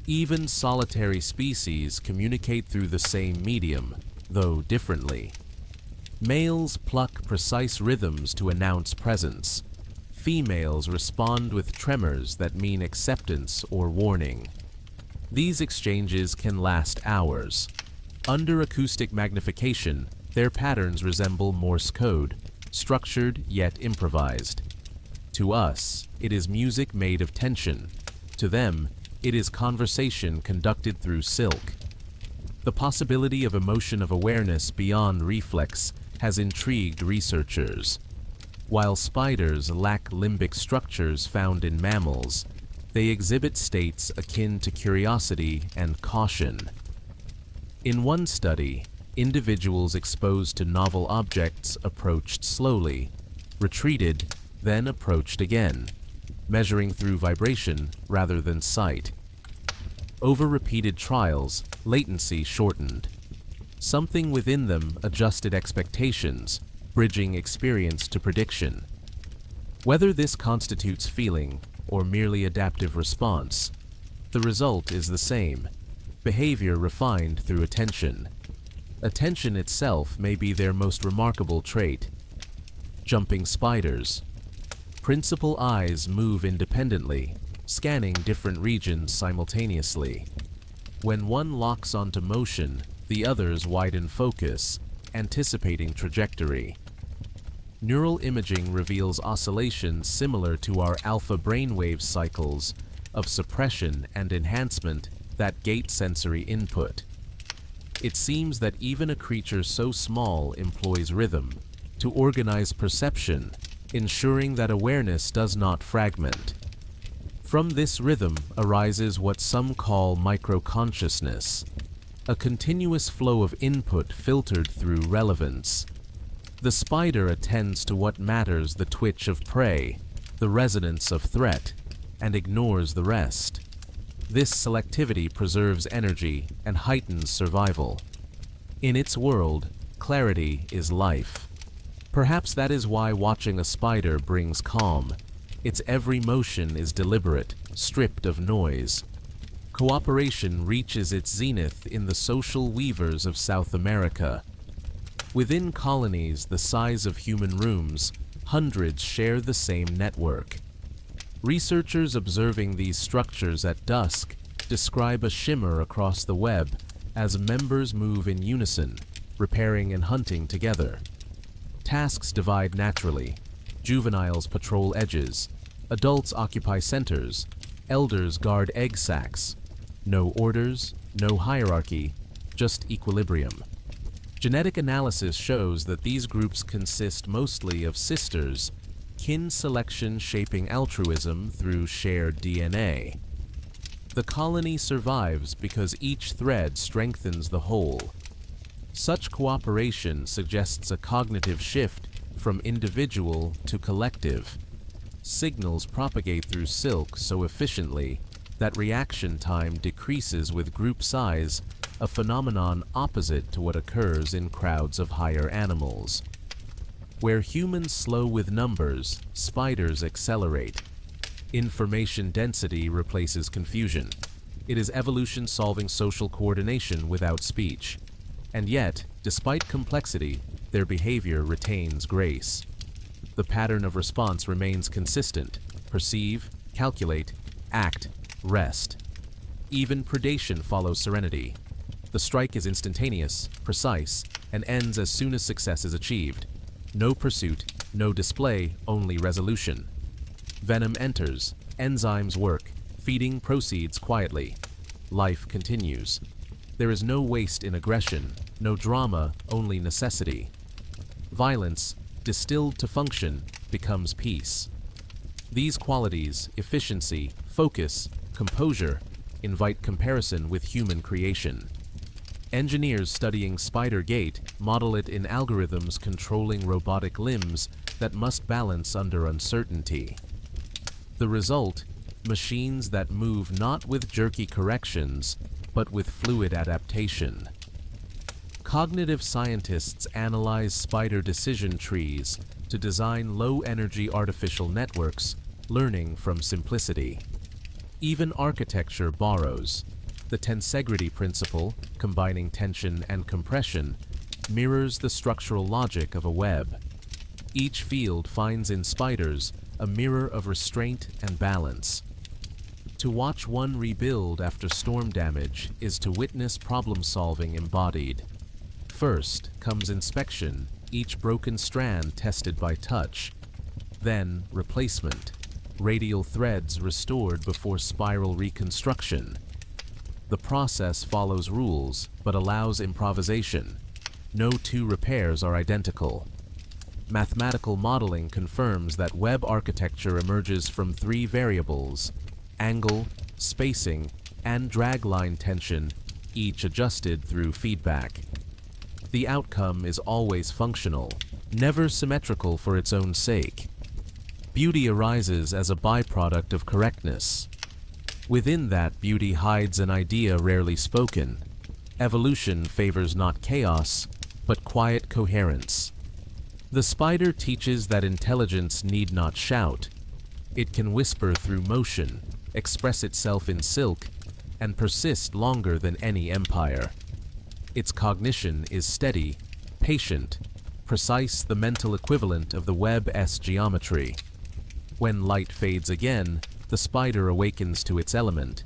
Even solitary species communicate through the same medium, though differently. Males pluck precise rhythms to announce presence. Females respond with tremors that mean acceptance or warning. These exchanges can last hours. Under acoustic magnification, their patterns resemble Morse code, structured yet improvised. To us, it is music made of tension. To them, it is conversation conducted through silk. The possibility of emotion of awareness beyond reflex has intrigued researchers. While spiders lack limbic structures found in mammals, they exhibit states akin to curiosity and caution. In one study, individuals exposed to novel objects approached slowly, retreated, then approached again, measuring through vibration rather than sight. Over repeated trials, latency shortened. Something within them adjusted expectations, bridging experience to prediction. Whether this constitutes feeling or merely adaptive response, the result is the same: behavior refined through attention. Attention itself may be their most remarkable trait. Jumping spiders. Principal eyes move independently, scanning different regions simultaneously. When one locks onto motion, the others widen focus, anticipating trajectory. Neural imaging reveals oscillations similar to our alpha brainwave cycles of suppression and enhancement that gate sensory input. It seems that even a creature so small employs rhythm to organize perception, ensuring that awareness does not fragment. From this rhythm arises what some call microconsciousness, a continuous flow of input filtered through relevance. The spider attends to what matters: the twitch of prey, the resonance of threat, and ignores the rest. This selectivity preserves energy and heightens survival. In its world, clarity is life. Perhaps that is why watching a spider brings calm. Its every motion is deliberate, stripped of noise. Cooperation reaches its zenith in the social weavers of South America. Within colonies the size of human rooms, hundreds share the same network. Researchers observing these structures at dusk describe a shimmer across the web as members move in unison, repairing and hunting together. Tasks divide naturally. Juveniles patrol edges. Adults occupy centers. Elders guard egg sacs. No orders, no hierarchy, just equilibrium. Genetic analysis shows that these groups consist mostly of sisters, kin selection shaping altruism through shared DNA. The colony survives because each thread strengthens the whole. Such cooperation suggests a cognitive shift from individual to collective. Signals propagate through silk so efficiently that reaction time decreases with group size, a phenomenon opposite to what occurs in crowds of higher animals. Where humans slow with numbers, spiders accelerate. Information density replaces confusion. It is evolution solving social coordination without speech. And yet, despite complexity, their behavior retains grace. The pattern of response remains consistent: perceive, calculate, act, rest. Even predation follows serenity. The strike is instantaneous, precise, and ends as soon as success is achieved. No pursuit, no display, only resolution. Venom enters, enzymes work, feeding proceeds quietly. Life continues. There is no waste in aggression, no drama, only necessity. Violence, distilled to function, becomes peace. These qualities, efficiency, focus, composure, invite comparison with human creation. Engineers studying spider gait model it in algorithms controlling robotic limbs that must balance under uncertainty. The result, machines that move not with jerky corrections, but with fluid adaptation. Cognitive scientists analyze spider decision trees to design low-energy artificial networks, learning from simplicity. Even architecture borrows. The tensegrity principle, combining tension and compression, mirrors the structural logic of a web. Each field finds in spiders a mirror of restraint and balance. To watch one rebuild after storm damage is to witness problem-solving embodied. First comes inspection, each broken strand tested by touch. Then replacement, radial threads restored before spiral reconstruction. The process follows rules, but allows improvisation. No two repairs are identical. Mathematical modeling confirms that web architecture emerges from three variables: angle, spacing, and dragline tension, each adjusted through feedback. The outcome is always functional, never symmetrical for its own sake. Beauty arises as a byproduct of correctness. Within that beauty hides an idea rarely spoken. Evolution favors not chaos, but quiet coherence. The spider teaches that intelligence need not shout. It can whisper through motion, express itself in silk, and persist longer than any empire. Its cognition is steady, patient, precise, the mental equivalent of the web-S geometry. When light fades again, the spider awakens to its element.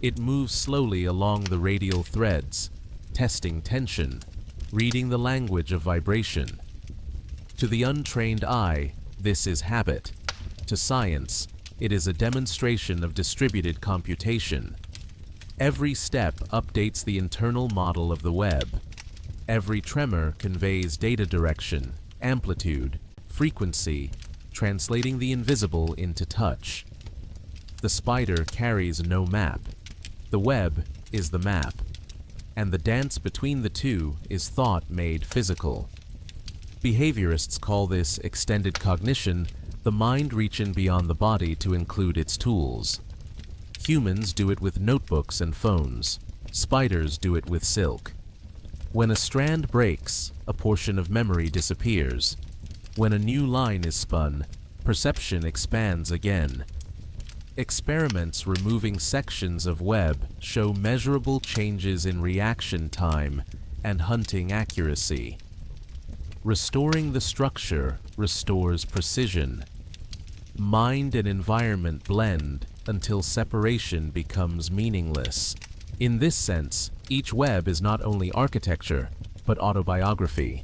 It moves slowly along the radial threads, testing tension, reading the language of vibration. To the untrained eye, this is habit. To science, it is a demonstration of distributed computation. Every step updates the internal model of the web. Every tremor conveys data direction, amplitude, frequency, translating the invisible into touch. The spider carries no map. The web is the map. And the dance between the two is thought made physical. Behaviorists call this extended cognition, the mind reaching beyond the body to include its tools. Humans do it with notebooks and phones. Spiders do it with silk. When a strand breaks, a portion of memory disappears. When a new line is spun, perception expands again. Experiments removing sections of web show measurable changes in reaction time and hunting accuracy. Restoring the structure restores precision. Mind and environment blend until separation becomes meaningless. In this sense, each web is not only architecture, but autobiography.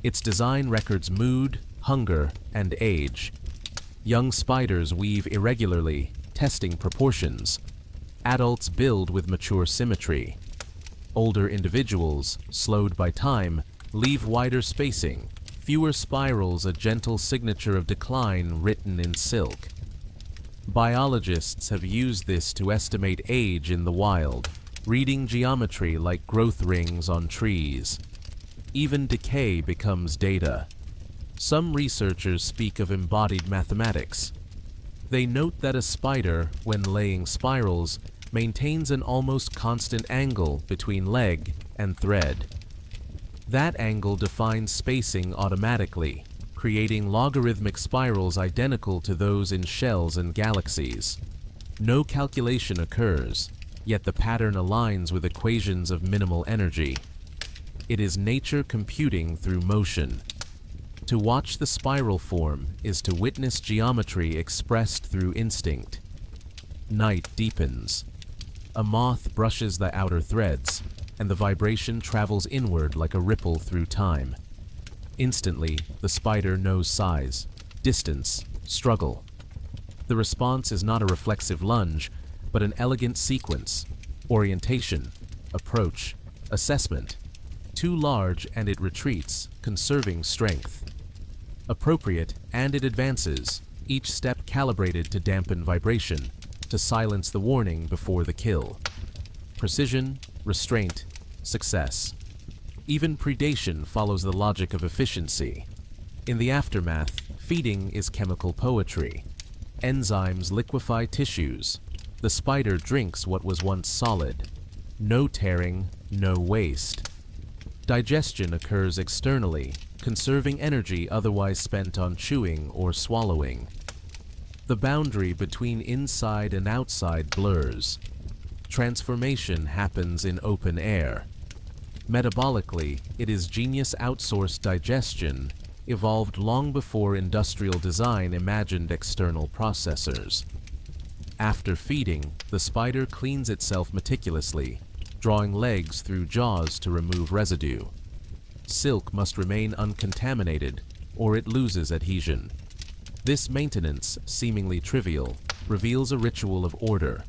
Its design records mood, hunger, and age. Young spiders weave irregularly, testing proportions. Adults build with mature symmetry. Older individuals, slowed by time, leave wider spacing, fewer spirals, a gentle signature of decline written in silk. Biologists have used this to estimate age in the wild, reading geometry like growth rings on trees. Even decay becomes data. Some researchers speak of embodied mathematics. They note that a spider, when laying spirals, maintains an almost constant angle between leg and thread. That angle defines spacing automatically, creating logarithmic spirals identical to those in shells and galaxies. No calculation occurs, yet the pattern aligns with equations of minimal energy. It is nature computing through motion. To watch the spiral form is to witness geometry expressed through instinct. Night deepens. A moth brushes the outer threads, and the vibration travels inward like a ripple through time. Instantly, the spider knows size, distance, struggle. The response is not a reflexive lunge, but an elegant sequence: orientation, approach, assessment. Too large and it retreats, conserving strength. Appropriate and it advances, each step calibrated to dampen vibration, to silence the warning before the kill. Precision, restraint, success. Even predation follows the logic of efficiency. In the aftermath, feeding is chemical poetry. Enzymes liquefy tissues. The spider drinks what was once solid. No tearing, no waste. Digestion occurs externally, conserving energy otherwise spent on chewing or swallowing. The boundary between inside and outside blurs. Transformation happens in open air. Metabolically, it is genius outsourced digestion, evolved long before industrial design imagined external processors. After feeding, the spider cleans itself meticulously, drawing legs through jaws to remove residue. Silk must remain uncontaminated, or it loses adhesion. This maintenance, seemingly trivial, reveals a ritual of order.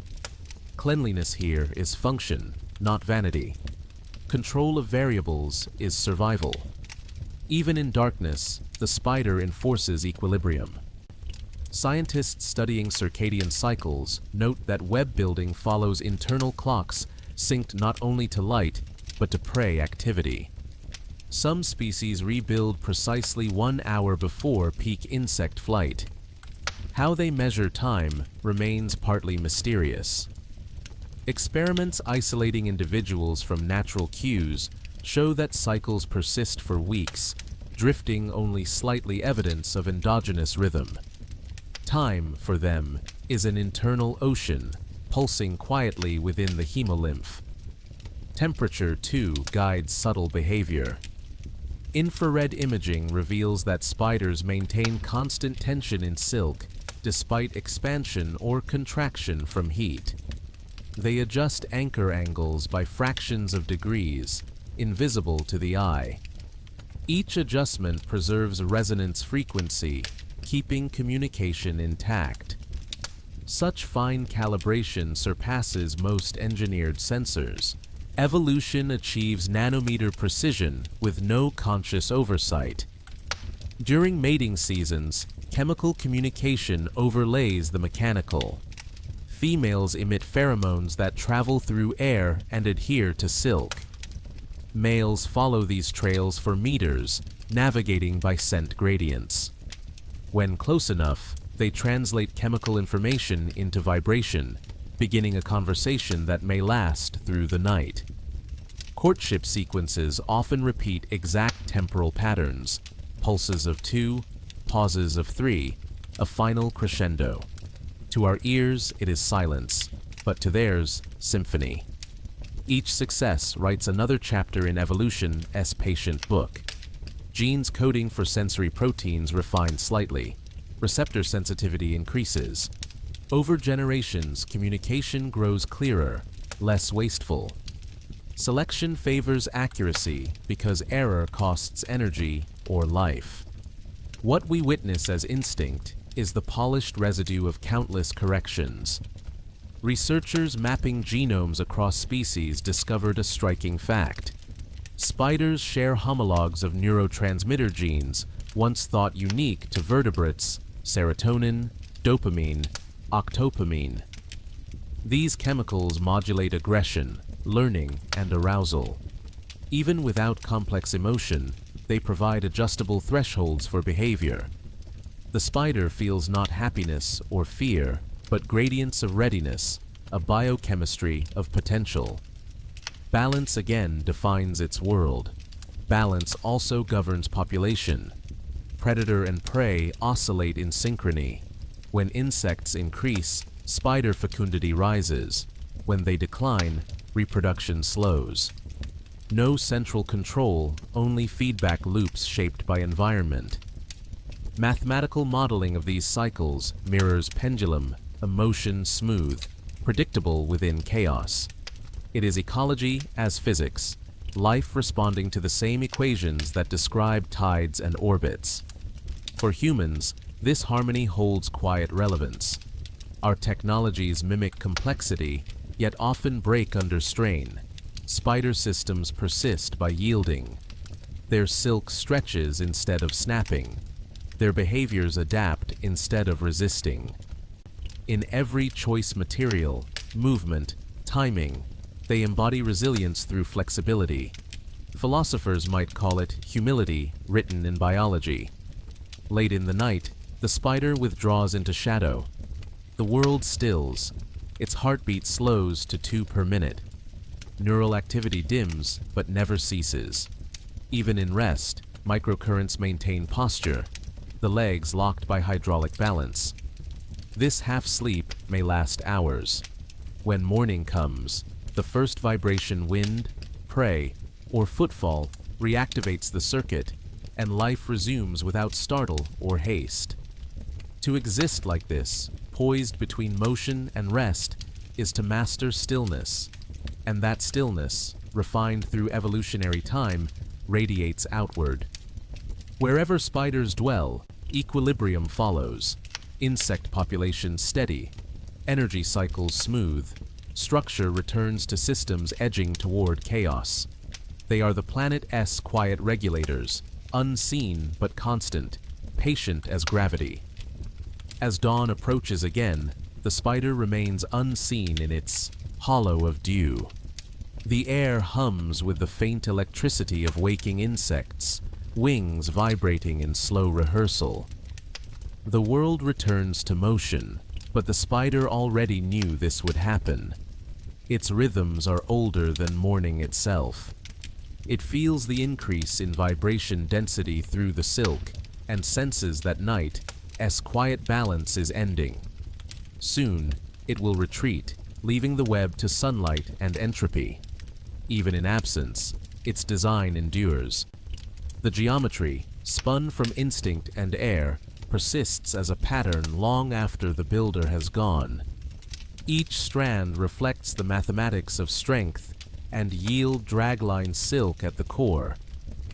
Cleanliness here is function, not vanity. Control of variables is survival. Even in darkness, the spider enforces equilibrium. Scientists studying circadian cycles note that web building follows internal clocks synced not only to light, but to prey activity. Some species rebuild precisely 1 hour before peak insect flight. How they measure time remains partly mysterious. Experiments isolating individuals from natural cues show that cycles persist for weeks, drifting only slightly evidence of endogenous rhythm. Time, for them, is an internal ocean, pulsing quietly within the hemolymph. Temperature, too, guides subtle behavior. Infrared imaging reveals that spiders maintain constant tension in silk, despite expansion or contraction from heat. They adjust anchor angles by fractions of degrees, invisible to the eye. Each adjustment preserves resonance frequency, keeping communication intact. Such fine calibration surpasses most engineered sensors. Evolution achieves nanometer precision with no conscious oversight. During mating seasons, chemical communication overlays the mechanical. Females emit pheromones that travel through air and adhere to silk. Males follow these trails for meters, navigating by scent gradients. When close enough, they translate chemical information into vibration, beginning a conversation that may last through the night. Courtship sequences often repeat exact temporal patterns: pulses of 2, pauses of 3, a final crescendo. To our ears, it is silence, but to theirs, symphony. Each success writes another chapter in evolution's patient book. Genes coding for sensory proteins refine slightly. Receptor sensitivity increases. Over generations, communication grows clearer, less wasteful. Selection favors accuracy because error costs energy or life. What we witness as instinct is the polished residue of countless corrections. Researchers mapping genomes across species discovered a striking fact. Spiders share homologs of neurotransmitter genes once thought unique to vertebrates: serotonin, dopamine, octopamine. These chemicals modulate aggression, learning, and arousal. Even without complex emotion, they provide adjustable thresholds for behavior. The spider feels not happiness or fear, but gradients of readiness, a biochemistry of potential. Balance again defines its world. Balance also governs population. Predator and prey oscillate in synchrony. When insects increase, spider fecundity rises. When they decline, reproduction slows. No central control, only feedback loops shaped by environment. Mathematical modeling of these cycles mirrors pendulum, emotion smooth, predictable within chaos. It is ecology as physics, life responding to the same equations that describe tides and orbits. For humans, this harmony holds quiet relevance. Our technologies mimic complexity, yet often break under strain. Spider systems persist by yielding. Their silk stretches instead of snapping. Their behaviors adapt instead of resisting. In every choice material, movement, timing, they embody resilience through flexibility. Philosophers might call it humility written in biology. Late in the night, the spider withdraws into shadow. The world stills. Its heartbeat slows to 2 per minute. Neural activity dims, but never ceases. Even in rest, microcurrents maintain posture, the legs locked by hydraulic balance. This half-sleep may last hours. When morning comes, the first vibration, wind, prey, or footfall reactivates the circuit, and life resumes without startle or haste. To exist like this, poised between motion and rest, is to master stillness, and that stillness, refined through evolutionary time, radiates outward. Wherever spiders dwell, equilibrium follows. Insect populations steady, energy cycles smooth, structure returns to systems edging toward chaos. They are the planet's quiet regulators, unseen but constant, patient as gravity. As dawn approaches again, the spider remains unseen in its hollow of dew. The air hums with the faint electricity of waking insects, wings vibrating in slow rehearsal. The world returns to motion, but the spider already knew this would happen. Its rhythms are older than morning itself. It feels the increase in vibration density through the silk and senses that night's quiet balance is ending. Soon, it will retreat, leaving the web to sunlight and entropy. Even in absence, its design endures. The geometry, spun from instinct and air, persists as a pattern long after the builder has gone. Each strand reflects the mathematics of strength and yield dragline silk at the core,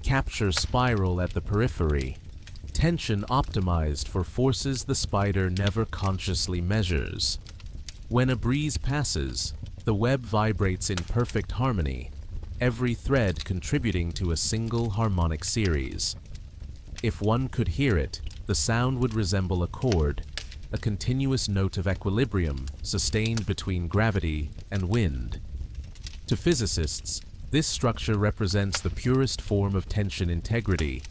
capture spiral at the periphery, tension optimized for forces the spider never consciously measures. When a breeze passes, the web vibrates in perfect harmony, every thread contributing to a single harmonic series. If one could hear it, the sound would resemble a chord, a continuous note of equilibrium sustained between gravity and wind. To physicists, this structure represents the purest form of tension integrity,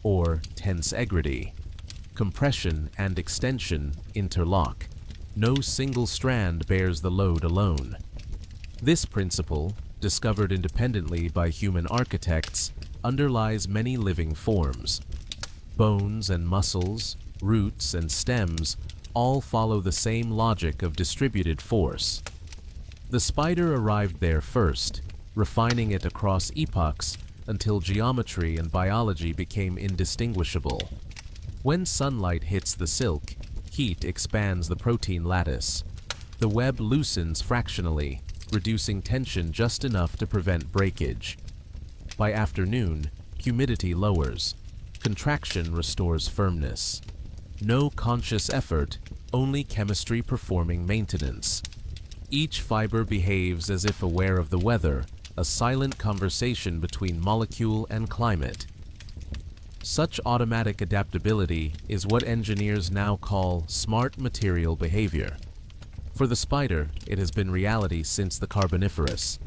or tensegrity. Compression and extension interlock. No single strand bears the load alone. This principle, discovered independently by human architects, underlies many living forms. Bones and muscles, roots and stems, all follow the same logic of distributed force. The spider arrived there first, refining it across epochs until geometry and biology became indistinguishable. When sunlight hits the silk, heat expands the protein lattice. The web loosens fractionally, reducing tension just enough to prevent breakage. By afternoon, humidity lowers. Contraction restores firmness. No conscious effort, only chemistry performing maintenance. Each fiber behaves as if aware of the weather, a silent conversation between molecule and climate. Such automatic adaptability is what engineers now call smart material behavior. For the spider, it has been reality since the Carboniferous.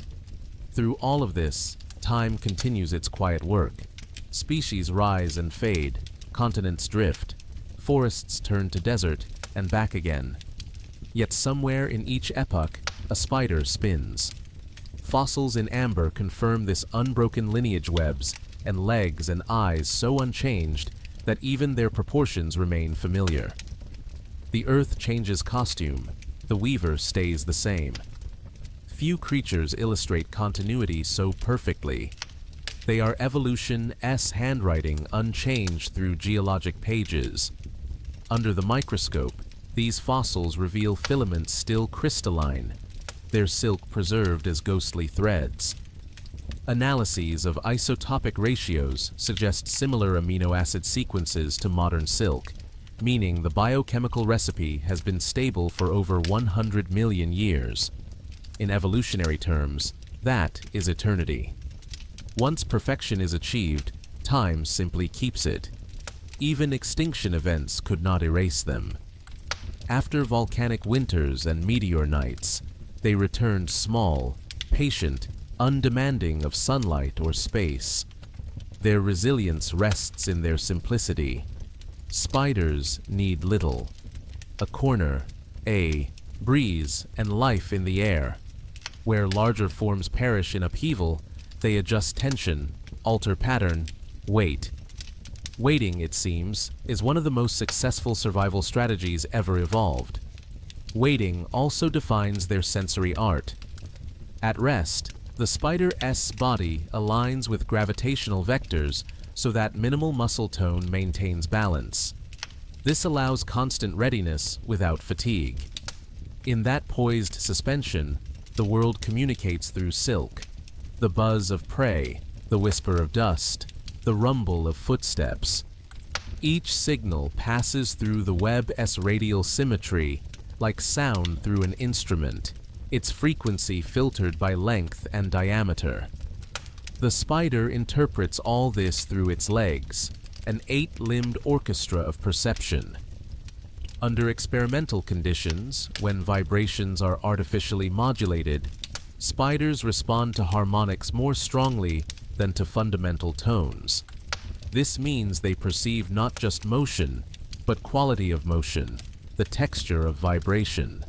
Through all of this, time continues its quiet work. Species rise and fade, continents drift, forests turn to desert, and back again. Yet somewhere in each epoch, a spider spins. Fossils in amber confirm this unbroken lineage webs, and legs and eyes so unchanged that even their proportions remain familiar. The earth changes costume, the weaver stays the same. Few creatures illustrate continuity so perfectly. They are evolution's handwriting unchanged through geologic pages. Under the microscope, these fossils reveal filaments still crystalline, their silk preserved as ghostly threads. Analyses of isotopic ratios suggest similar amino acid sequences to modern silk, meaning the biochemical recipe has been stable for over 100 million years. In evolutionary terms, that is eternity. Once perfection is achieved, time simply keeps it. Even extinction events could not erase them. After volcanic winters and meteor nights, they returned small, patient, undemanding of sunlight or space. Their resilience rests in their simplicity. Spiders need little. A corner, a breeze, and life in the air. Where larger forms perish in upheaval, they adjust tension, alter pattern, wait. Waiting, it seems, is one of the most successful survival strategies ever evolved. Waiting also defines their sensory art. At rest, the spider's body aligns with gravitational vectors so that minimal muscle tone maintains balance. This allows constant readiness without fatigue. In that poised suspension, the world communicates through silk. The buzz of prey, the whisper of dust, the rumble of footsteps. Each signal passes through the web's radial symmetry like sound through an instrument, its frequency filtered by length and diameter. The spider interprets all this through its legs, an 8-limbed orchestra of perception. Under experimental conditions, when vibrations are artificially modulated, spiders respond to harmonics more strongly than to fundamental tones. This means they perceive not just motion, but quality of motion, the texture of vibration.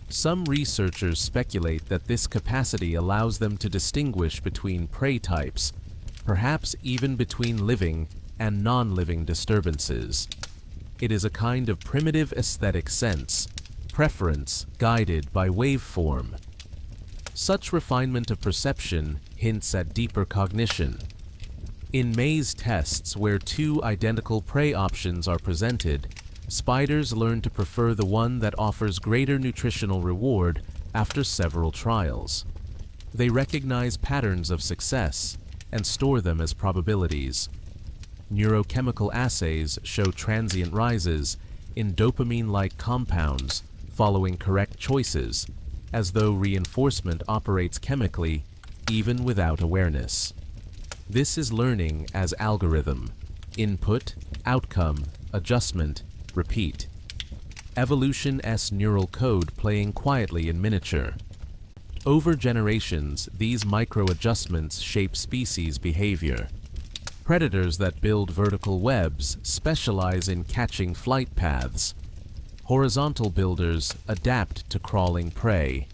Some researchers speculate that this capacity allows them to distinguish between prey types, perhaps even between living and non-living disturbances. It is a kind of primitive aesthetic sense, preference guided by waveform. Such refinement of perception hints at deeper cognition. In maze tests where two identical prey options are presented, spiders learn to prefer the one that offers greater nutritional reward after several trials. They recognize patterns of success and store them as probabilities. Neurochemical assays show transient rises in dopamine-like compounds following correct choices, as though reinforcement operates chemically even without awareness. This is learning as algorithm: input, outcome, adjustment, repeat. Evolution's neural code playing quietly in miniature. Over generations, these micro-adjustments shape species behavior. Predators that build vertical webs specialize in catching flight paths. Horizontal builders adapt to crawling prey.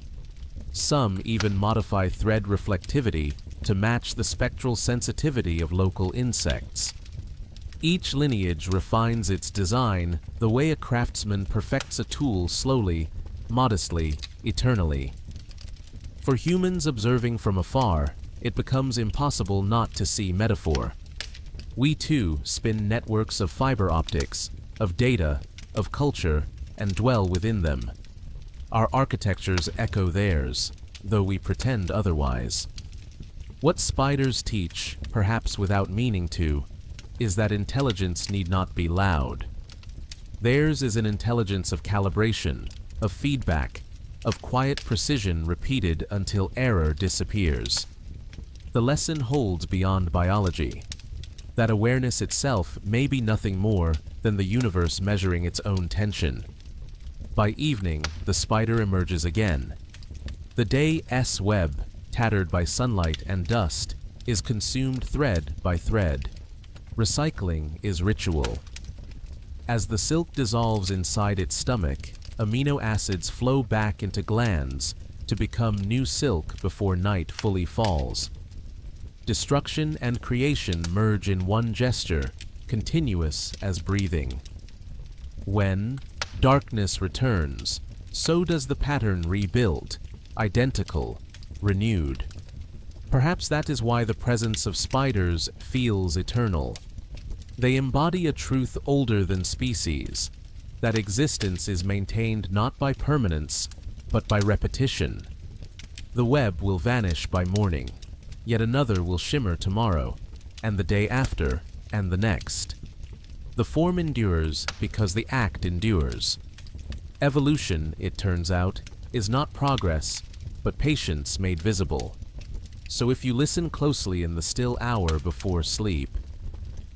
Some even modify thread reflectivity to match the spectral sensitivity of local insects. Each lineage refines its design the way a craftsman perfects a tool slowly, modestly, eternally. For humans observing from afar, it becomes impossible not to see metaphor. We too spin networks of fiber optics, of data, of culture, and dwell within them. Our architectures echo theirs, though we pretend otherwise. What spiders teach, perhaps without meaning to, is that intelligence need not be loud. Theirs is an intelligence of calibration, of feedback, of quiet precision repeated until error disappears. The lesson holds beyond biology, that awareness itself may be nothing more than the universe measuring its own tension. By evening, the spider emerges again. The day's web, tattered by sunlight and dust, is consumed thread by thread. Recycling is ritual. As the silk dissolves inside its stomach, amino acids flow back into glands to become new silk before night fully falls. Destruction and creation merge in one gesture, continuous as breathing. When darkness returns, so does the pattern rebuild, identical, renewed. Perhaps that is why the presence of spiders feels eternal. They embody a truth older than species, that existence is maintained not by permanence, but by repetition. The web will vanish by morning, yet another will shimmer tomorrow, and the day after, and the next. The form endures because the act endures. Evolution, it turns out, is not progress, but patience made visible. So if you listen closely in the still hour before sleep,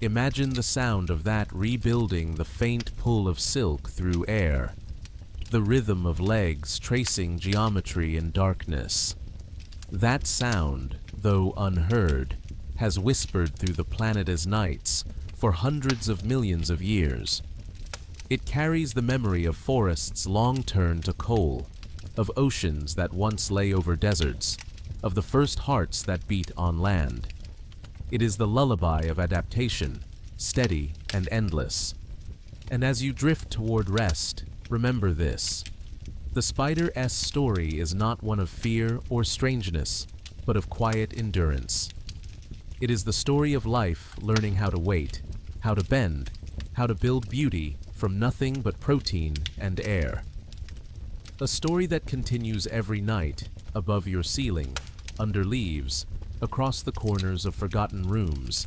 imagine the sound of that rebuilding, the faint pull of silk through air, the rhythm of legs tracing geometry in darkness. That sound, though unheard, has whispered through the planet as nights for hundreds of millions of years. It carries the memory of forests long turned to coal, of oceans that once lay over deserts, of the first hearts that beat on land. It is the lullaby of adaptation, steady and endless. And as you drift toward rest, remember this. The spider's story is not one of fear or strangeness, but of quiet endurance. It is the story of life learning how to wait, how to bend, how to build beauty from nothing but protein and air. A story that continues every night, above your ceiling, under leaves, across the corners of forgotten rooms.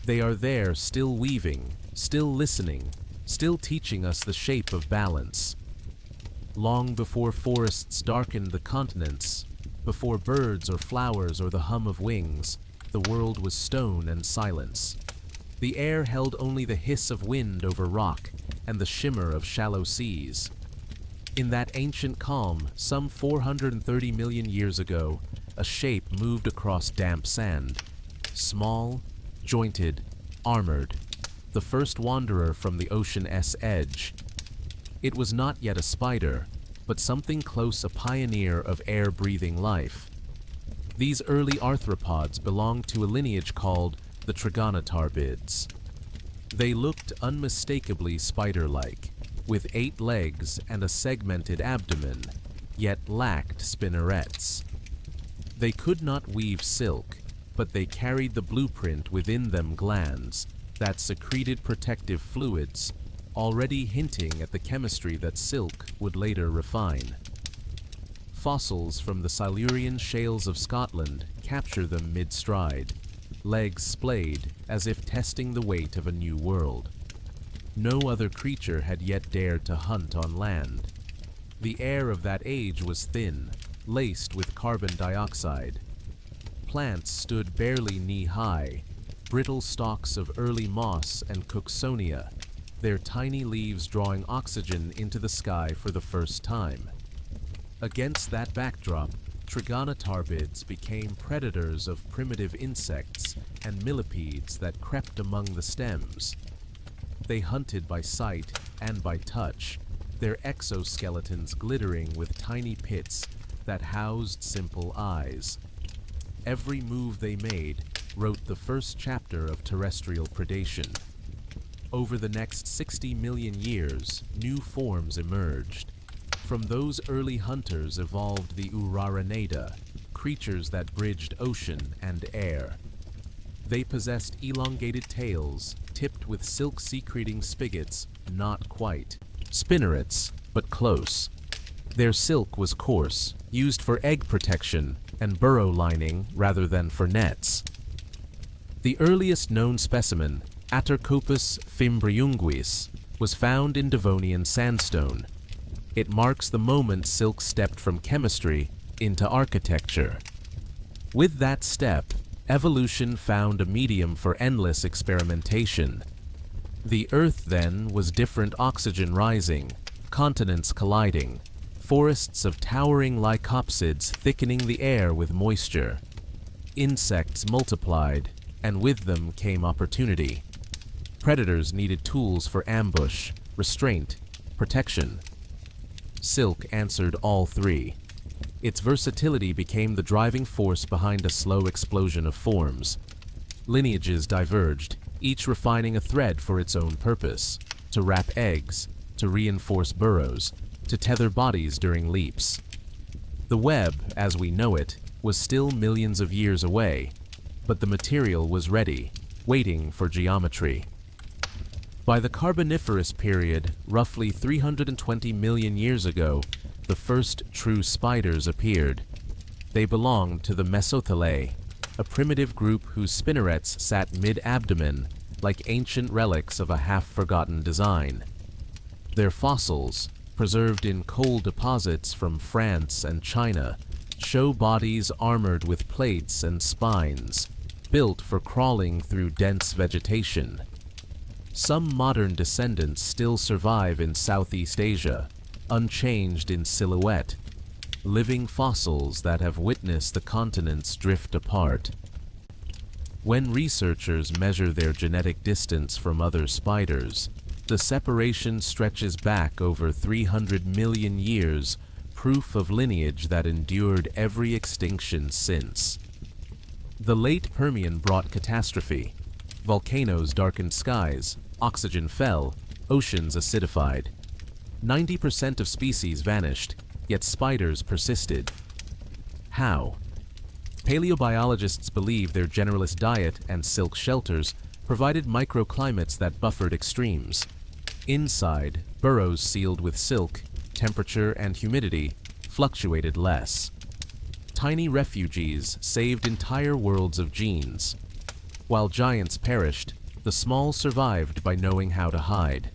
They are there, still weaving, still listening, still teaching us the shape of balance. Long before forests darkened the continents, before birds or flowers or the hum of wings, the world was stone and silence. The air held only the hiss of wind over rock and the shimmer of shallow seas. In that ancient calm, some 430 million years ago, a shape moved across damp sand. Small, jointed, armored, the first wanderer from the ocean's edge. It was not yet a spider, but something close, a pioneer of air-breathing life. These early arthropods belonged to a lineage called the trigonotarbids. They looked unmistakably spider-like, with 8 legs and a segmented abdomen, yet lacked spinnerets. They could not weave silk, but they carried the blueprint within them, glands that secreted protective fluids, already hinting at the chemistry that silk would later refine. Fossils from the Silurian shales of Scotland capture them mid-stride, legs splayed as if testing the weight of a new world. No other creature had yet dared to hunt on land. The air of that age was thin, laced with carbon dioxide. Plants stood barely knee-high, brittle stalks of early moss and cooksonia, their tiny leaves drawing oxygen into the sky for the first time. Against that backdrop, trigonotarbids became predators of primitive insects and millipedes that crept among the stems. They hunted by sight and by touch, their exoskeletons glittering with tiny pits that housed simple eyes. Every move they made wrote the first chapter of terrestrial predation. Over the next 60 million years, new forms emerged. From those early hunters evolved the Uraranida, creatures that bridged ocean and air. They possessed elongated tails, tipped with silk-secreting spigots, not quite spinnerets, but close. Their silk was coarse, used for egg protection and burrow lining rather than for nets. The earliest known specimen, Atercopus fimbriunguis, was found in Devonian sandstone. It marks the moment silk stepped from chemistry into architecture. With that step, evolution found a medium for endless experimentation. The Earth, then, was different: oxygen rising, continents colliding, forests of towering lycopsids thickening the air with moisture. Insects multiplied, and with them came opportunity. Predators needed tools for ambush, restraint, protection. Silk answered all three. Its versatility became the driving force behind a slow explosion of forms. Lineages diverged, each refining a thread for its own purpose: to wrap eggs, to reinforce burrows, to tether bodies during leaps. The web, as we know it, was still millions of years away, but the material was ready, waiting for geometry. By the Carboniferous period, roughly 320 million years ago, the first true spiders appeared. They belonged to the Mesothelae, a primitive group whose spinnerets sat mid-abdomen, like ancient relics of a half-forgotten design. Their fossils, preserved in coal deposits from France and China, show bodies armored with plates and spines, built for crawling through dense vegetation. Some modern descendants still survive in Southeast Asia, unchanged in silhouette, living fossils that have witnessed the continents drift apart. When researchers measure their genetic distance from other spiders, the separation stretches back over 300 million years, proof of lineage that endured every extinction since. The late Permian brought catastrophe. Volcanoes darkened skies, oxygen fell, oceans acidified. 90% of species vanished, yet spiders persisted. How? Paleobiologists believe their generalist diet and silk shelters provided microclimates that buffered extremes. Inside, burrows sealed with silk, temperature and humidity fluctuated less. Tiny refugees saved entire worlds of genes. While giants perished, the small survived by knowing how to hide.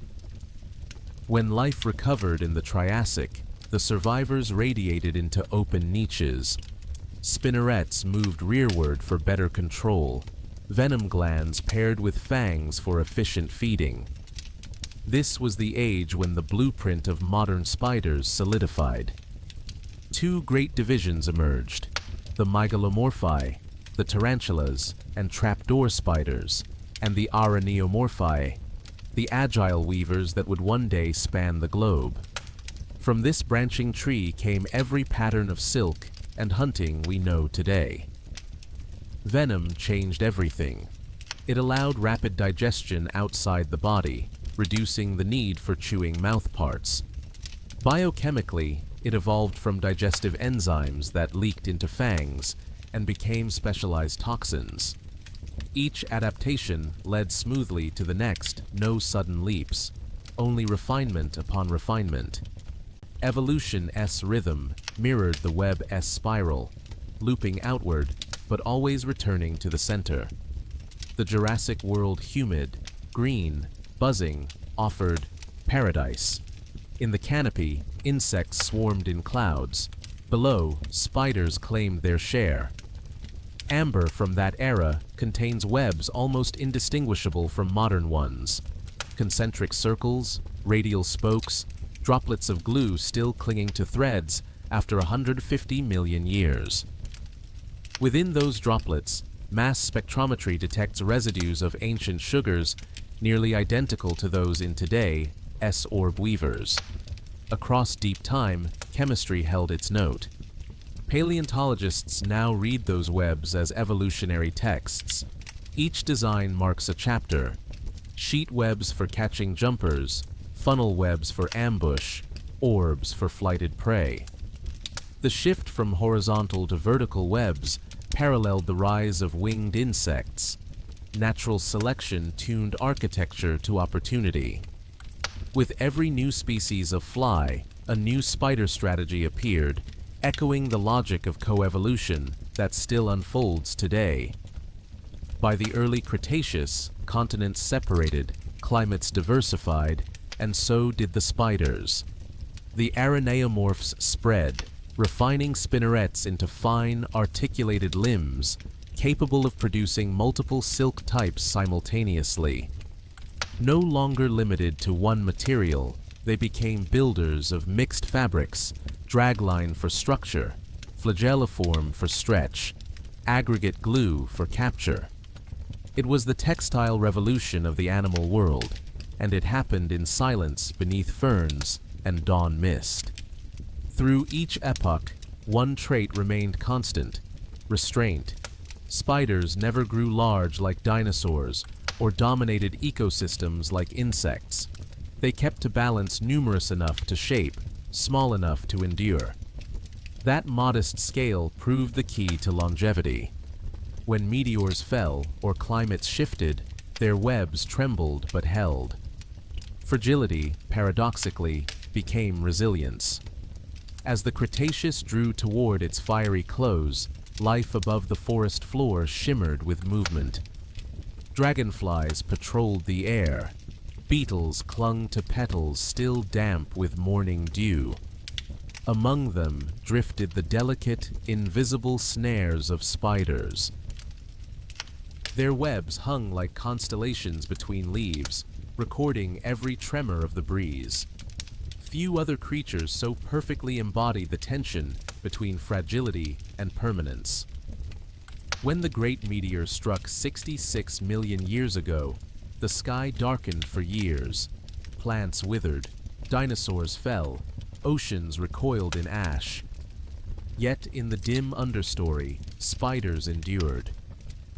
When life recovered in the Triassic, the survivors radiated into open niches. Spinnerets moved rearward for better control, venom glands paired with fangs for efficient feeding. This was the age when the blueprint of modern spiders solidified. Two great divisions emerged: the Mygalomorphae, the tarantulas and trapdoor spiders, and the Araneomorphae, the agile weavers that would one day span the globe. From this branching tree came every pattern of silk and hunting we know today. Venom changed everything. It allowed rapid digestion outside the body, reducing the need for chewing mouthparts. Biochemically, it evolved from digestive enzymes that leaked into fangs and became specialized toxins. Each adaptation led smoothly to the next, no sudden leaps, only refinement upon refinement. Evolution's rhythm mirrored the web's spiral, looping outward, but always returning to the center. The Jurassic world, humid, green, buzzing, offered paradise. In the canopy, insects swarmed in clouds. Below, spiders claimed their share. Amber from that era contains webs almost indistinguishable from modern ones. Concentric circles, radial spokes, droplets of glue still clinging to threads after 150 million years. Within those droplets, mass spectrometry detects residues of ancient sugars nearly identical to those in today's orb weavers. Across deep time, chemistry held its note. Paleontologists now read those webs as evolutionary texts. Each design marks a chapter: sheet webs for catching jumpers, funnel webs for ambush, orbs for flighted prey. The shift from horizontal to vertical webs paralleled the rise of winged insects. Natural selection tuned architecture to opportunity. With every new species of fly, a new spider strategy appeared, echoing the logic of coevolution that still unfolds today. By the early Cretaceous, continents separated, climates diversified, and so did the spiders. The araneomorphs spread, refining spinnerets into fine, articulated limbs, capable of producing multiple silk types simultaneously. No longer limited to one material, they became builders of mixed fabrics, dragline for structure, flagelliform for stretch, aggregate glue for capture. It was the textile revolution of the animal world, and it happened in silence beneath ferns and dawn mist. Through each epoch, one trait remained constant: restraint. Spiders never grew large like dinosaurs or dominated ecosystems like insects. They kept to balance numerous enough to shape, small enough to endure. That modest scale proved the key to longevity. When meteors fell or climates shifted, their webs trembled but held. Fragility, paradoxically, became resilience. As the Cretaceous drew toward its fiery close, life above the forest floor shimmered with movement. Dragonflies patrolled the air. Beetles clung to petals still damp with morning dew. Among them drifted the delicate, invisible snares of spiders. Their webs hung like constellations between leaves, recording every tremor of the breeze. Few other creatures so perfectly embodied the tension between fragility and permanence. When the great meteor struck 66 million years ago, the sky darkened for years. Plants withered, dinosaurs fell, oceans recoiled in ash. Yet in the dim understory, spiders endured.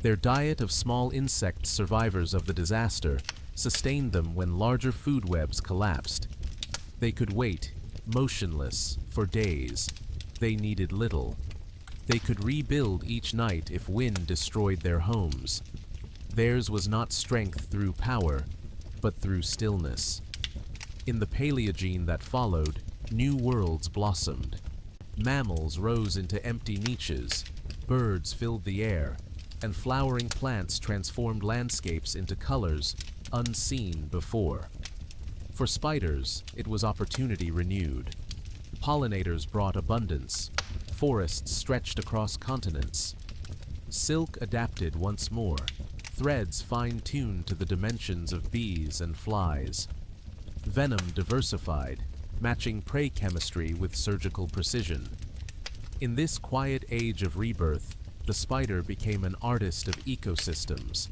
Their diet of small insect survivors of the disaster sustained them when larger food webs collapsed. They could wait, motionless, for days. They needed little. They could rebuild each night if wind destroyed their homes. Theirs was not strength through power, but through stillness. In the Paleogene that followed, new worlds blossomed. Mammals rose into empty niches, birds filled the air, and flowering plants transformed landscapes into colors unseen before. For spiders, it was opportunity renewed. Pollinators brought abundance. Forests stretched across continents. Silk adapted once more, threads fine-tuned to the dimensions of bees and flies. Venom diversified, matching prey chemistry with surgical precision. In this quiet age of rebirth, the spider became an artist of ecosystems.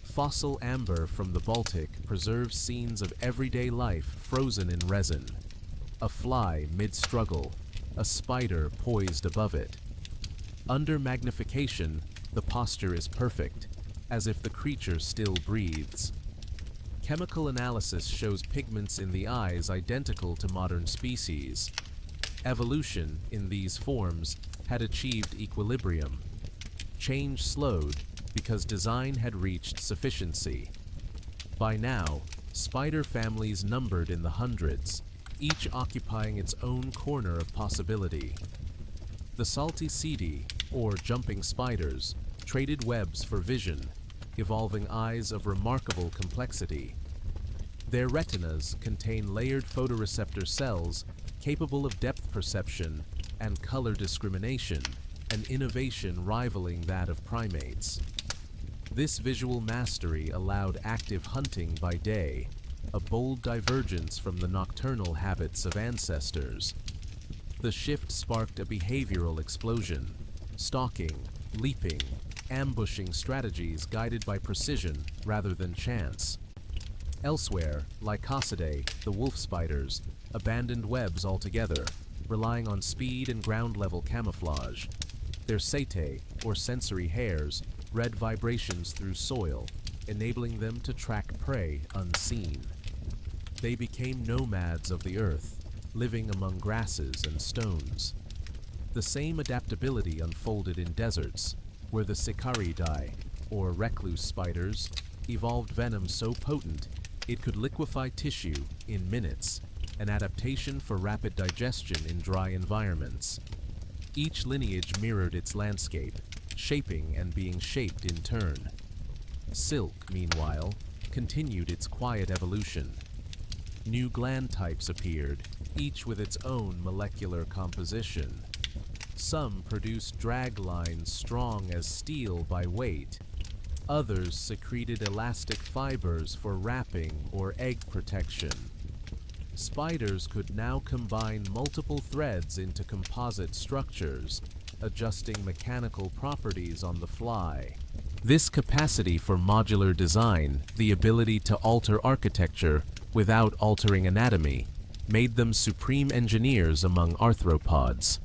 Fossil amber from the Baltic preserves scenes of everyday life frozen in resin. A fly mid-struggle, a spider poised above it. Under magnification, the posture is perfect, as if the creature still breathes. Chemical analysis shows pigments in the eyes identical to modern species. Evolution, in these forms, had achieved equilibrium. Change slowed because design had reached sufficiency. By now, spider families numbered in the hundreds, each occupying its own corner of possibility. The salticidae, or jumping spiders, traded webs for vision, evolving eyes of remarkable complexity. Their retinas contain layered photoreceptor cells capable of depth perception and color discrimination, an innovation rivaling that of primates. This visual mastery allowed active hunting by day, a bold divergence from the nocturnal habits of ancestors. The shift sparked a behavioral explosion: stalking, leaping, ambushing strategies guided by precision rather than chance. Elsewhere, Lycosidae, the wolf spiders, abandoned webs altogether, relying on speed and ground-level camouflage. Their setae, or sensory hairs, read vibrations through soil, enabling them to track prey unseen. They became nomads of the earth, living among grasses and stones. The same adaptability unfolded in deserts, where the Sicariidae, or recluse spiders, evolved venom so potent it could liquefy tissue in minutes, an adaptation for rapid digestion in dry environments. Each lineage mirrored its landscape, shaping and being shaped in turn. Silk, meanwhile, continued its quiet evolution. new gland types appeared, each with its own molecular composition. Some produced drag lines strong as steel by weight. Others secreted elastic fibers for wrapping or egg protection. Spiders could now combine multiple threads into composite structures, adjusting mechanical properties on the fly. This capacity for modular design, the ability to alter architecture without altering anatomy, made them supreme engineers among arthropods.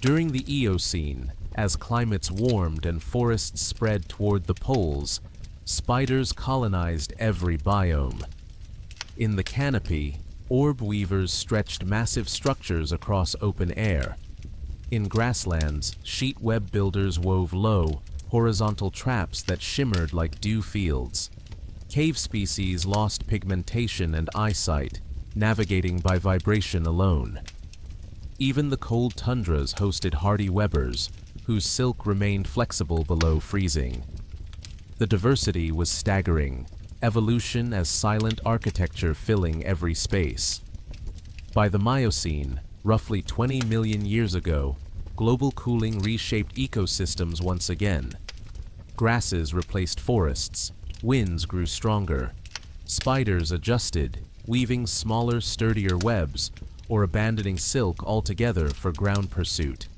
During the Eocene, as climates warmed and forests spread toward the poles, spiders colonized every biome. In the canopy, orb weavers stretched massive structures across open air. In grasslands, sheet web builders wove low, horizontal traps that shimmered like dew fields. Cave species lost pigmentation and eyesight, navigating by vibration alone. Even the cold tundras hosted hardy webbers, whose silk remained flexible below freezing. The diversity was staggering, evolution as silent architecture filling every space. By the Miocene, roughly 20 million years ago, global cooling reshaped ecosystems once again. Grasses replaced forests, winds grew stronger, spiders adjusted, weaving smaller, sturdier webs, or abandoning silk altogether for ground pursuit.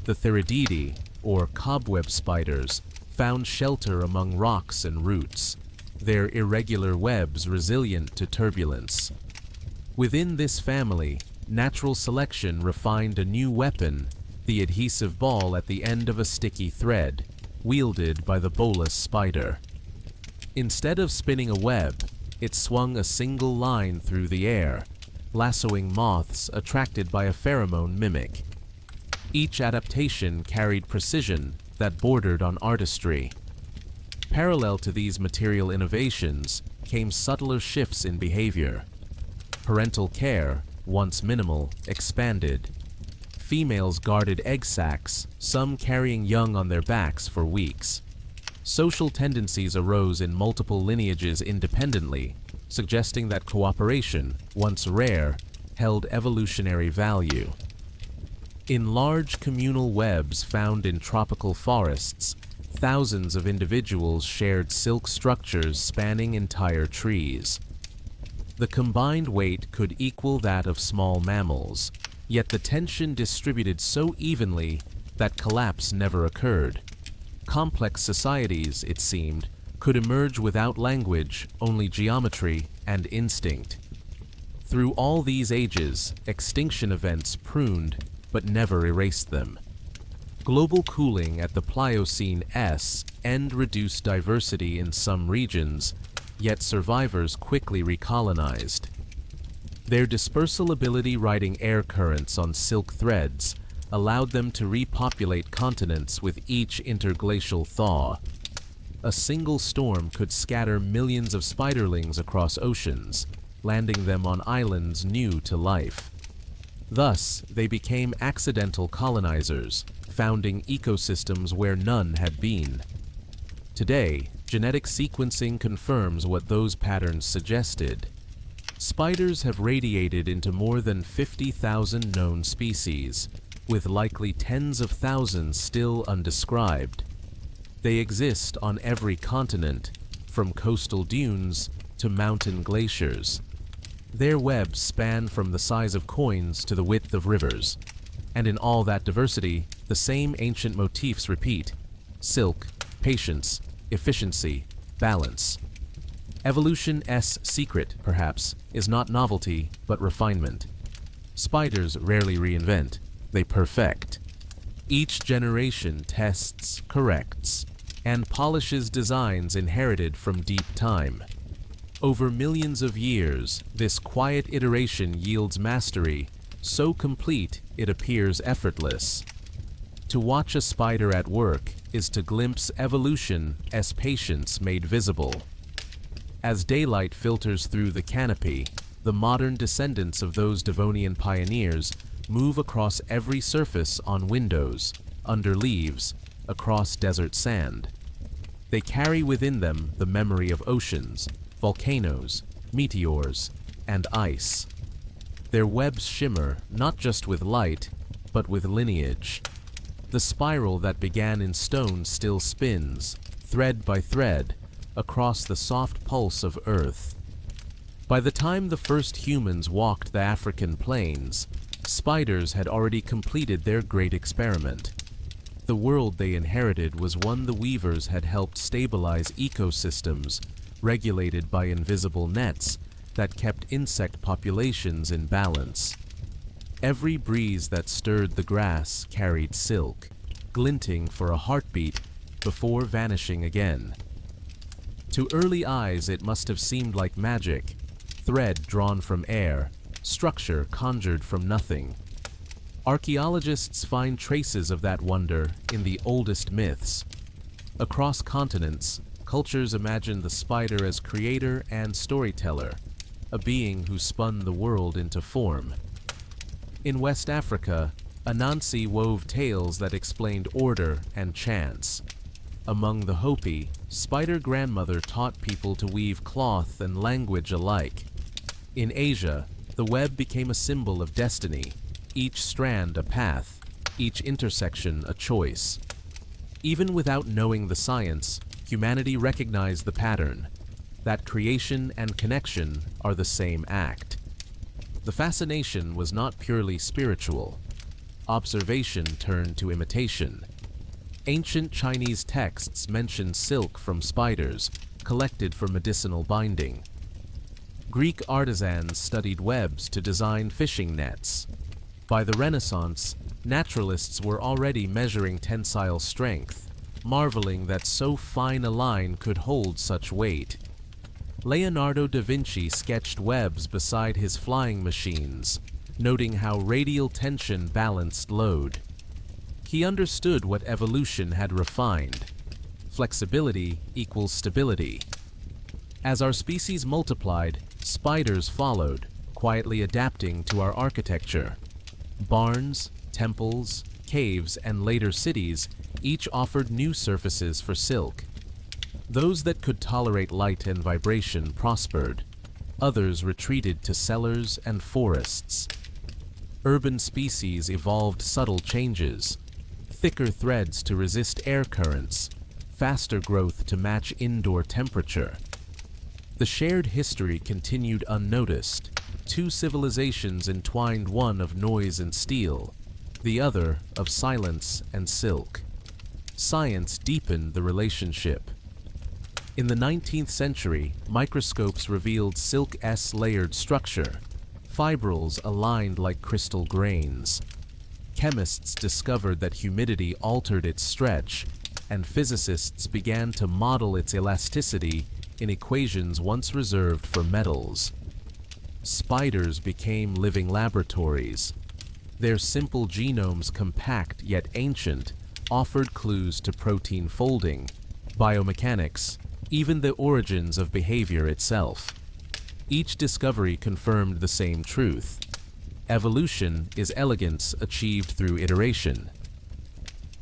The Theridiidae, or cobweb spiders, found shelter among rocks and roots, their irregular webs resilient to turbulence. Within this family, natural selection refined a new weapon, the adhesive ball at the end of a sticky thread, wielded by the bolus spider. Instead of spinning a web, it swung a single line through the air, lassoing moths attracted by a pheromone mimic. Each adaptation carried precision that bordered on artistry. Parallel to these material innovations came subtler shifts in behavior. Parental care, once minimal, expanded. Females guarded egg sacs, some carrying young on their backs for weeks. Social tendencies arose in multiple lineages independently, suggesting that cooperation, once rare, held evolutionary value. In large communal webs found in tropical forests, thousands of individuals shared silk structures spanning entire trees. The combined weight could equal that of small mammals, yet the tension distributed so evenly that collapse never occurred. Complex societies, it seemed, could emerge without language, only geometry and instinct. Through all these ages, extinction events pruned but never erased them. Global cooling at the Pliocene end reduced diversity in some regions, yet survivors quickly recolonized. Their dispersal ability riding air currents on silk threads allowed them to repopulate continents with each interglacial thaw. A single storm could scatter millions of spiderlings across oceans, landing them on islands new to life. Thus, they became accidental colonizers, founding ecosystems where none had been. Today, genetic sequencing confirms what those patterns suggested. Spiders have radiated into more than 50,000 known species, with likely tens of thousands still undescribed. They exist on every continent, from coastal dunes to mountain glaciers. Their webs span from the size of coins to the width of rivers, and in all that diversity, the same ancient motifs repeat: silk, patience, efficiency, balance. Evolution's secret, perhaps, is not novelty, but refinement. Spiders rarely reinvent, they perfect. Each generation tests, corrects, and polishes designs inherited from deep time. Over millions of years, this quiet iteration yields mastery, so complete it appears effortless. To watch a spider at work is to glimpse evolution's patience made visible. As daylight filters through the canopy, the modern descendants of those Devonian pioneers move across every surface on windows, under leaves, across desert sand. They carry within them the memory of oceans, volcanoes, meteors, and ice. Their webs shimmer not just with light, but with lineage. The spiral that began in stone still spins, thread by thread, across the soft pulse of Earth. By the time the first humans walked the African plains, spiders had already completed their great experiment. The world they inherited was one the weavers had helped stabilize ecosystems, regulated by invisible nets that kept insect populations in balance. Every breeze that stirred the grass carried silk, glinting for a heartbeat before vanishing again. To early eyes it must have seemed like magic, thread drawn from air, structure conjured from nothing. Archaeologists find traces of that wonder in the oldest myths. Across continents, cultures imagined the spider as creator and storyteller, a being who spun the world into form. In West Africa, Anansi wove tales that explained order and chance. Among the Hopi, Spider Grandmother taught people to weave cloth and language alike. In Asia, the web became a symbol of destiny, each strand a path, each intersection a choice. Even without knowing the science, humanity recognized the pattern, that creation and connection are the same act. The fascination was not purely spiritual. Observation turned to imitation. Ancient Chinese texts mention silk from spiders, collected for medicinal binding. Greek artisans studied webs to design fishing nets. By the Renaissance, naturalists were already measuring tensile strength, marveling that so fine a line could hold such weight. Leonardo da Vinci sketched webs beside his flying machines, noting how radial tension balanced load. He understood what evolution had refined. Flexibility equals stability. As our species multiplied, spiders followed, quietly adapting to our architecture. Barns, temples, caves, and later cities each offered new surfaces for silk. Those that could tolerate light and vibration prospered. Others retreated to cellars and forests. Urban species evolved subtle changes. Thicker threads to resist air currents, faster growth to match indoor temperature. The shared history continued unnoticed. Two civilizations entwined, one of noise and steel, the other of silence and silk. Science deepened the relationship. In the 19th century, microscopes revealed silk's layered structure, fibrils aligned like crystal grains. Chemists discovered that humidity altered its stretch, and physicists began to model its elasticity in equations once reserved for metals. Spiders became living laboratories. Their simple genomes, compact yet ancient, offered clues to protein folding, biomechanics, even the origins of behavior itself. Each discovery confirmed the same truth. Evolution is elegance achieved through iteration.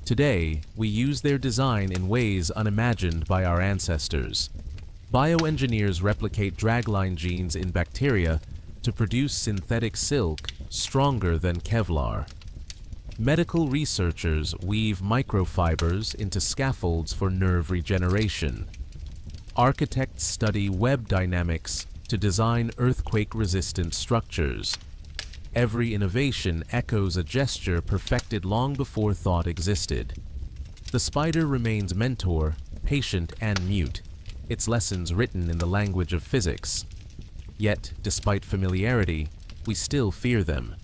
Today, we use their design in ways unimagined by our ancestors. Bioengineers replicate dragline genes in bacteria to produce synthetic silk stronger than Kevlar. Medical researchers weave microfibers into scaffolds for nerve regeneration. Architects study web dynamics to design earthquake-resistant structures. Every innovation echoes a gesture perfected long before thought existed. The spider remains mentor, patient and mute, its lessons written in the language of physics. Yet, despite familiarity, we still fear them.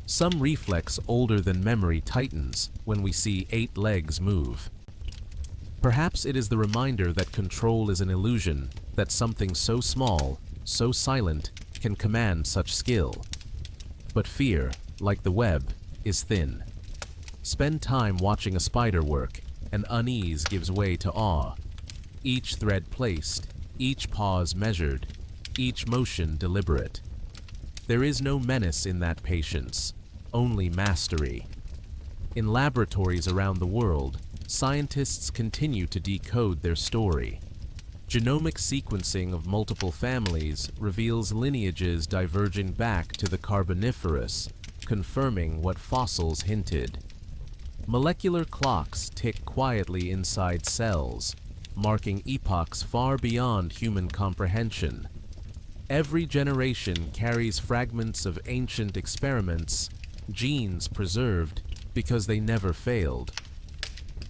Some reflex older than memory tightens when we see 8 legs move. Perhaps it is the reminder that control is an illusion, that something so small, so silent, can command such skill. But fear, like the web, is thin. Spend time watching a spider work, and unease gives way to awe. Each thread placed, each pause measured, each motion deliberate. There is no menace in that patience, only mastery. In laboratories around the world, scientists continue to decode their story. Genomic sequencing of multiple families reveals lineages diverging back to the Carboniferous, confirming what fossils hinted. Molecular clocks tick quietly inside cells, marking epochs far beyond human comprehension. Every generation carries fragments of ancient experiments, genes preserved because they never failed.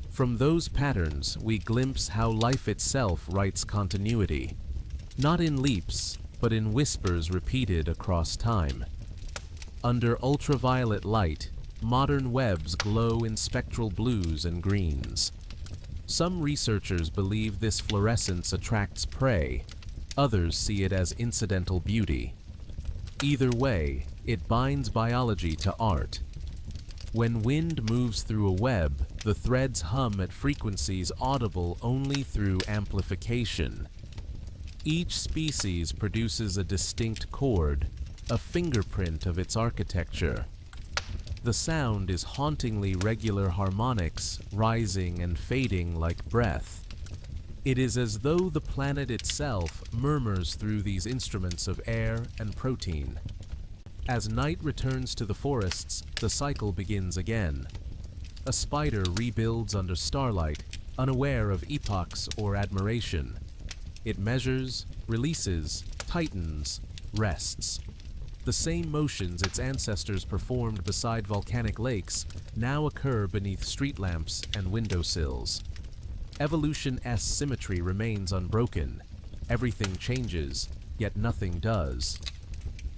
From those patterns, we glimpse how life itself writes continuity, not in leaps, but in whispers repeated across time. Under ultraviolet light, modern webs glow in spectral blues and greens. Some researchers believe this fluorescence attracts prey, others see it as incidental beauty. Either way, it binds biology to art. When wind moves through a web, the threads hum at frequencies audible only through amplification. Each species produces a distinct chord, a fingerprint of its architecture. The sound is hauntingly regular harmonics, rising and fading like breath. It is as though the planet itself murmurs through these instruments of air and protein. As night returns to the forests, the cycle begins again. A spider rebuilds under starlight, unaware of epochs or admiration. It measures, releases, tightens, rests. The same motions its ancestors performed beside volcanic lakes now occur beneath street lamps and windowsills. Evolution's symmetry remains unbroken. Everything changes, yet nothing does.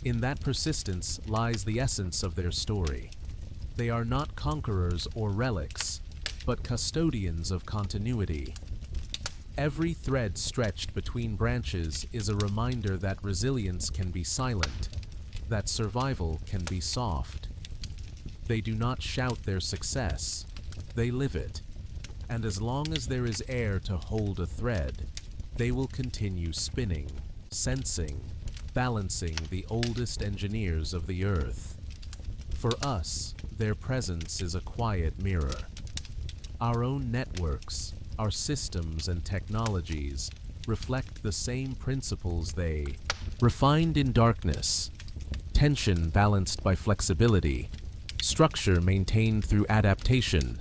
In that persistence lies the essence of their story. They are not conquerors or relics, but custodians of continuity. Every thread stretched between branches is a reminder that resilience can be silent, that survival can be soft. They do not shout their success, they live it. And as long as there is air to hold a thread, they will continue spinning, sensing, balancing the oldest engineers of the earth. For us, their presence is a quiet mirror. Our own networks, our systems and technologies reflect the same principles they refined in darkness, tension balanced by flexibility, structure maintained through adaptation,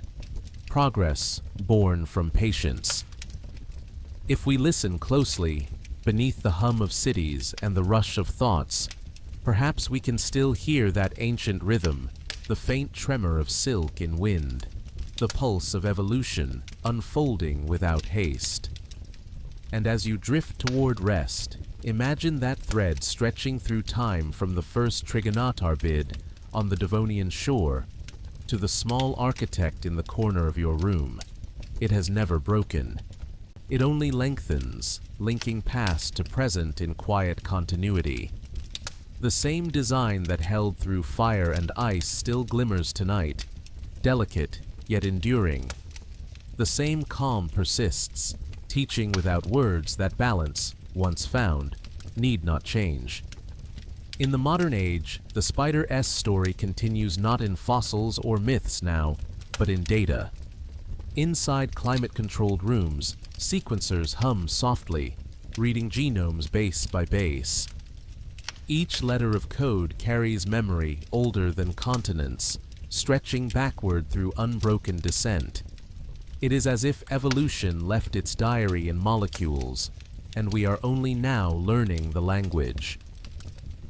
progress born from patience. If we listen closely, beneath the hum of cities and the rush of thoughts, perhaps we can still hear that ancient rhythm, the faint tremor of silk in wind, the pulse of evolution unfolding without haste. And as you drift toward rest, imagine that thread stretching through time from the first Trigonotar bid on the Devonian shore to the small architect in the corner of your room. It has never broken. It only lengthens, linking past to present in quiet continuity. The same design that held through fire and ice still glimmers tonight, delicate yet enduring. The same calm persists, teaching without words that balance, once found, need not change. In the modern age, the spider's story continues not in fossils or myths now, but in data. Inside climate-controlled rooms, sequencers hum softly, reading genomes base by base. Each letter of code carries memory older than continents, stretching backward through unbroken descent. It is as if evolution left its diary in molecules, and we are only now learning the language.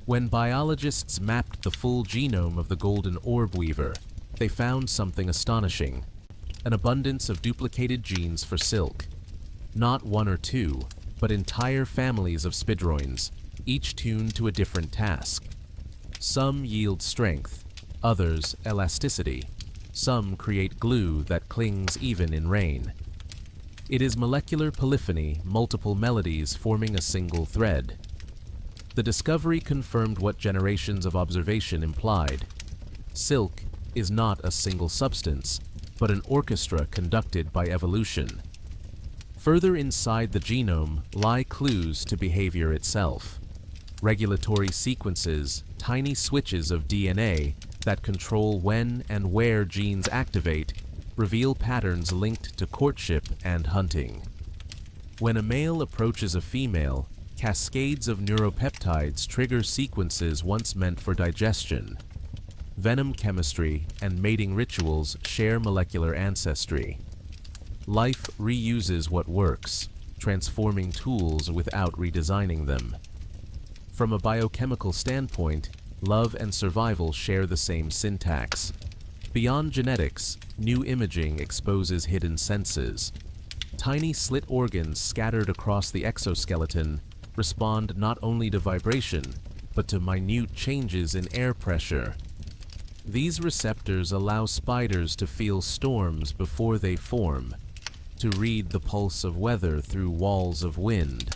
When biologists mapped the full genome of the golden orb weaver, they found something astonishing: an abundance of duplicated genes for silk. Not one or two, but entire families of spidroins, each tuned to a different task. Some yield strength, others elasticity. Some create glue that clings even in rain. It is molecular polyphony, multiple melodies forming a single thread. The discovery confirmed what generations of observation implied. Silk is not a single substance, but an orchestra conducted by evolution. Further inside the genome lie clues to behavior itself. Regulatory sequences, tiny switches of DNA that control when and where genes activate, reveal patterns linked to courtship and hunting. When a male approaches a female, cascades of neuropeptides trigger sequences once meant for digestion. Venom chemistry and mating rituals share molecular ancestry. Life reuses what works, transforming tools without redesigning them. From a biochemical standpoint, love and survival share the same syntax. Beyond genetics, new imaging exposes hidden senses. Tiny slit organs scattered across the exoskeleton respond not only to vibration, but to minute changes in air pressure. These receptors allow spiders to feel storms before they form, to read the pulse of weather through walls of wind.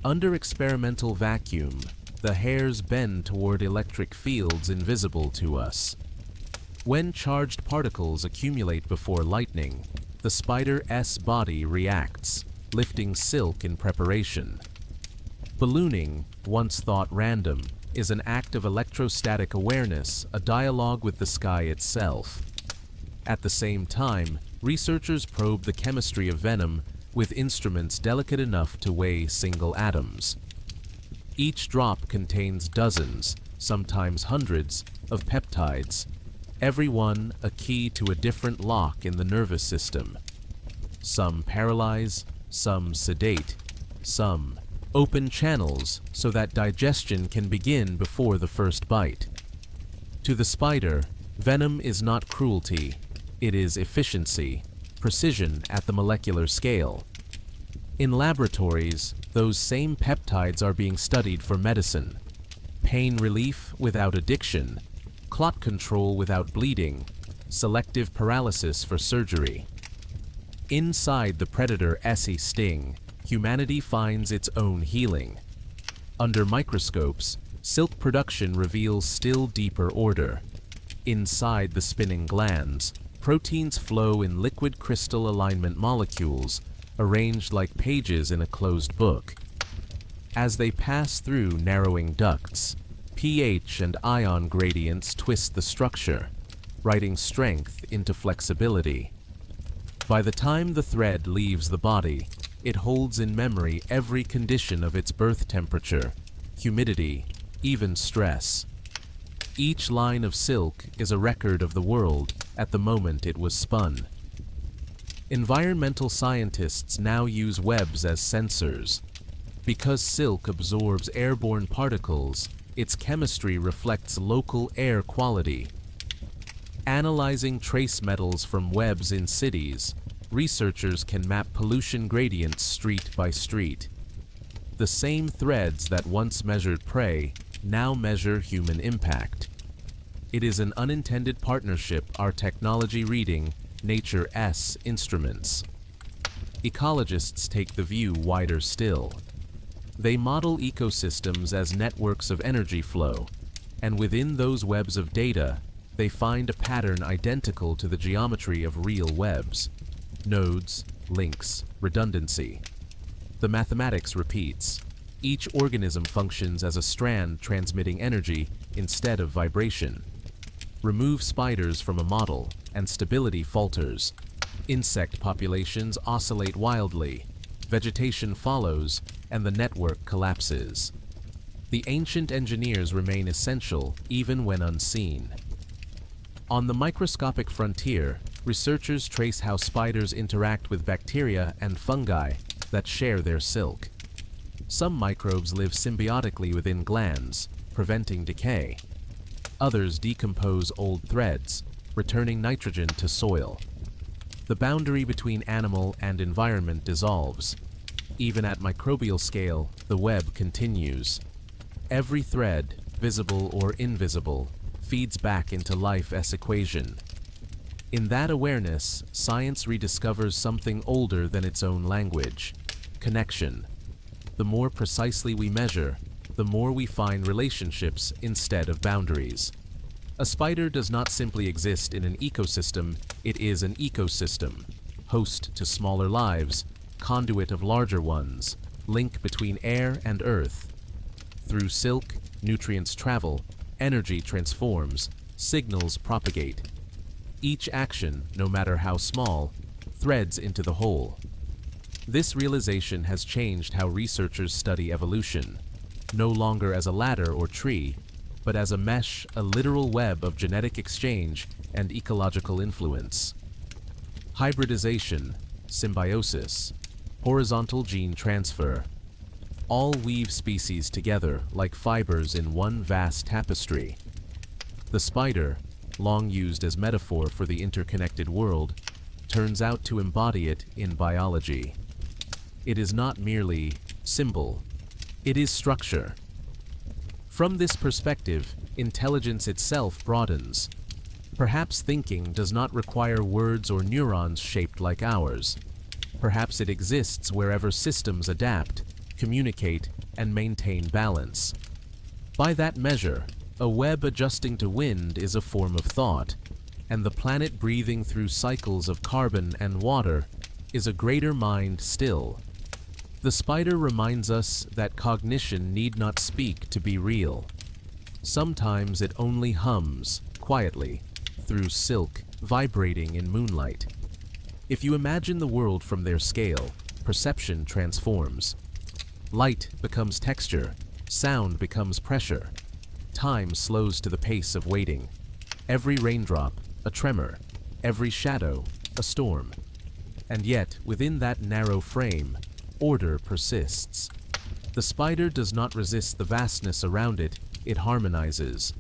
Under experimental vacuum, the hairs bend toward electric fields invisible to us. When charged particles accumulate before lightning, the spider's body reacts, lifting silk in preparation. Ballooning, once thought random, is an act of electrostatic awareness, a dialogue with the sky itself. At the same time, researchers probe the chemistry of venom with instruments delicate enough to weigh single atoms. Each drop contains dozens, sometimes hundreds, of peptides, every one a key to a different lock in the nervous system. Some paralyze, some sedate, some open channels so that digestion can begin before the first bite. To the spider, venom is not cruelty, it is efficiency, precision at the molecular scale. In laboratories, those same peptides are being studied for medicine. Pain relief without addiction, clot control without bleeding, selective paralysis for surgery. Inside the predator's sting, humanity finds its own healing. Under microscopes, silk production reveals still deeper order. Inside the spinning glands, proteins flow in liquid crystal alignment molecules, arranged like pages in a closed book. As they pass through narrowing ducts, pH and ion gradients twist the structure, writing strength into flexibility. By the time the thread leaves the body, it holds in memory every condition of its birth temperature, humidity, even stress. Each line of silk is a record of the world at the moment it was spun. Environmental scientists now use webs as sensors. Because silk absorbs airborne particles, its chemistry reflects local air quality. Analyzing trace metals from webs in cities, researchers can map pollution gradients street by street. The same threads that once measured prey now measure human impact. It is an unintended partnership, our technology reading nature's instruments. Ecologists take the view wider still. They model ecosystems as networks of energy flow, and within those webs of data, they find a pattern identical to the geometry of real webs. Nodes, links, redundancy. The mathematics repeats. Each organism functions as a strand transmitting energy instead of vibration. Remove spiders from a model, and stability falters. Insect populations oscillate wildly. Vegetation follows, and the network collapses. The ancient engineers remain essential even when unseen. On the microscopic frontier, researchers trace how spiders interact with bacteria and fungi that share their silk. Some microbes live symbiotically within glands, preventing decay. Others decompose old threads, returning nitrogen to soil. The boundary between animal and environment dissolves. Even at microbial scale, the web continues. Every thread, visible or invisible, feeds back into life's equation. In that awareness, science rediscovers something older than its own language: connection. The more precisely we measure, the more we find relationships instead of boundaries. A spider does not simply exist in an ecosystem, it is an ecosystem, host to smaller lives, conduit of larger ones, link between air and earth. Through silk, nutrients travel, energy transforms, signals propagate. Each action, no matter how small, threads into the whole. This realization has changed how researchers study evolution, no longer as a ladder or tree, but as a mesh, a literal web of genetic exchange and ecological influence. Hybridization, symbiosis, horizontal gene transfer, all weave species together like fibers in one vast tapestry. The spider, long used as metaphor for the interconnected world, turns out to embody it in biology. It is not merely symbol, it is structure. From this perspective, intelligence itself broadens. Perhaps thinking does not require words or neurons shaped like ours. Perhaps it exists wherever systems adapt, communicate, and maintain balance. By that measure, a web adjusting to wind is a form of thought, and the planet breathing through cycles of carbon and water is a greater mind still. The spider reminds us that cognition need not speak to be real. Sometimes it only hums, quietly, through silk, vibrating in moonlight. If you imagine the world from their scale, perception transforms. Light becomes texture, sound becomes pressure. Time slows to the pace of waiting. Every raindrop, a tremor. Every shadow, a storm. And yet, within that narrow frame, order persists. The spider does not resist the vastness around it, it harmonizes.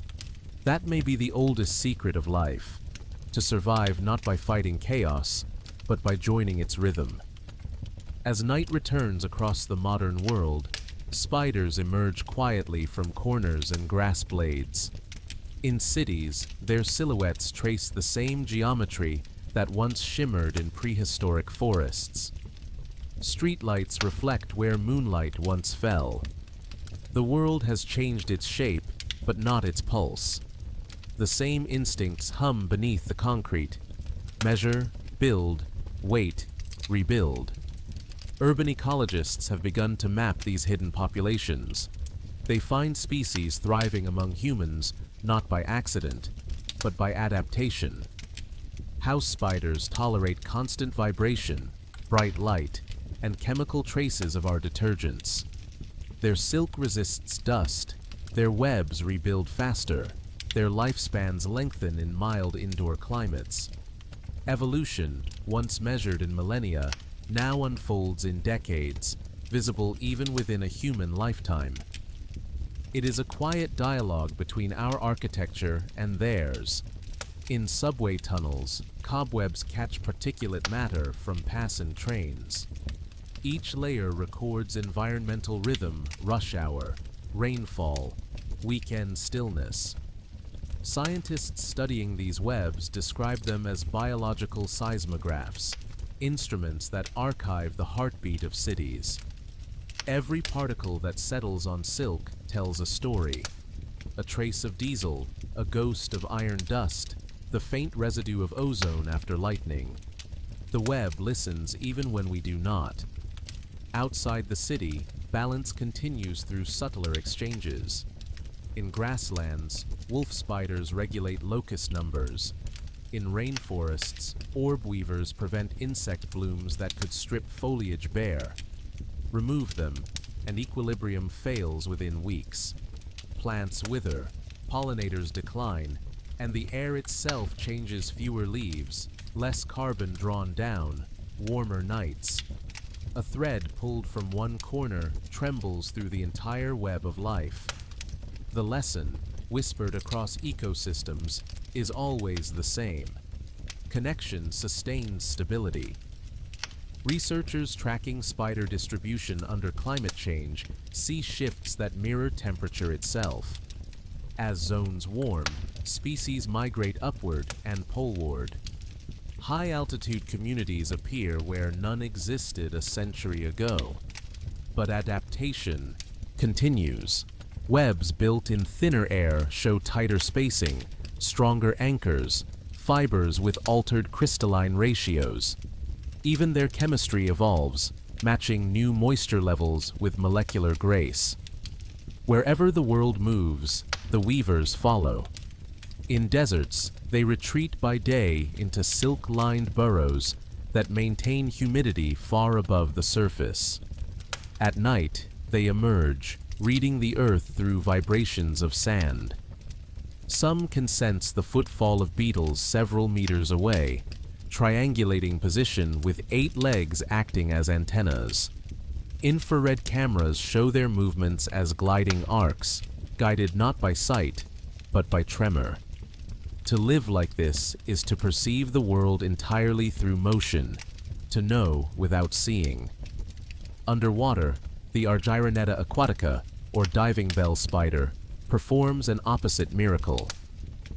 That may be the oldest secret of life, to survive not by fighting chaos, but by joining its rhythm. As night returns across the modern world, spiders emerge quietly from corners and grass blades. In cities, their silhouettes trace the same geometry that once shimmered in prehistoric forests. Streetlights reflect where moonlight once fell. The world has changed its shape, but not its pulse. The same instincts hum beneath the concrete. Measure, build, wait, rebuild. Urban ecologists have begun to map these hidden populations. They find species thriving among humans not by accident, but by adaptation. House spiders tolerate constant vibration, bright light, and chemical traces of our detergents. Their silk resists dust, their webs rebuild faster, their lifespans lengthen in mild indoor climates. Evolution, once measured in millennia, now unfolds in decades, visible even within a human lifetime. It is a quiet dialogue between our architecture and theirs. In subway tunnels, cobwebs catch particulate matter from passing trains. Each layer records environmental rhythm, rush hour, rainfall, weekend stillness. Scientists studying these webs describe them as biological seismographs, instruments that archive the heartbeat of cities. Every particle that settles on silk tells a story. A trace of diesel, a ghost of iron dust, the faint residue of ozone after lightning. The web listens even when we do not. Outside the city, balance continues through subtler exchanges. In grasslands, wolf spiders regulate locust numbers. In rainforests, orb weavers prevent insect blooms that could strip foliage bare. Remove them, and equilibrium fails within weeks. Plants wither, pollinators decline, and the air itself changes fewer leaves, less carbon drawn down, warmer nights. A thread pulled from one corner trembles through the entire web of life. The lesson, whispered across ecosystems, is always the same. Connection sustains stability. Researchers tracking spider distribution under climate change see shifts that mirror temperature itself. As zones warm, species migrate upward and poleward. High-altitude communities appear where none existed a century ago. But adaptation continues. Webs built in thinner air show tighter spacing, stronger anchors, fibers with altered crystalline ratios. Even their chemistry evolves, matching new moisture levels with molecular grace. Wherever the world moves, the weavers follow. In deserts, they retreat by day into silk-lined burrows that maintain humidity far above the surface. At night, they emerge, reading the earth through vibrations of sand. Some can sense the footfall of beetles several meters away, triangulating position with 8 legs acting as antennas. Infrared cameras show their movements as gliding arcs, guided not by sight, but by tremor. To live like this is to perceive the world entirely through motion, to know without seeing. Underwater, the Argyroneta aquatica, or diving bell spider, performs an opposite miracle.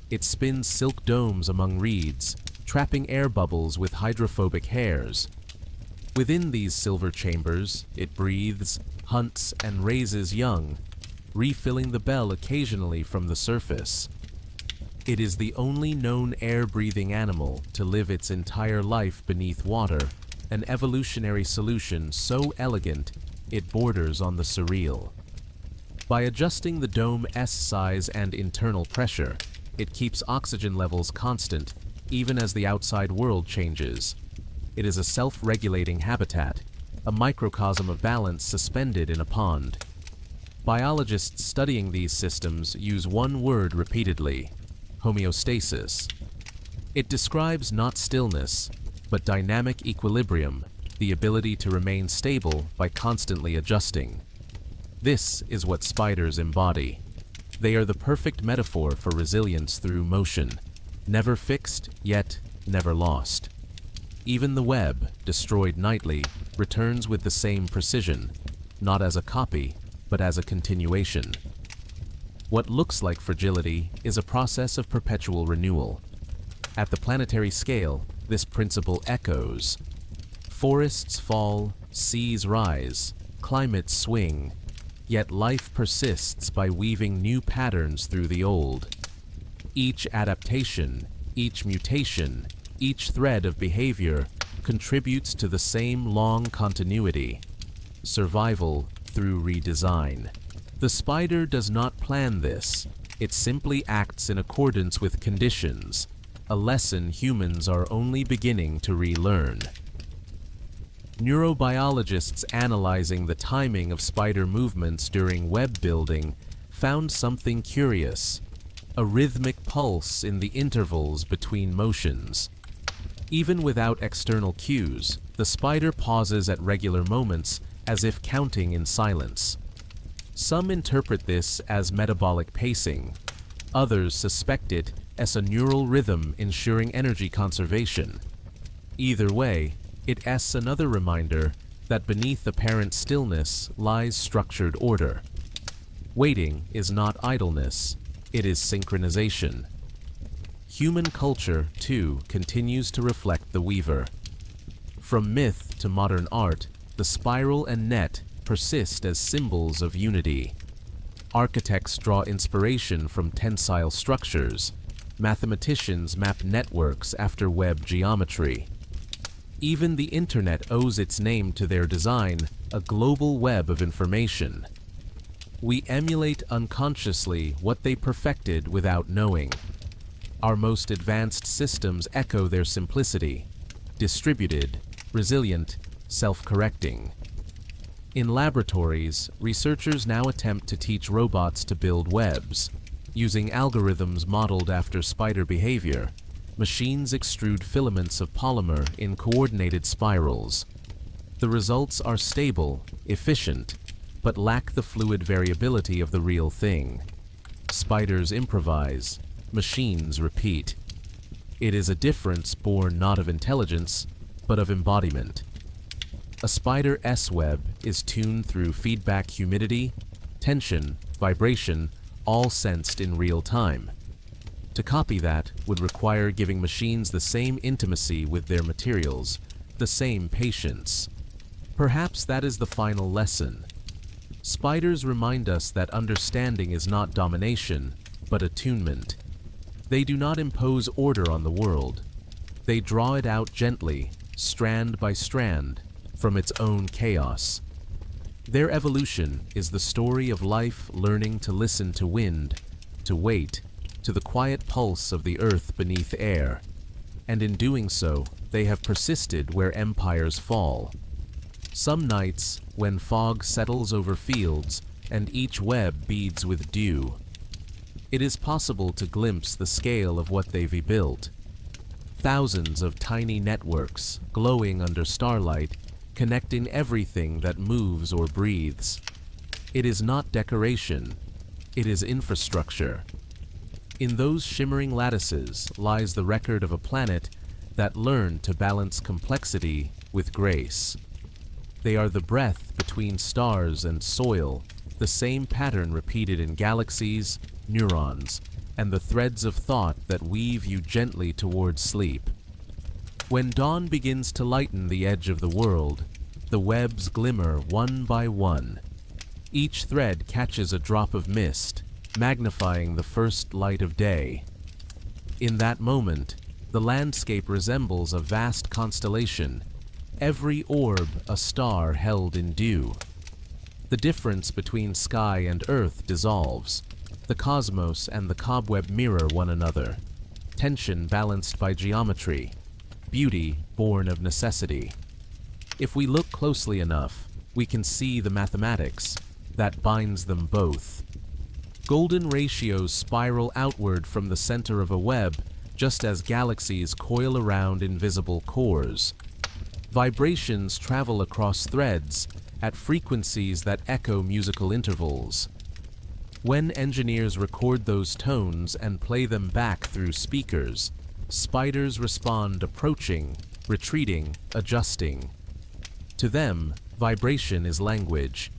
It spins silk domes among reeds, trapping air bubbles with hydrophobic hairs. Within these silver chambers, it breathes, hunts, and raises young, refilling the bell occasionally from the surface. It is the only known air-breathing animal to live its entire life beneath water, an evolutionary solution so elegant it borders on the surreal. By adjusting the dome S size and internal pressure, it keeps oxygen levels constant even as the outside world changes. It is a self-regulating habitat, a microcosm of balance suspended in a pond. Biologists studying these systems use one word repeatedly: homeostasis. It describes not stillness, but dynamic equilibrium, the ability to remain stable by constantly adjusting. This is what spiders embody. They are the perfect metaphor for resilience through motion, never fixed, yet never lost. Even the web, destroyed nightly, returns with the same precision, not as a copy, but as a continuation. What looks like fragility is a process of perpetual renewal. At the planetary scale, this principle echoes. Forests fall, seas rise, climates swing, yet life persists by weaving new patterns through the old. Each adaptation, each mutation, each thread of behavior contributes to the same long continuity: survival through redesign. The spider does not plan this, it simply acts in accordance with conditions, a lesson humans are only beginning to relearn. Neurobiologists analyzing the timing of spider movements during web building found something curious: a rhythmic pulse in the intervals between motions. Even without external cues, the spider pauses at regular moments as if counting in silence. Some interpret this as metabolic pacing. Others suspect it as a neural rhythm ensuring energy conservation. Either way, it is another reminder that beneath apparent stillness lies structured order. Waiting is not idleness, it is synchronization. Human culture, too, continues to reflect the weaver. From myth to modern art, the spiral and net persist as symbols of unity. Architects draw inspiration from tensile structures. Mathematicians map networks after web geometry. Even the internet owes its name to their design, a global web of information. We emulate unconsciously what they perfected without knowing. Our most advanced systems echo their simplicity: distributed, resilient, self-correcting. In laboratories, researchers now attempt to teach robots to build webs. Using algorithms modeled after spider behavior, machines extrude filaments of polymer in coordinated spirals. The results are stable, efficient, but lack the fluid variability of the real thing. Spiders improvise, machines repeat. It is a difference born not of intelligence, but of embodiment. A spider's web is tuned through feedback humidity, tension, vibration, all sensed in real time. To copy that would require giving machines the same intimacy with their materials, the same patience. Perhaps that is the final lesson. Spiders remind us that understanding is not domination, but attunement. They do not impose order on the world. They draw it out gently, strand by strand, from its own chaos. Their evolution is the story of life learning to listen to wind, to wait, to the quiet pulse of the earth beneath air. and in doing so, they have persisted where empires fall. Some nights, when fog settles over fields and each web beads with dew, it is possible to glimpse the scale of what they've built. Thousands of tiny networks, glowing under starlight, connecting everything that moves or breathes. It is not decoration, it is infrastructure. In those shimmering lattices lies the record of a planet that learned to balance complexity with grace. They are the breath between stars and soil, the same pattern repeated in galaxies, neurons, and the threads of thought that weave you gently towards sleep. When dawn begins to lighten the edge of the world, the webs glimmer one by one. Each thread catches a drop of mist, magnifying the first light of day. In that moment, the landscape resembles a vast constellation, every orb a star held in dew. The difference between sky and earth dissolves. The cosmos and the cobweb mirror one another, tension balanced by geometry, beauty born of necessity. If we look closely enough, we can see the mathematics that binds them both. Golden ratios spiral outward from the center of a web, just as galaxies coil around invisible cores. Vibrations travel across threads at frequencies that echo musical intervals. When engineers record those tones and play them back through speakers, spiders respond approaching, retreating, adjusting. To them, vibration is language.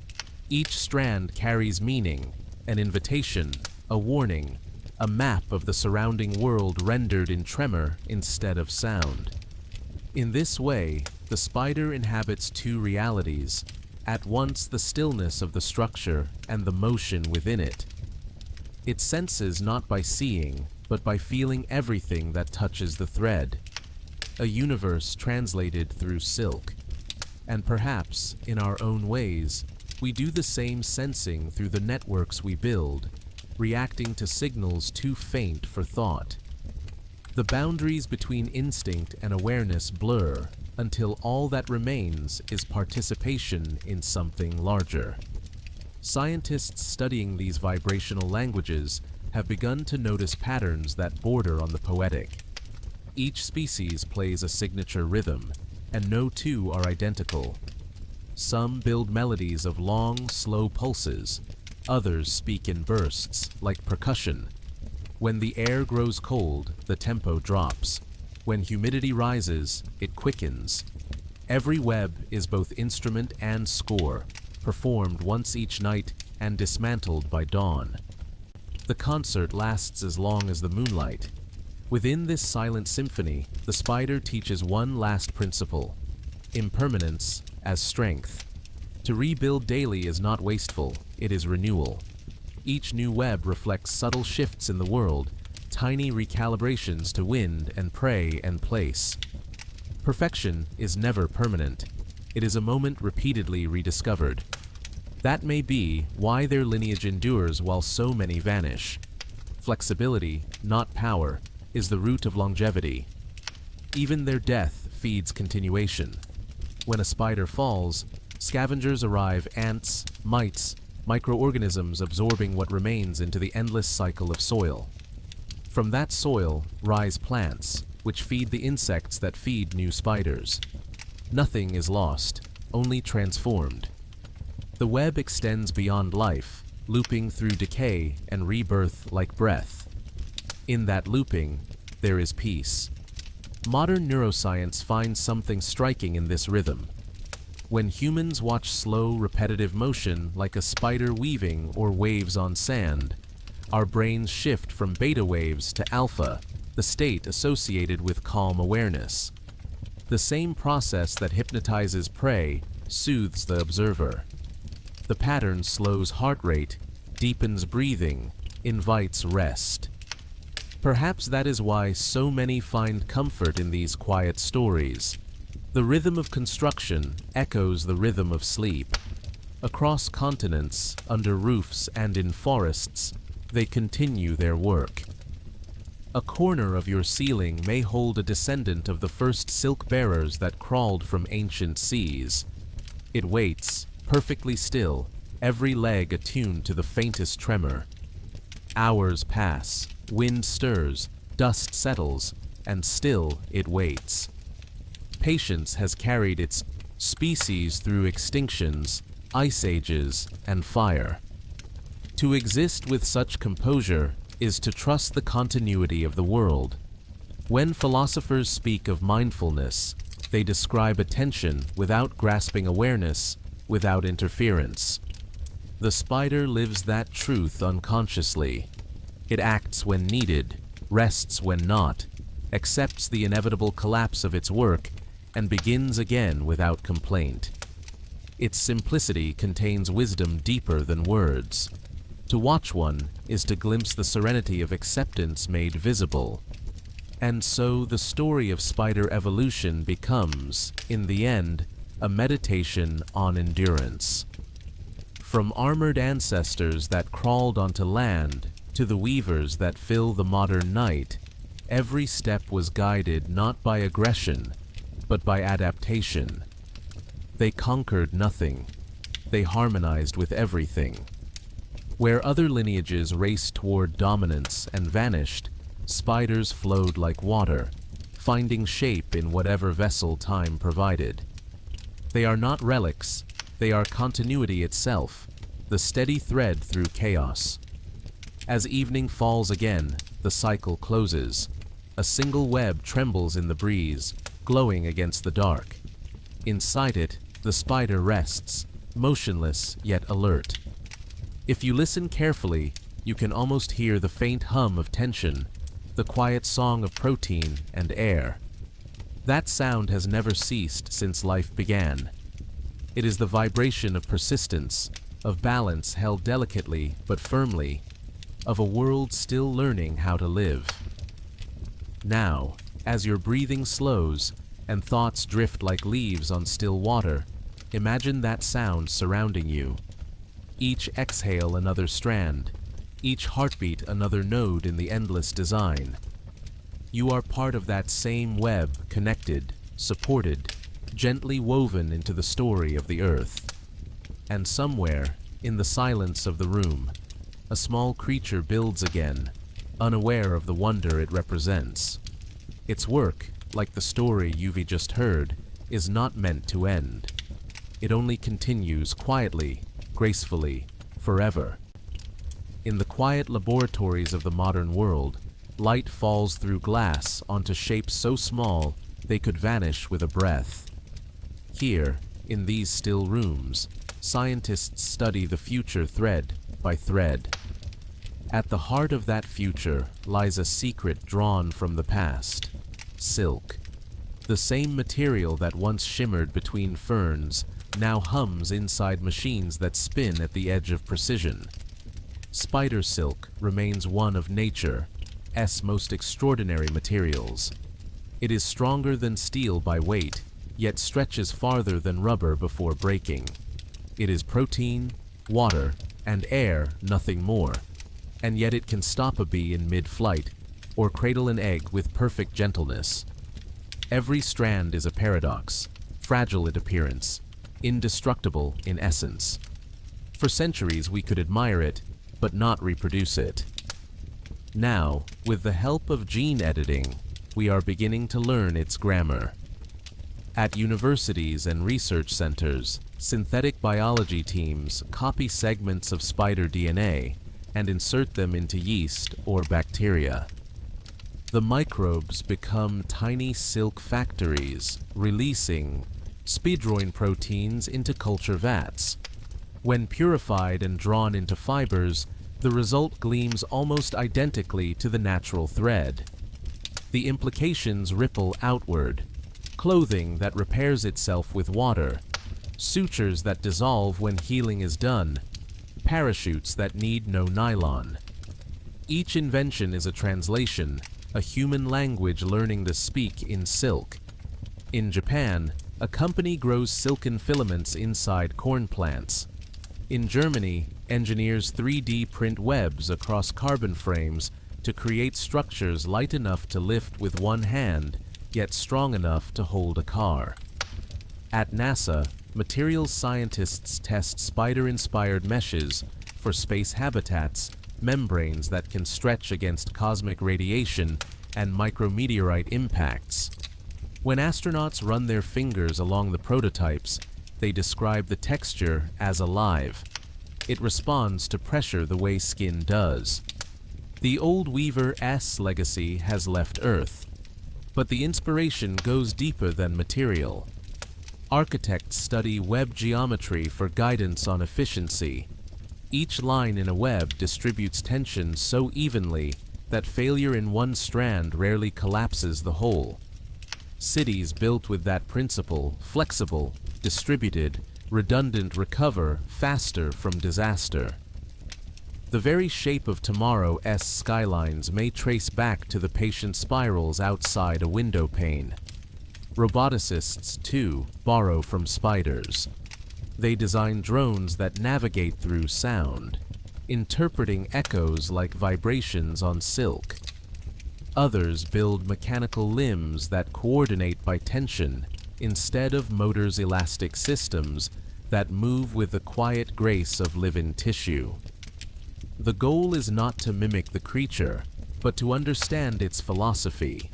Each strand carries meaning, an invitation, a warning, a map of the surrounding world rendered in tremor instead of sound. In this way, the spider inhabits two realities, at once the stillness of the structure and the motion within it. It senses not by seeing, but by feeling everything that touches the thread. A universe translated through silk. And perhaps, in our own ways, we do the same sensing through the networks we build, reacting to signals too faint for thought. The boundaries between instinct and awareness blur until all that remains is participation in something larger. Scientists studying these vibrational languages have begun to notice patterns that border on the poetic. Each species plays a signature rhythm, and no two are identical. Some build melodies of long, slow pulses. Others speak in bursts, like percussion. When the air grows cold, the tempo drops. When humidity rises, it quickens. Every web is both instrument and score, performed once each night and dismantled by dawn. The concert lasts as long as the moonlight. Within this silent symphony, the spider teaches one last principle: impermanence as strength. To rebuild daily is not wasteful, it is renewal. Each new web reflects subtle shifts in the world, tiny recalibrations to wind and prey and place. Perfection is never permanent. It is a moment repeatedly rediscovered. That may be why their lineage endures while so many vanish. Flexibility, not power, is the root of longevity. Even their death feeds continuation. When a spider falls, scavengers arrive: ants, mites, microorganisms absorbing what remains into the endless cycle of soil. From that soil rise plants, which feed the insects that feed new spiders. Nothing is lost, only transformed. The web extends beyond life, looping through decay and rebirth like breath. In that looping, there is peace. Modern neuroscience finds something striking in this rhythm. When humans watch slow, repetitive motion like a spider weaving or waves on sand, our brains shift from beta waves to alpha, the state associated with calm awareness. The same process that hypnotizes prey soothes the observer. The pattern slows heart rate, deepens breathing, invites rest. Perhaps that is why so many find comfort in these quiet stories. The rhythm of construction echoes the rhythm of sleep. Across continents, under roofs, and in forests, they continue their work. A corner of your ceiling may hold a descendant of the first silk bearers that crawled from ancient seas. It waits, perfectly still, every leg attuned to the faintest tremor. Hours pass, wind stirs, dust settles, and still it waits. Patience has carried its species through extinctions, ice ages, and fire. To exist with such composure is to trust the continuity of the world. When philosophers speak of mindfulness, they describe attention without grasping awareness, without interference. The spider lives that truth unconsciously. It acts when needed, rests when not, accepts the inevitable collapse of its work, and begins again without complaint. Its simplicity contains wisdom deeper than words. To watch one is to glimpse the serenity of acceptance made visible. And so the story of spider evolution becomes, in the end, a meditation on endurance. From armored ancestors that crawled onto land to the weavers that fill the modern night, every step was guided not by aggression, but by adaptation. They conquered nothing. They harmonized with everything. Where other lineages raced toward dominance and vanished, spiders flowed like water, finding shape in whatever vessel time provided. They are not relics, they are continuity itself, the steady thread through chaos. As evening falls again, the cycle closes. A single web trembles in the breeze, glowing against the dark. Inside it, the spider rests, motionless yet alert. If you listen carefully, you can almost hear the faint hum of tension, the quiet song of protein and air. That sound has never ceased since life began. It is the vibration of persistence, of balance held delicately but firmly, of a world still learning how to live. Now, as your breathing slows and thoughts drift like leaves on still water, imagine that sound surrounding you. Each exhale another strand, each heartbeat another node in the endless design. You are part of that same web, connected, supported, gently woven into the story of the earth. And somewhere, in the silence of the room, a small creature builds again, unaware of the wonder it represents. Its work, like the story you've just heard, is not meant to end. It only continues quietly, gracefully, forever. In the quiet laboratories of the modern world, light falls through glass onto shapes so small they could vanish with a breath. Here, in these still rooms, scientists study the future thread by thread. At the heart of that future lies a secret drawn from the past: silk. The same material that once shimmered between ferns now hums inside machines that spin at the edge of precision. Spider silk remains one of nature's most extraordinary materials. It is stronger than steel by weight, yet stretches farther than rubber before breaking. It is protein, water, and air, nothing more. And yet it can stop a bee in mid-flight, or cradle an egg with perfect gentleness. Every strand is a paradox, fragile in appearance, indestructible in essence. For centuries we could admire it, but not reproduce it. Now, with the help of gene editing, we are beginning to learn its grammar. At universities and research centers, synthetic biology teams copy segments of spider DNA and insert them into yeast or bacteria. The microbes become tiny silk factories, releasing spidroin proteins into culture vats. When purified and drawn into fibers, the result gleams almost identically to the natural thread. The implications ripple outward: clothing that repairs itself with water, sutures that dissolve when healing is done, parachutes that need no nylon. Each invention is a translation, a human language learning to speak in silk. In Japan, a company grows silken filaments inside corn plants. In Germany, engineers 3D print webs across carbon frames to create structures light enough to lift with one hand, yet strong enough to hold a car. At NASA, materials scientists test spider-inspired meshes for space habitats, membranes that can stretch against cosmic radiation and micrometeorite impacts. When astronauts run their fingers along the prototypes, they describe the texture as alive. It responds to pressure the way skin does. The old Weaver S legacy has left Earth, but the inspiration goes deeper than material. Architects study web geometry for guidance on efficiency. Each line in a web distributes tension so evenly that failure in one strand rarely collapses the whole. Cities built with that principle, flexible, distributed, redundant, recover faster from disaster. The very shape of tomorrow's skylines may trace back to the patient spirals outside a window pane. Roboticists, too, borrow from spiders. They design drones that navigate through sound, interpreting echoes like vibrations on silk. Others build mechanical limbs that coordinate by tension instead of motors' elastic systems that move with the quiet grace of living tissue. The goal is not to mimic the creature, but to understand its philosophy.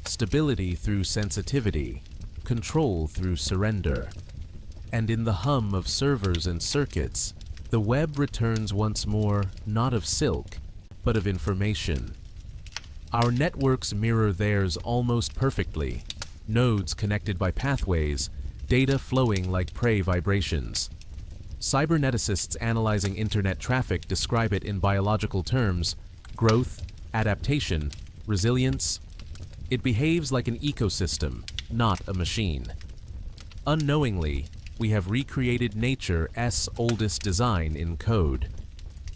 Stability through sensitivity, control through surrender. And in the hum of servers and circuits, the web returns once more not of silk, but of information. Our networks mirror theirs almost perfectly, nodes connected by pathways, data flowing like prey vibrations. Cyberneticists analyzing internet traffic describe it in biological terms: growth, adaptation, resilience. It behaves like an ecosystem, not a machine. Unknowingly, we have recreated nature's oldest design in code.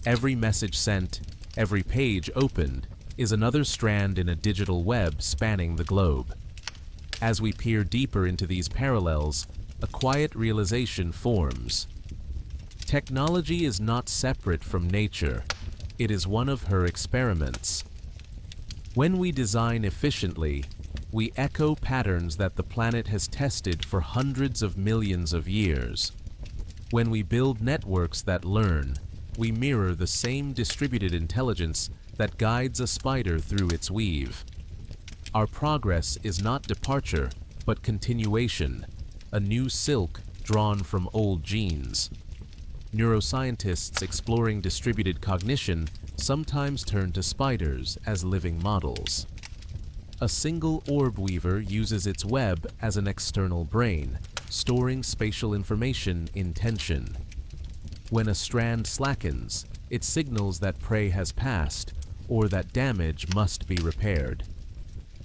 Every message sent, every page opened, is another strand in a digital web spanning the globe. As we peer deeper into these parallels, a quiet realization forms. Technology is not separate from nature. It is one of her experiments. When we design efficiently, we echo patterns that the planet has tested for hundreds of millions of years. When we build networks that learn, we mirror the same distributed intelligence that guides a spider through its weave. Our progress is not departure, but continuation, a new silk drawn from old genes. Neuroscientists exploring distributed cognition sometimes turn to spiders as living models. A single orb weaver uses its web as an external brain, storing spatial information in tension. When a strand slackens, it signals that prey has passed or that damage must be repaired.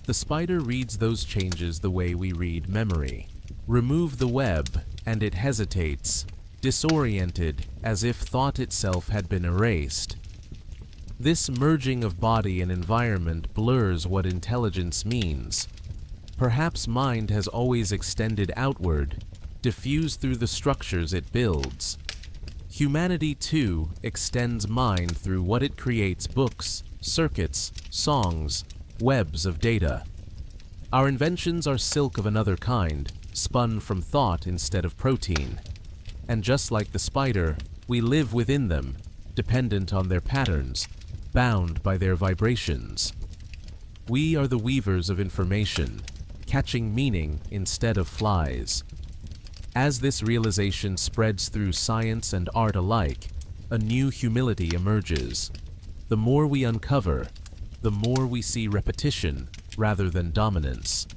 The spider reads those changes the way we read memory. Remove the web, and it hesitates, disoriented, as if thought itself had been erased. This merging of body and environment blurs what intelligence means. Perhaps mind has always extended outward, diffused through the structures it builds. Humanity, too, extends mind through what it creates: books, circuits, songs, webs of data. Our inventions are silk of another kind, spun from thought instead of protein. And just like the spider, we live within them, dependent on their patterns, bound by their vibrations. We are the weavers of information, catching meaning instead of flies. As this realization spreads through science and art alike, a new humility emerges. The more we uncover, the more we see repetition rather than dominance.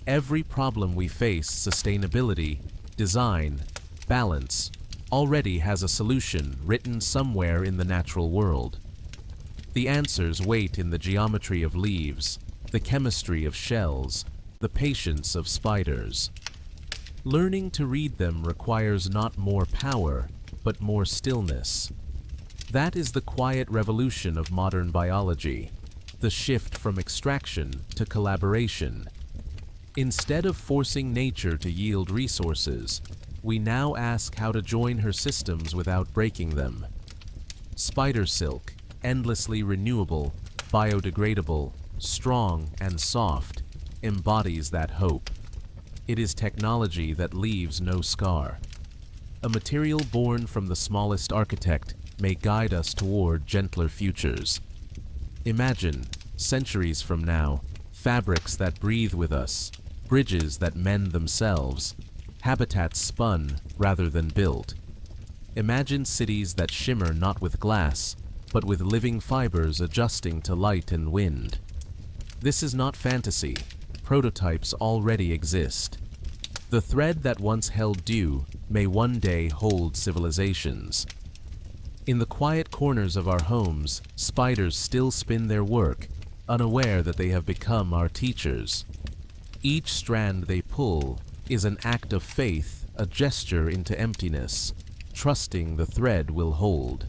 Every problem we face, sustainability, design, balance, already has a solution written somewhere in the natural world. The answers wait in the geometry of leaves, the chemistry of shells, the patience of spiders. Learning to read them requires not more power, but more stillness. That is the quiet revolution of modern biology, the shift from extraction to collaboration. Instead of forcing nature to yield resources, we now ask how to join her systems without breaking them. Spider silk, endlessly renewable, biodegradable, strong, and soft, embodies that hope. It is technology that leaves no scar. A material born from the smallest architect may guide us toward gentler futures. Imagine, centuries from now, fabrics that breathe with us, bridges that mend themselves, habitats spun rather than built. Imagine cities that shimmer not with glass, but with living fibers adjusting to light and wind. This is not fantasy. Prototypes already exist. The thread that once held dew may one day hold civilizations. In the quiet corners of our homes, spiders still spin their work, unaware that they have become our teachers. Each strand they pull is an act of faith, a gesture into emptiness, trusting the thread will hold.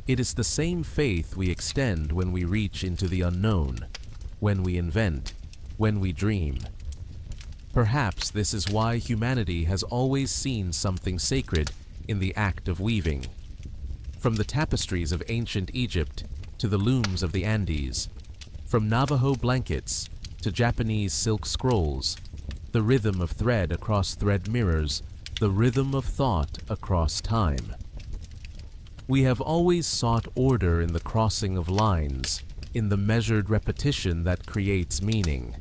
It is the same faith we extend when we reach into the unknown, when we invent, when we dream. Perhaps this is why humanity has always seen something sacred in the act of weaving. From the tapestries of ancient Egypt to the looms of the Andes, from Navajo blankets to Japanese silk scrolls, the rhythm of thread across thread mirrors, the rhythm of thought across time. We have always sought order in the crossing of lines, in the measured repetition that creates meaning.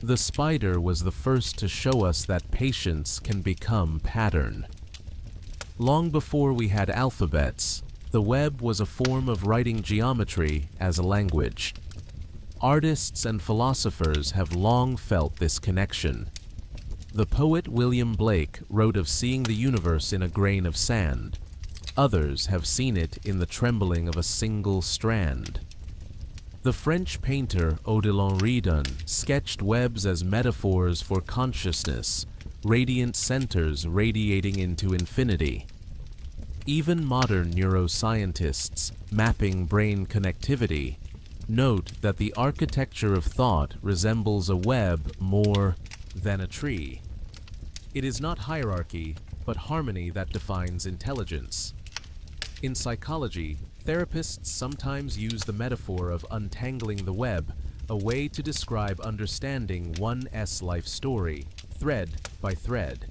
The spider was the first to show us that patience can become pattern. Long before we had alphabets, the web was a form of writing geometry as a language. Artists and philosophers have long felt this connection. The poet William Blake wrote of seeing the universe in a grain of sand. Others have seen it in the trembling of a single strand. The French painter Odilon Redon sketched webs as metaphors for consciousness, radiant centers radiating into infinity. Even modern neuroscientists, mapping brain connectivity, note that the architecture of thought resembles a web more than a tree. It is not hierarchy, but harmony that defines intelligence. In psychology, therapists sometimes use the metaphor of untangling the web, a way to describe understanding one's life story, thread by thread.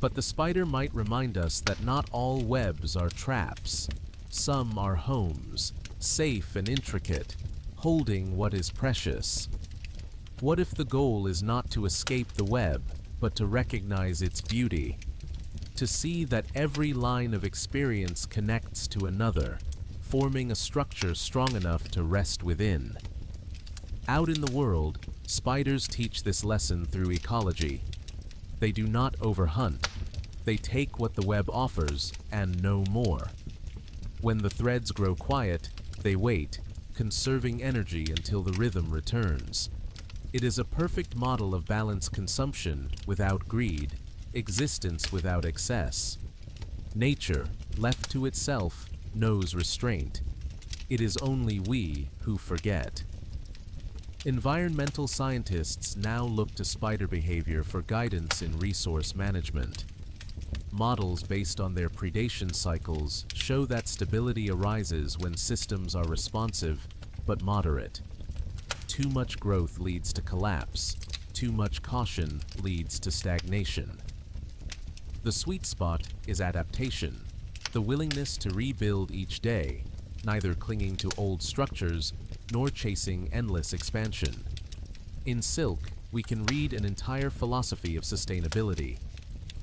But the spider might remind us that not all webs are traps. Some are homes, safe and intricate, holding what is precious. What if the goal is not to escape the web, but to recognize its beauty? To see that every line of experience connects to another, forming a structure strong enough to rest within. Out in the world, spiders teach this lesson through ecology. They do not overhunt. They take what the web offers and no more. When the threads grow quiet, they wait, conserving energy until the rhythm returns. It is a perfect model of balanced consumption without greed, existence without excess. Nature, left to itself, knows restraint. It is only we who forget. Environmental scientists now look to spider behavior for guidance in resource management. Models based on their predation cycles show that stability arises when systems are responsive but moderate. Too much growth leads to collapse. Too much caution leads to stagnation. The sweet spot is adaptation, the willingness to rebuild each day, neither clinging to old structures nor chasing endless expansion. In silk, we can read an entire philosophy of sustainability.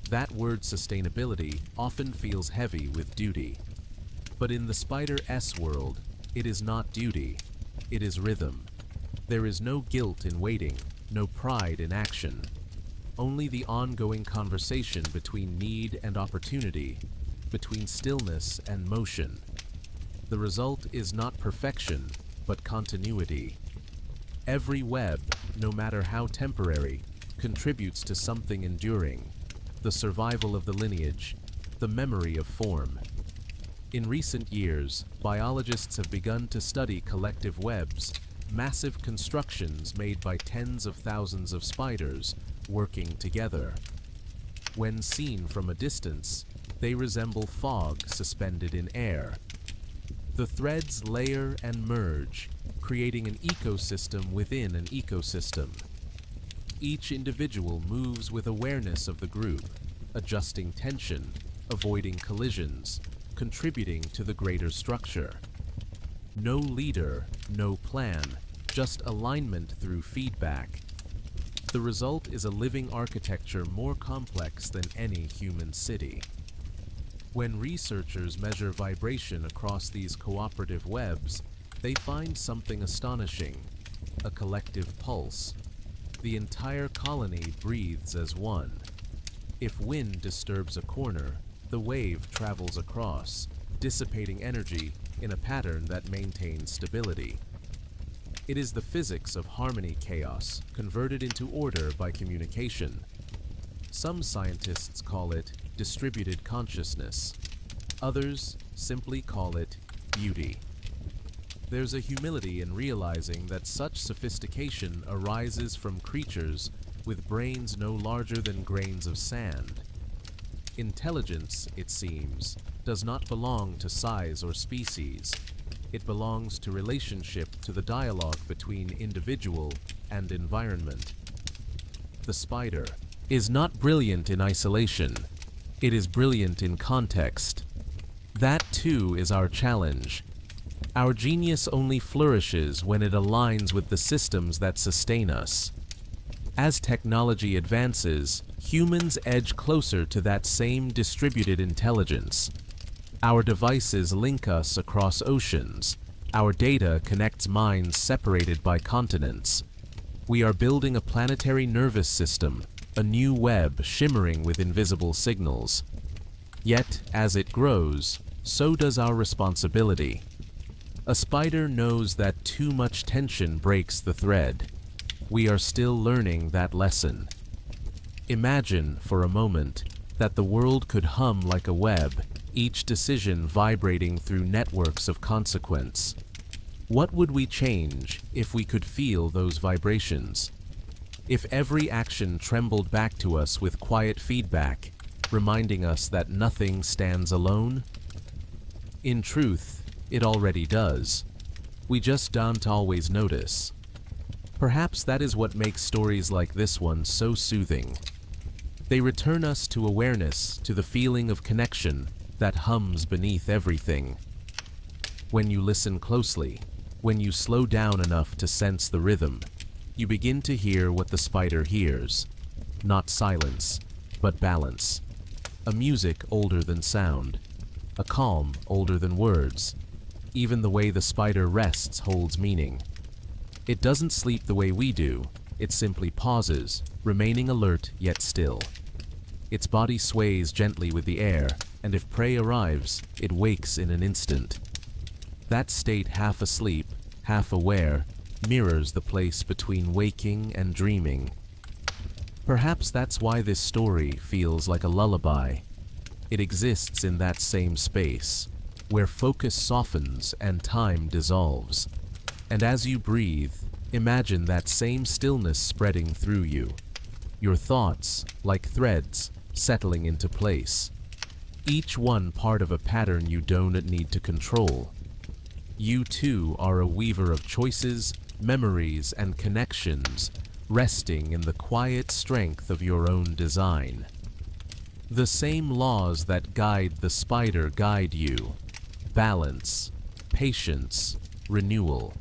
That word sustainability often feels heavy with duty. But in the spider's world, it is not duty, it is rhythm. There is no guilt in waiting, no pride in action. Only the ongoing conversation between need and opportunity, between stillness and motion. The result is not perfection, but continuity. Every web, no matter how temporary, contributes to something enduring, the survival of the lineage, the memory of form. In recent years, biologists have begun to study collective webs, massive constructions made by tens of thousands of spiders working together. When seen from a distance, they resemble fog suspended in air. The threads layer and merge, creating an ecosystem within an ecosystem. Each individual moves with awareness of the group, adjusting tension, avoiding collisions, contributing to the greater structure. No leader, no plan, just alignment through feedback. The result is a living architecture more complex than any human city. When researchers measure vibration across these cooperative webs, they find something astonishing: a collective pulse. The entire colony breathes as one. If wind disturbs a corner, the wave travels across, dissipating energy in a pattern that maintains stability. It is the physics of harmony chaos converted into order by communication. Some scientists call it distributed consciousness. Others simply call it beauty. There's a humility in realizing that such sophistication arises from creatures with brains no larger than grains of sand. Intelligence, it seems, does not belong to size or species. It belongs to relationship, to the dialogue between individual and environment. The spider is not brilliant in isolation. It is brilliant in context. That too is our challenge. Our genius only flourishes when it aligns with the systems that sustain us. As technology advances, humans edge closer to that same distributed intelligence. Our devices link us across oceans. Our data connects minds separated by continents. We are building a planetary nervous system, a new web shimmering with invisible signals. Yet, as it grows, so does our responsibility. A spider knows that too much tension breaks the thread. We are still learning that lesson. Imagine, for a moment, that the world could hum like a web, each decision vibrating through networks of consequence. What would we change if we could feel those vibrations? If every action trembled back to us with quiet feedback, reminding us that nothing stands alone? In truth, it already does. We just don't always notice. Perhaps that is what makes stories like this one so soothing. They return us to awareness, to the feeling of connection that hums beneath everything. When you listen closely, when you slow down enough to sense the rhythm, you begin to hear what the spider hears. Not silence, but balance. A music older than sound. A calm older than words. Even the way the spider rests holds meaning. It doesn't sleep the way we do. It simply pauses, remaining alert yet still. Its body sways gently with the air, and if prey arrives, it wakes in an instant. That state, half asleep, half aware, mirrors the place between waking and dreaming. Perhaps that's why this story feels like a lullaby. It exists in that same space, where focus softens and time dissolves. And as you breathe, imagine that same stillness spreading through you. Your thoughts, like threads, settling into place. Each one part of a pattern you don't need to control. You too are a weaver of choices, memories, and connections, resting in the quiet strength of your own design. The same laws that guide the spider guide you: balance, patience, renewal.